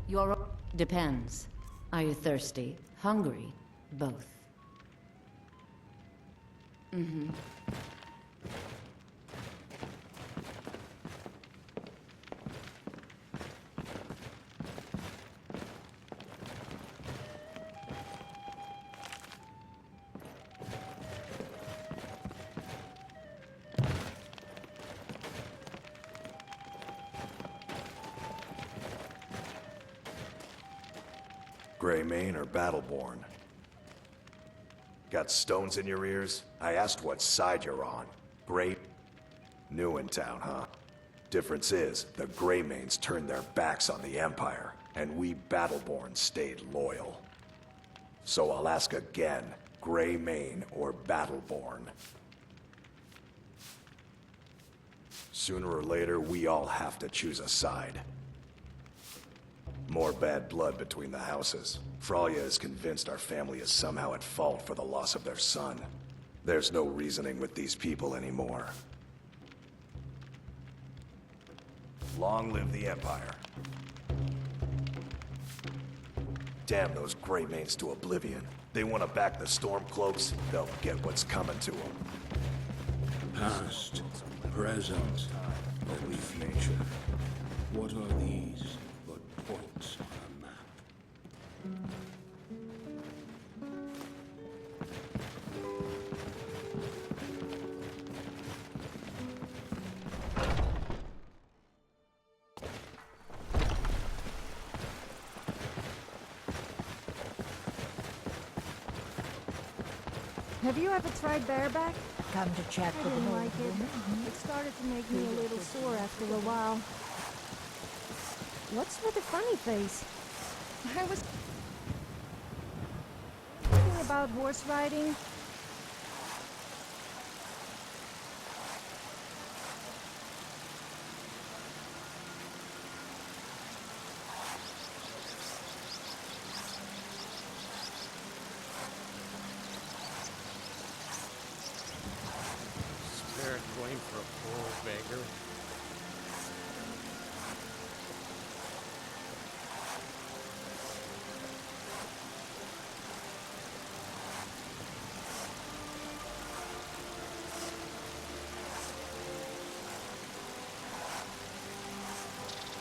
Your... Depends. Are you thirsty? Hungry? Both. Mm-hmm. Greymane or Battleborn? Got stones in your ears? I asked what side you're on. Grey... New in town, huh? Difference is, the Greymanes turned their backs on the Empire, and we Battleborn stayed loyal. So I'll ask again, Greymane or Battleborn? Sooner or later, we all have to choose a side. More bad blood between the houses. Fralya is convinced our family is somehow at fault for the loss of their son. There's no reasoning with these people anymore. Long live the Empire. Damn those Greymanes to oblivion. They want to back the Stormcloaks, they'll get what's coming to them. Past, present, only future. What are these but points on a map? Have you ever tried bareback? Come to chat I with an didn't old like it. woman? It started to make me a little sore after a while. What's with the funny face? I was thinking about horse riding. Spare coin for a poor beggar.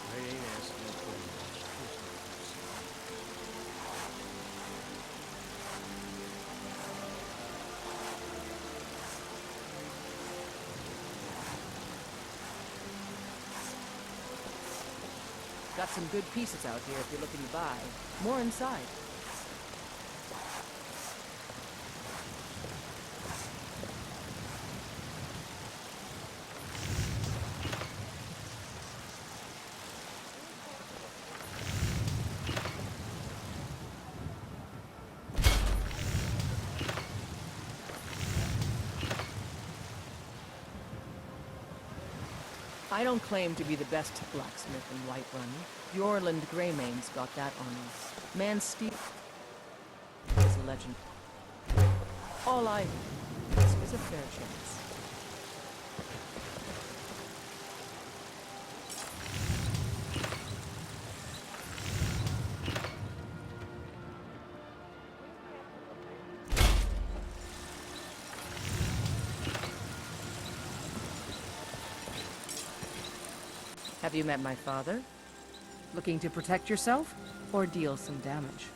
I ain't asking for much. Got some good pieces out here if you're looking to buy. More inside. I don't claim to be the best blacksmith in Whiterun. Yorland Greymane's got that honor. Man Steve is a legend. All I ask is a fair chance. Have you met my father? Looking to protect yourself or deal some damage?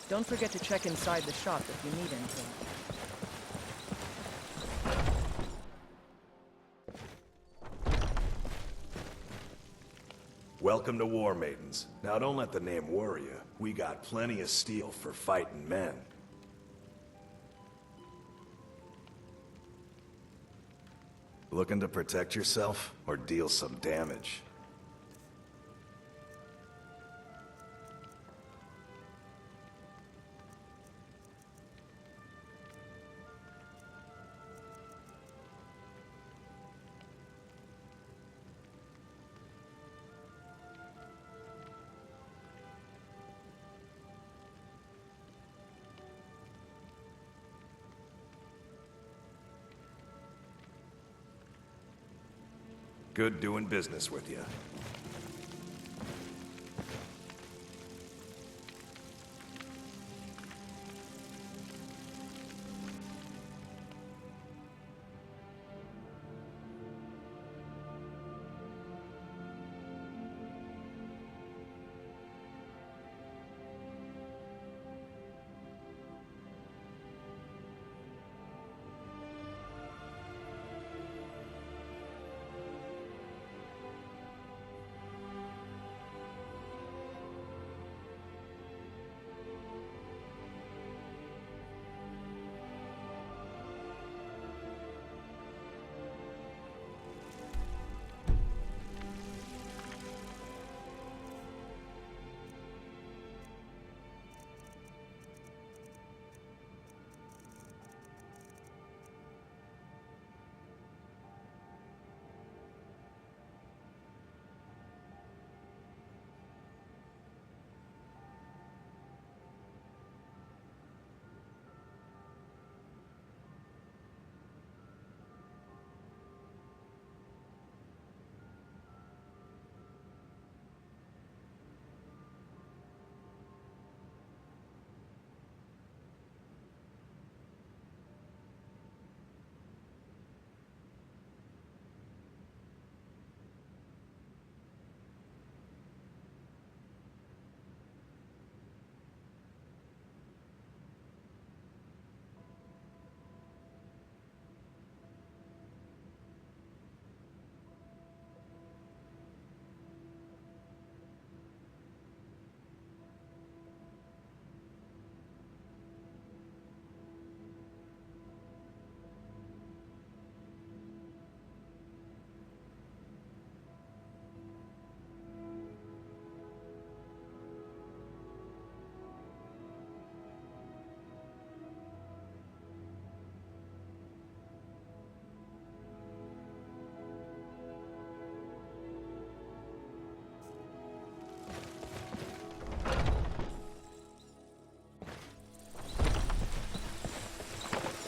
Don't forget to check inside the shop if you need anything. Welcome to War Maidens. Now don't let the name worry you. We got plenty of steel for fighting men. Looking to protect yourself or deal some damage? Good doing business with you.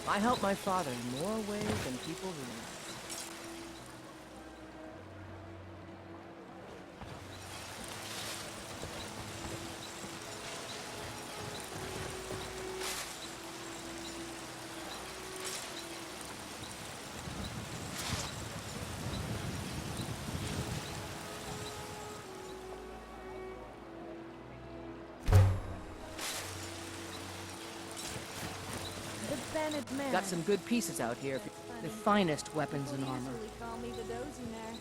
I help my father in more ways than people realize. Got some good pieces out here. The finest weapons and armor. Call me the dozy mare.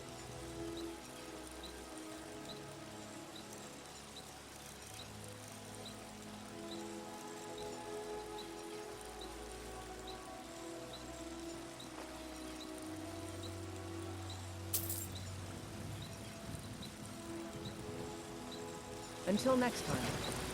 Until next time.